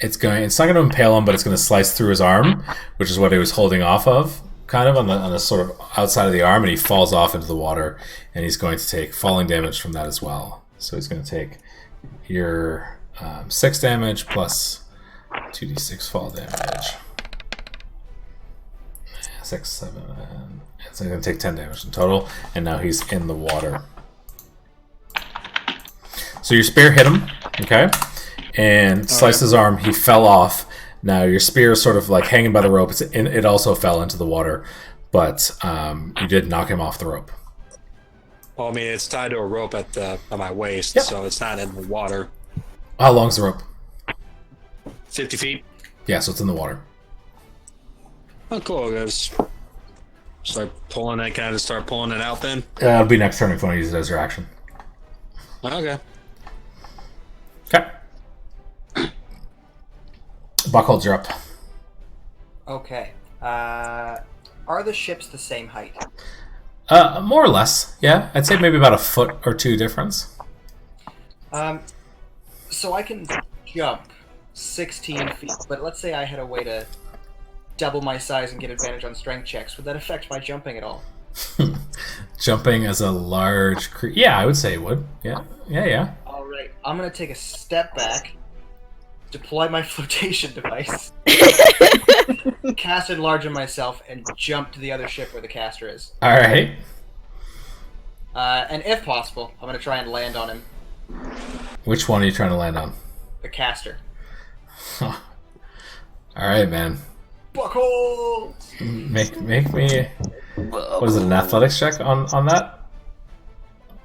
It's not going to impale him, but it's going to slice through his arm, which is what he was holding off of, kind of on the sort of outside of the arm, and he falls off into the water, and he's going to take falling damage from that as well. So he's going to take your 6 damage plus 2d6 fall damage. 6, 7, so he's going to take 10 damage in total, and now he's in the water. So your spear hit him, okay, and sliced his arm. He fell off. Now your spear is sort of like hanging by the rope. It also fell into the water, but you did knock him off the rope. Well, I mean, it's tied to a rope at my waist, Yep. so it's not in the water. How long's the rope? 50 feet. Yeah, so it's in the water. Oh, cool. Guys, start pulling it. Can I just start pulling it out then? It'll be next turn if you want to use it as your action. Okay. Okay. Buckholds, you're up. Okay. Are the ships the same height? More or less, yeah. I'd say maybe about a foot or two difference. So I can jump 16 feet, but let's say I had a way to double my size and get advantage on strength checks. Would that affect my jumping at all? Jumping as a large creature. Yeah, I would say it would. Yeah. All right. I'm going to take a step back, deploy my flotation device, cast enlarge on myself, and jump to the other ship where the caster is. All right. And if possible, I'm going to try and land on him, Which one are you trying to land on? the caster. All right, man. Buckle! Make me. What is it? An athletics check on that?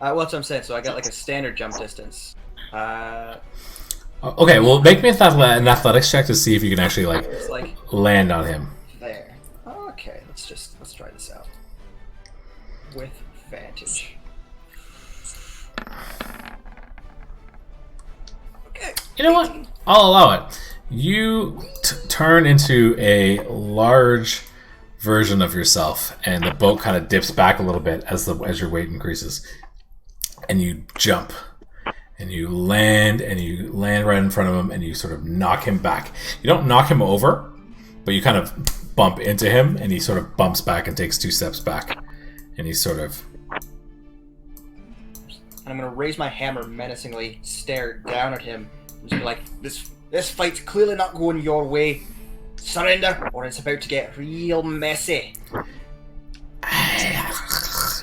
Well, that's what I'm saying. So I got like a standard jump distance. Okay, well, make me an athletics check to see if you can actually It's like land on him. there. Okay, let's try this out with advantage. Okay. You know what? I'll allow it. You turn into a large version of yourself, and the boat kind of dips back a little bit as your weight increases, and you jump, and you land right in front of him, and you sort of knock him back. You don't knock him over, but you kind of bump into him, and he sort of bumps back and takes 2 steps back, and he's sort of. And I'm gonna raise my hammer menacingly, stare down at him, and just be like, This fight's clearly not going your way. Surrender, or it's about to get real messy.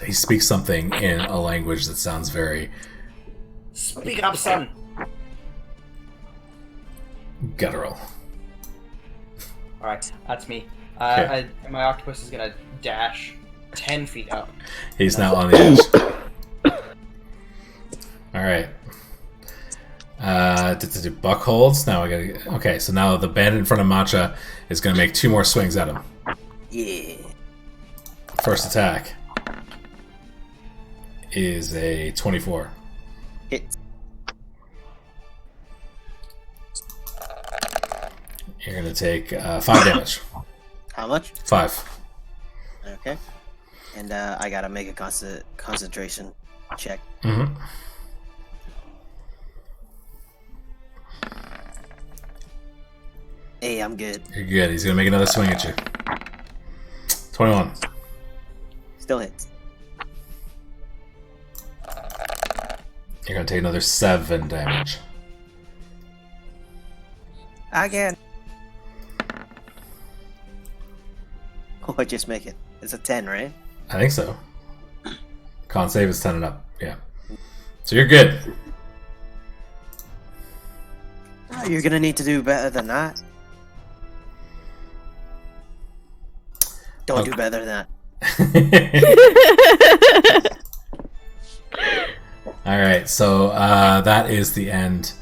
He speaks something in a language that sounds very Speak up, son. guttural. Alright, that's me. Okay. My octopus is gonna dash 10 feet up. He's now on the edge. Alright. Buck holds. Now I gotta. Okay, so now the bandit in front of Matcha is gonna make 2 more swings at him. Yeah. First attack is a 24. Hit. You're gonna take 5 damage. How much? 5. Okay. And I gotta make a concentration check. Mm-hmm. Hey, I'm good. You're good. He's gonna make another swing at you. 21. Still hits. You're gonna take another 7 damage. Again. Oh, I just make it. It's a 10, right? I think so. Con save is 10 and up. Yeah. So you're good. Oh, you're gonna need to do better than that. Don't do better than that. All right, so that is the end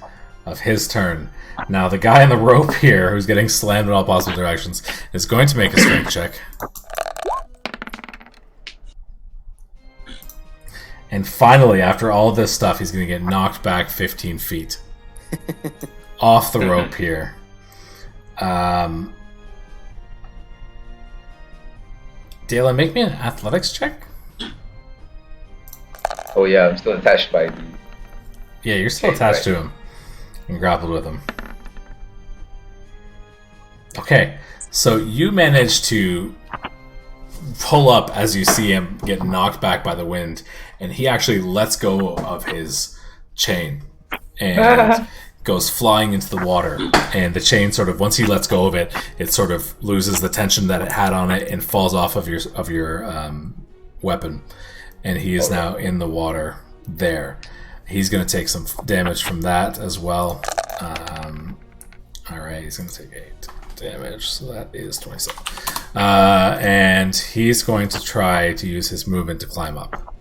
of his turn. Now the guy on the rope here, who's getting slammed in all possible directions, is going to make a strength check. And finally, after all this stuff, he's going to get knocked back 15 feet. Off the rope here. Dalen, make me an athletics check. Oh yeah, I'm still attached by the... Yeah, you're still attached to him. And grappled with him. Okay, so you manage to pull up as you see him get knocked back by the wind, and he actually lets go of his chain and goes flying into the water. And the chain sort of, once he lets go of it, it sort of loses the tension that it had on it and falls off of your weapon. And he is now in the water there. He's going to take some damage from that as well. Alright, he's going to take 8 damage, so that is 27. And he's going to try to use his movement to climb up.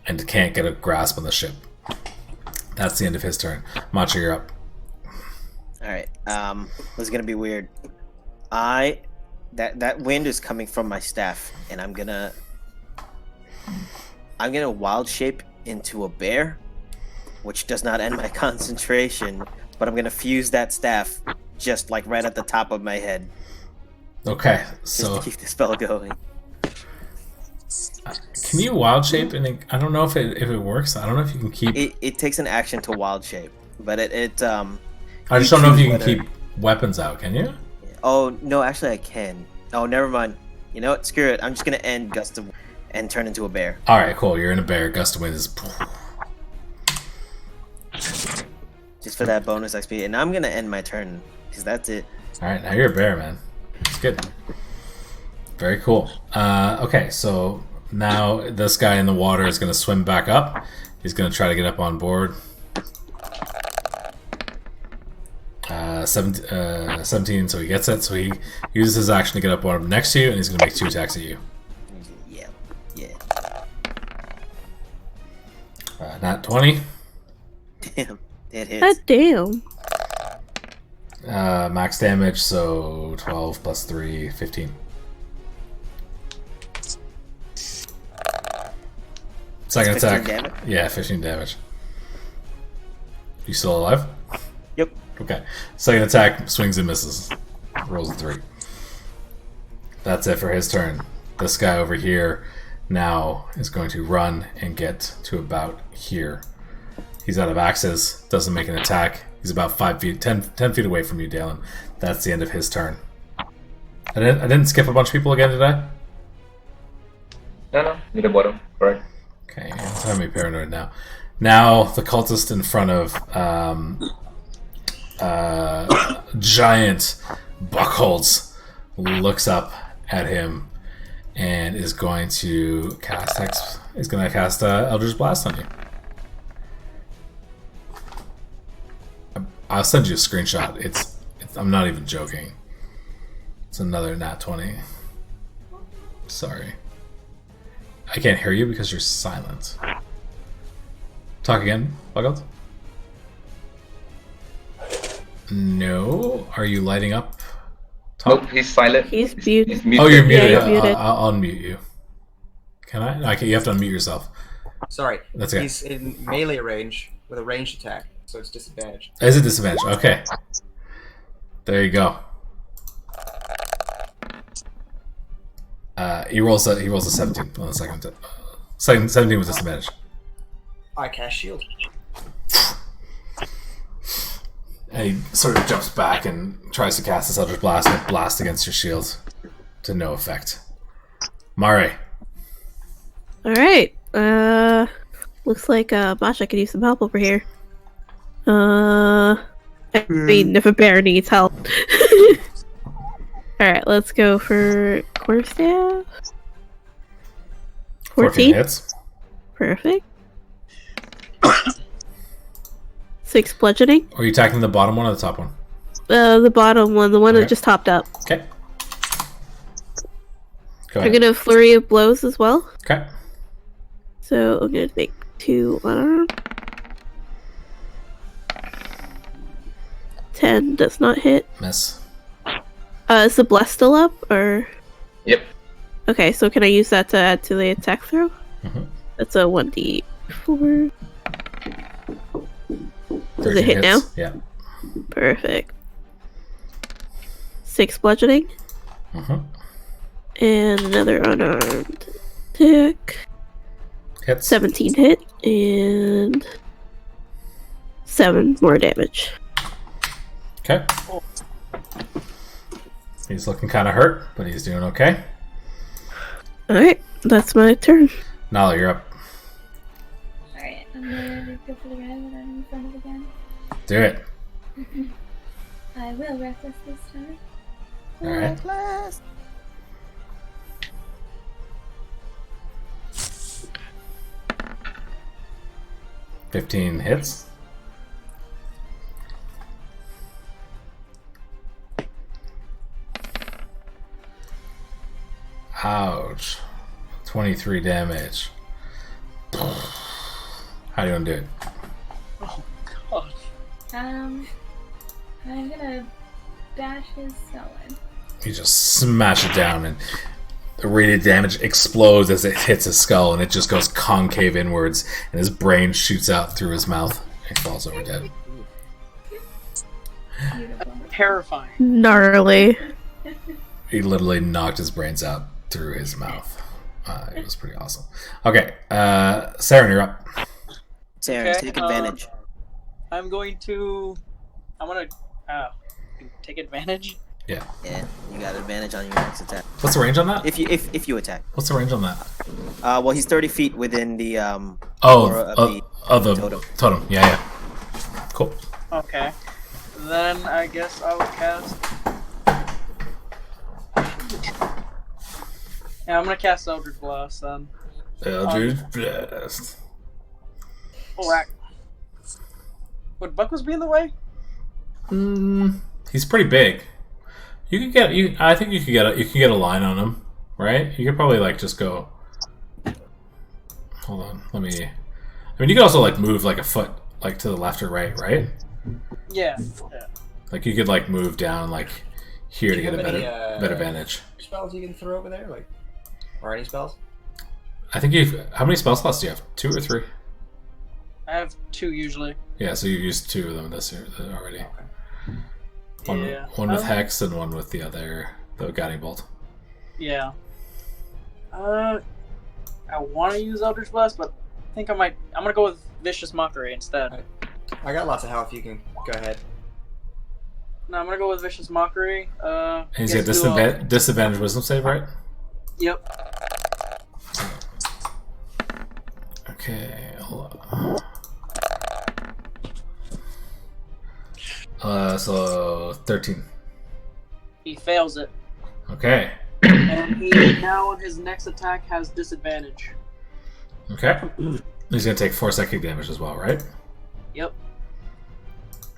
And can't get a grasp on the ship. That's the end of his turn. Macho, you're up. Alright, this is gonna be weird. That wind is coming from my staff, and I'm gonna wild shape into a bear, which does not end my concentration, but I'm gonna fuse that staff just like right at the top of my head. Okay, Just so to keep the spell going. can you wild shape? And I don't know if it works. I don't know if you can keep. It takes an action to wild shape, but I just don't know if you can whether- keep weapons out. Can you? Oh no, actually I can. Oh, never mind. You know what? Screw it. I'm just gonna end Gust of and turn into a bear. All right, cool. You're in a bear. Gust of wind is. Just for that bonus XP, and I'm gonna end my turn because that's it. All right, now you're a bear, man. It's good. Very cool. Okay, so now this guy in the water is going to swim back up. He's going to try to get up on board. 17, so he gets it. So he uses his action to get up on next to you, and he's going to make 2 attacks at you. Yeah. Not 20. Damn, it hits. God damn. Max damage, so 12 plus 3, 15. Second 15 attack. damage? Yeah, 15 damage. You still alive? Yep. Okay. Second attack, swings and misses. Rolls a 3. That's it for his turn. This guy over here now is going to run and get to about here. He's out of axes, doesn't make an attack. He's about 5 feet, 10 feet away from you, Dalen. That's the end of his turn. I didn't skip a bunch of people again, did I? No, near the bottom, correct. Okay, I'm trying to be paranoid now. Now the cultist in front of giant Buckholz looks up at him and is going to cast Eldritch Blast on you. I'll send you a screenshot. It's I'm not even joking. It's another nat 20. Sorry. I can't hear you because you're silent. Talk again, Buggles? No. Are you lighting up? Nope, he's silent. He's muted. He's muted. Oh, you're muted. Yeah, you're muted. I'll unmute you. Can I? No, you have to unmute yourself. Sorry. That's okay. He's in melee range with a ranged attack, so it's disadvantage. Is it disadvantage? Okay. There you go. He rolls a 17 on the second. 17 with disadvantage. I cast shield. And he sort of jumps back and tries to cast this Eldritch Blast, and it blasts against your shield to no effect. Mare. Alright. Looks like Masha could use some help over here. I mean, if a bear needs help. Alright, let's go for Quarterstaff. 14 hits. Perfect. 6 bludgeoning. Are you attacking the bottom one or the top one? The bottom one, the one Okay. that just topped up. Okay. Go I'm ahead. gonna flurry of blows as well. Okay. So I'm gonna make 2 unarmed. 10 does not hit. Miss. Is the bless still up, or? Yep. Okay, so can I use that to add to the attack throw? Mhm. That's a 1d4. Does it 13 hit now? hits. Yeah. Perfect. 6 bludgeoning. Mhm. And another unarmed attack. Hits. 17 hit. And 7 more damage. Okay. He's looking kind of hurt, but he's doing okay. Alright, that's my turn. Nala, you're up. Alright, I'm gonna go for the guy that I'm in front of again. Do it. I will reckless this time. Alright. Reckless. $15 hits. Ouch. 23 damage. How do you want to do it? Oh god. I'm gonna bash his skull in. You just smash it down, and the radiant damage explodes as it hits his skull, and it just goes concave inwards, and his brain shoots out through his mouth. He falls over dead. Beautiful. Terrifying. Gnarly. He literally knocked his brains out through his mouth. It was pretty awesome. Okay, Saren, you're up. Sarah, Okay, take advantage. I'm gonna take advantage. Yeah. Yeah, you got advantage on your next attack. What's the range on that? If you attack. What's the range on that? Well, he's 30 feet within the aura of the the totem. totem. Yeah. Cool. Okay. Then I guess I will cast. Yeah, I'm gonna cast Eldritch Blast then. Eldritch Blast. Oh, rack. Would Buckles be in the way? He's pretty big. You could get. I think you could get a line on him, right? You could probably like just go. Hold on. Let me. I mean, you could also like move like a foot, like to the left or right, right? Yeah. Like you could like move down like here Do to you get a have better any, better advantage. Spells you can throw over there, like, or any spells? I think you've. How many spell slots do you have? 2 or 3? I have 2 usually. Yeah, so you used 2 of them this year already. Okay. One with Um, Hex and one with the Guiding Bolt. Yeah. I want to use Eldritch Blast, but I think I'm gonna go with Vicious Mockery instead. I got lots of health. You can go ahead. No, I'm gonna go with Vicious Mockery. And he's guess got do a- disadvantage wisdom save, right? Yep. Okay, hold on. So 13. He fails it, Okay. and he now on his next attack has disadvantage. Okay. He's gonna take 4 psychic damage as well, right? Yep.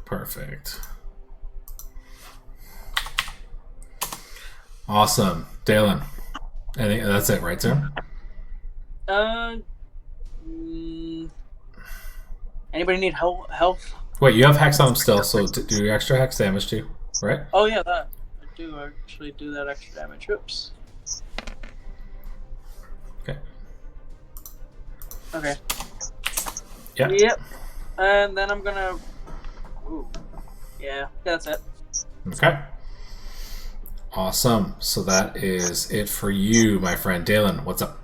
Perfect. Awesome. Dalen. That's it, right, sir? Anybody need health? Wait, you have Hex on him still, so do extra Hex damage too, right? Oh yeah, that I do actually do that extra damage. Oops. Okay. Okay. Yeah. Yep. And then I'm gonna. Ooh. Yeah, that's it. Okay. Awesome. So that is it for you, my friend. Dalen, what's up?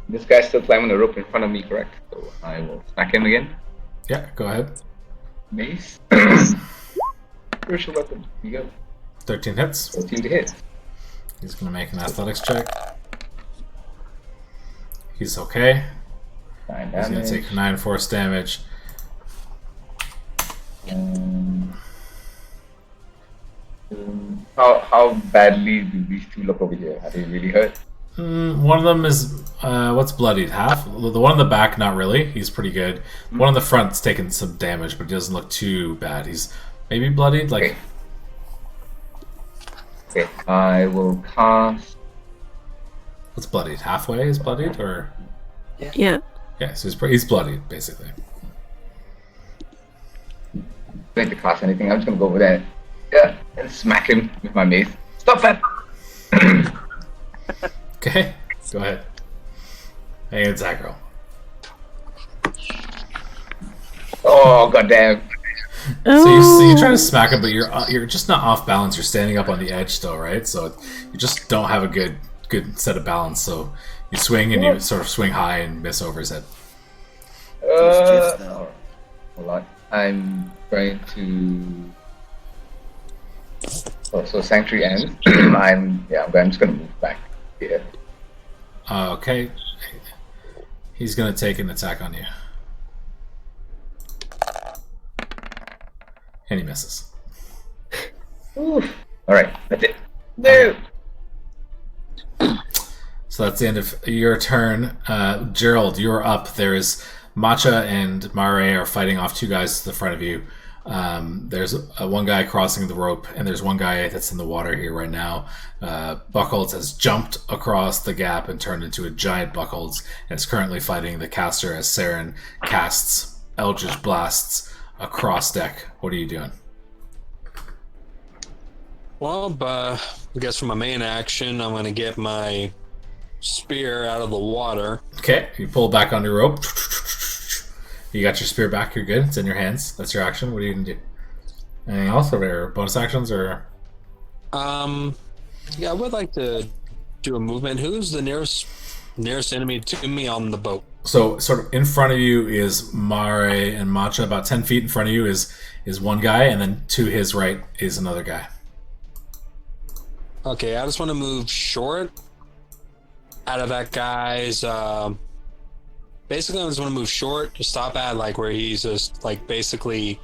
This guy's still climbing the rope in front of me, correct? So I will smack him again. Yeah, go ahead. Mace. Crucial weapon. Here you go. 13 hits. 14 to hit. He's going to make an athletics check. He's okay. 9 He's going damage. to take 9 force damage. How badly do these two look over here? Are they really hurt? One of them is, what's bloodied? Half? The one in the back, not really. He's pretty good. One in the front's taken some damage, but he doesn't look too bad. He's maybe bloodied, like... Okay, I will cast... What's bloodied? Halfway is bloodied, or...? Yeah. Yeah, so he's bloodied, basically. going to cast anything. I'm just gonna go over there, yeah, and smack him with my mace. Stop that! Okay, go ahead. Hey, it's attack roll. Oh goddamn! So you try to smack him, but you're just not off balance. You're standing up on the edge still, right? So you just don't have a good set of balance. So you swing and you sort of swing high and miss over his head. Hold on. I'm going to. Oh, so sanctuary ends. I'm just gonna move back here. Okay. He's gonna take an attack on you. And he misses. Alright, that's it. No! So that's the end of your turn. Gerald, you're up. There's Matcha and Mare are fighting off two guys to the front of you. There's one guy crossing the rope, and there's one guy that's in the water here right now. Buckholz has jumped across the gap and turned into a giant Buckholz, and is currently fighting the caster as Saren casts Eldritch Blasts across deck. What are you doing? Well, I guess for my main action, I'm going to get my spear out of the water. Okay, you pull back on your rope. You got your spear back, you're good. It's in your hands. That's your action. What are you going to do? Anything else? Are there bonus actions or? Yeah, I would like to do a movement. Who's the nearest enemy to me on the boat? So, sort of in front of you is Mare and Matcha. About 10 feet in front of you is one guy, and then to his right is another guy. Okay, I just want to move short out of that guy's. Basically, I just want to move short to stop at like where he's just like basically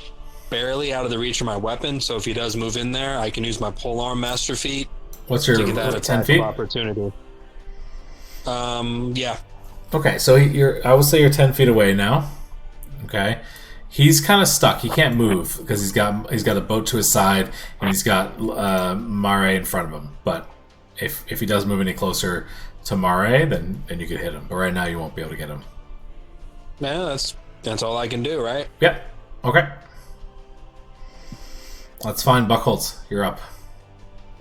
barely out of the reach of my weapon. So if he does move in there, I can use my polearm master feat. What's your to get that 10 attack feet? of opportunity? Yeah. Okay, so I would say you're 10 feet away now. Okay, he's kind of stuck. He can't move because he's got a boat to his side and he's got Mare in front of him. But if he does move any closer to Mare, then you could hit him. But right now you won't be able to get him. Yeah, that's all I can do, right? Yep. Okay. That's fine. Buckholz, you're up.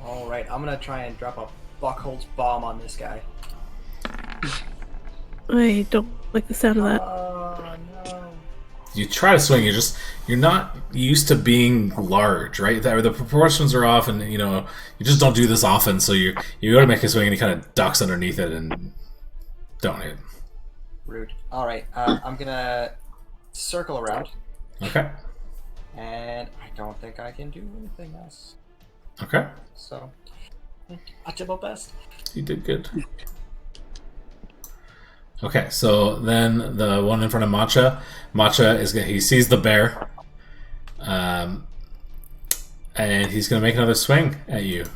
All right, I'm gonna try and drop a Buckholz bomb on this guy. I don't like the sound of that. Oh no! You try to swing. You're not used to being large, right? The proportions are off, and you just don't do this often. So you go to make a swing, and he kind of ducks underneath it and don't hit. Rude. All right, I'm gonna circle around. Okay. And I don't think I can do anything else. Okay. So, I did my best. You did good. Okay, so then the one in front of Matcha he sees the bear, and he's gonna make another swing at you.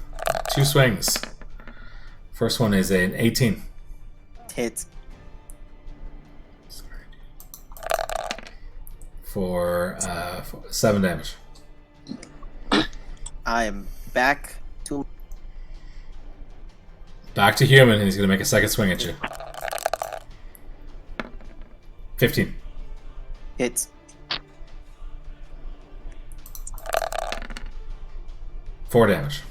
2 swings. First one is an 18. Hit. For 7 damage. I am back to human, and he's gonna make a second swing at you. 15. hit. Four damage.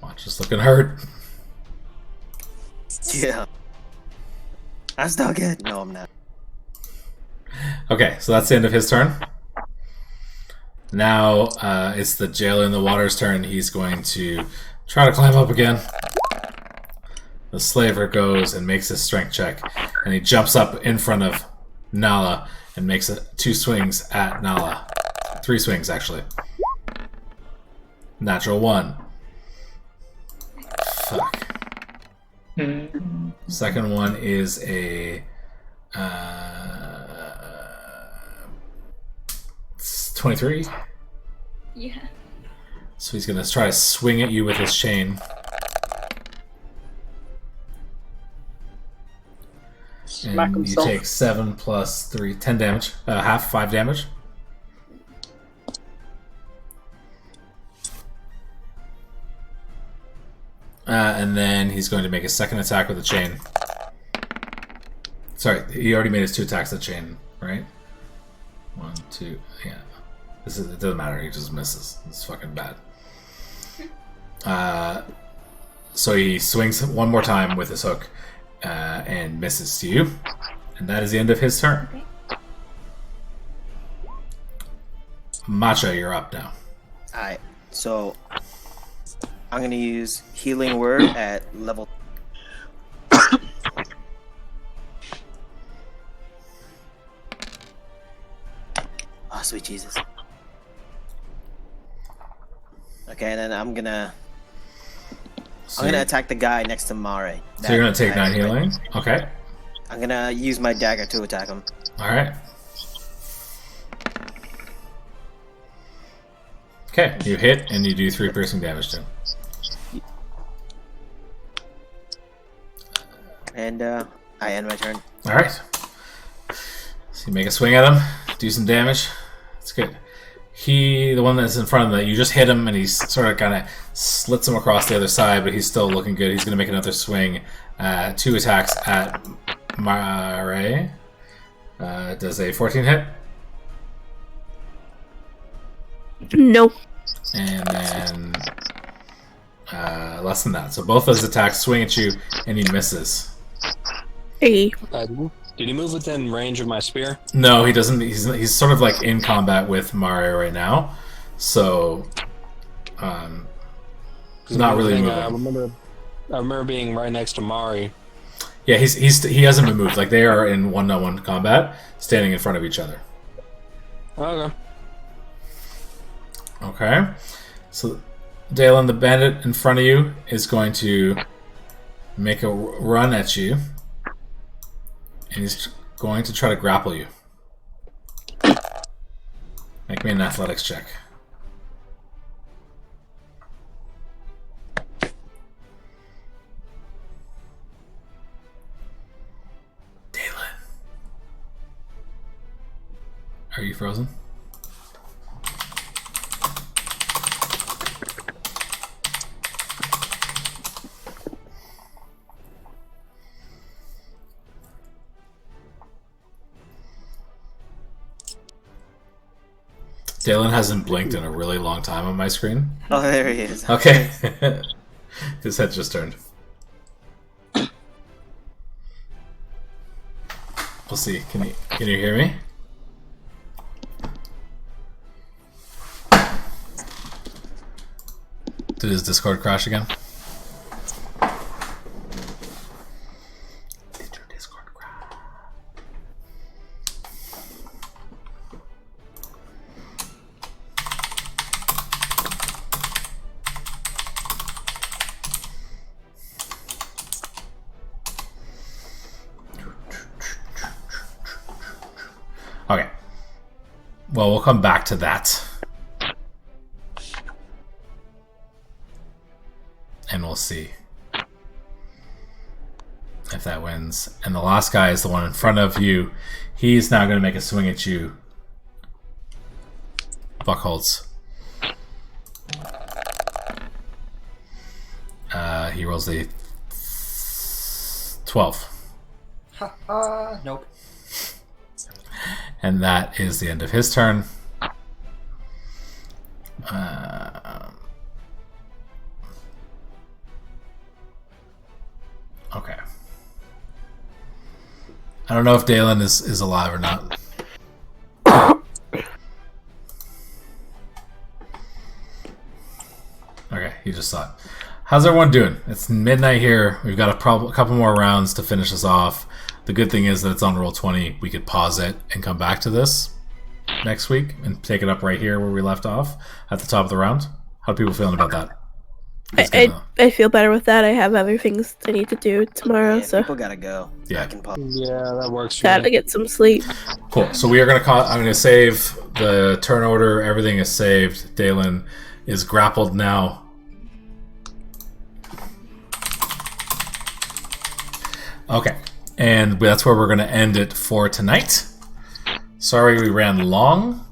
Watch, just looking hurt. Yeah. I'm still good. No, I'm not. Okay, so that's the end of his turn. Now it's the jailer in the water's turn. He's going to try to climb up again. The slaver goes and makes his strength check, and he jumps up in front of Nala and makes 2 swings at Nala. 3 swings, actually. Natural 1. Fuck. Second one is a 23. Yeah. So he's gonna try to swing at you with his chain. Smack And you himself. take 7 plus 3, 10 damage. 5 damage. And then he's going to make a second attack with the chain. Sorry, he already made his 2 attacks at chain, right? 1, 2, yeah. It doesn't matter, he just misses. It's fucking bad. So he swings one more time with his hook and misses to you. And that is the end of his turn. Okay. Matcha, you're up now. Alright, so I'm gonna use Healing Word at level. Oh, sweet Jesus. Okay, and then I'm gonna attack the guy next to Mare. So you're gonna take 9 healing? Okay. I'm gonna use my dagger to attack him. Alright. Okay, you hit and you do 3 piercing damage to him. And I end my turn. Alright. So you make a swing at him, do some damage. That's good. The one that's in front of that, you just hit him and he's sort of kind of slits him across the other side, but he's still looking good. He's going to make another swing. 2 attacks at Mare. Does a 14 hit? No. And then less than that. So both those attacks swing at you and he misses. Hey. Did he move within range of my spear? No, he doesn't. He's sort of like in combat with Mario right now, so not really moving. I remember being right next to Mari. Yeah, he hasn't been moved. Like they are in 1-on-1 combat, standing in front of each other. Okay. Okay, so Dalen, the bandit in front of you, is going to make a run at you, and he's going to try to grapple you. Make me an athletics check. Dalen. Are you frozen? Dalen hasn't blinked in a really long time on my screen. Oh, there he is. Okay. His head just turned. We'll see. Can you hear me? Did his Discord crash again? Did your Discord crash? Okay. Well, we'll come back to that. And we'll see if that wins. And the last guy is the one in front of you. He's now going to make a swing at you. Buckholz. He rolls a 12. Nope. And that is the end of his turn. Okay. I don't know if Dalen is alive or not. Okay, he just saw it. How's everyone doing? It's midnight here. We've got a couple more rounds to finish us off. The good thing is that it's on Roll20. We could pause it and come back to this next week and take it up right here where we left off at the top of the round. How are people feeling about that? I feel better with that. I have other things I need to do tomorrow, Yeah, so people gotta go. Yeah. I can pause. Yeah, that works for gotta me. get some sleep. Cool. So we are going to I'm going to save the turn order. Everything is saved. Dalen is grappled now. Okay. And that's where we're going to end it for tonight. Sorry we ran long.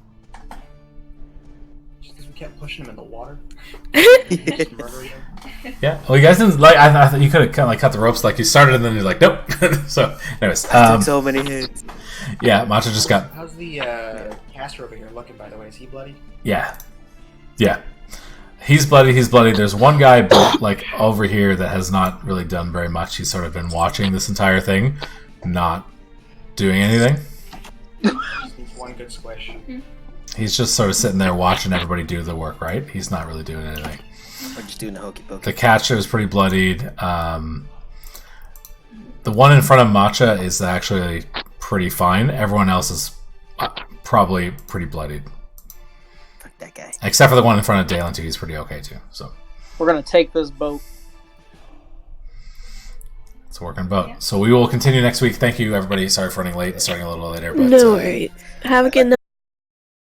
kept pushing him in the water. Just murdering him. Yeah. Well, you guys didn't like. I thought you could have kind of like cut the ropes. Like you started, and then you're like, nope. So, anyways, I took so many hits. yeah, Macho just got. How's the caster over here looking, by the way? Is he bloody? Yeah. He's bloody. There's one guy like over here that has not really done very much. He's sort of been watching this entire thing, not doing anything. Just needs one good squish. He's just sort of sitting there watching everybody do the work, right? He's not really doing anything. We're just doing the hokey pokey. The catcher is pretty bloodied. The one in front of Matcha is actually pretty fine. Everyone else is probably pretty bloodied. Fuck that guy. Except for the one in front of Dalen, too. He's pretty okay, too. So We're gonna take this boat. it's a working boat. So we will continue next week. Thank you, everybody. Sorry for running late and starting a little later. But, No worries. Have a good night.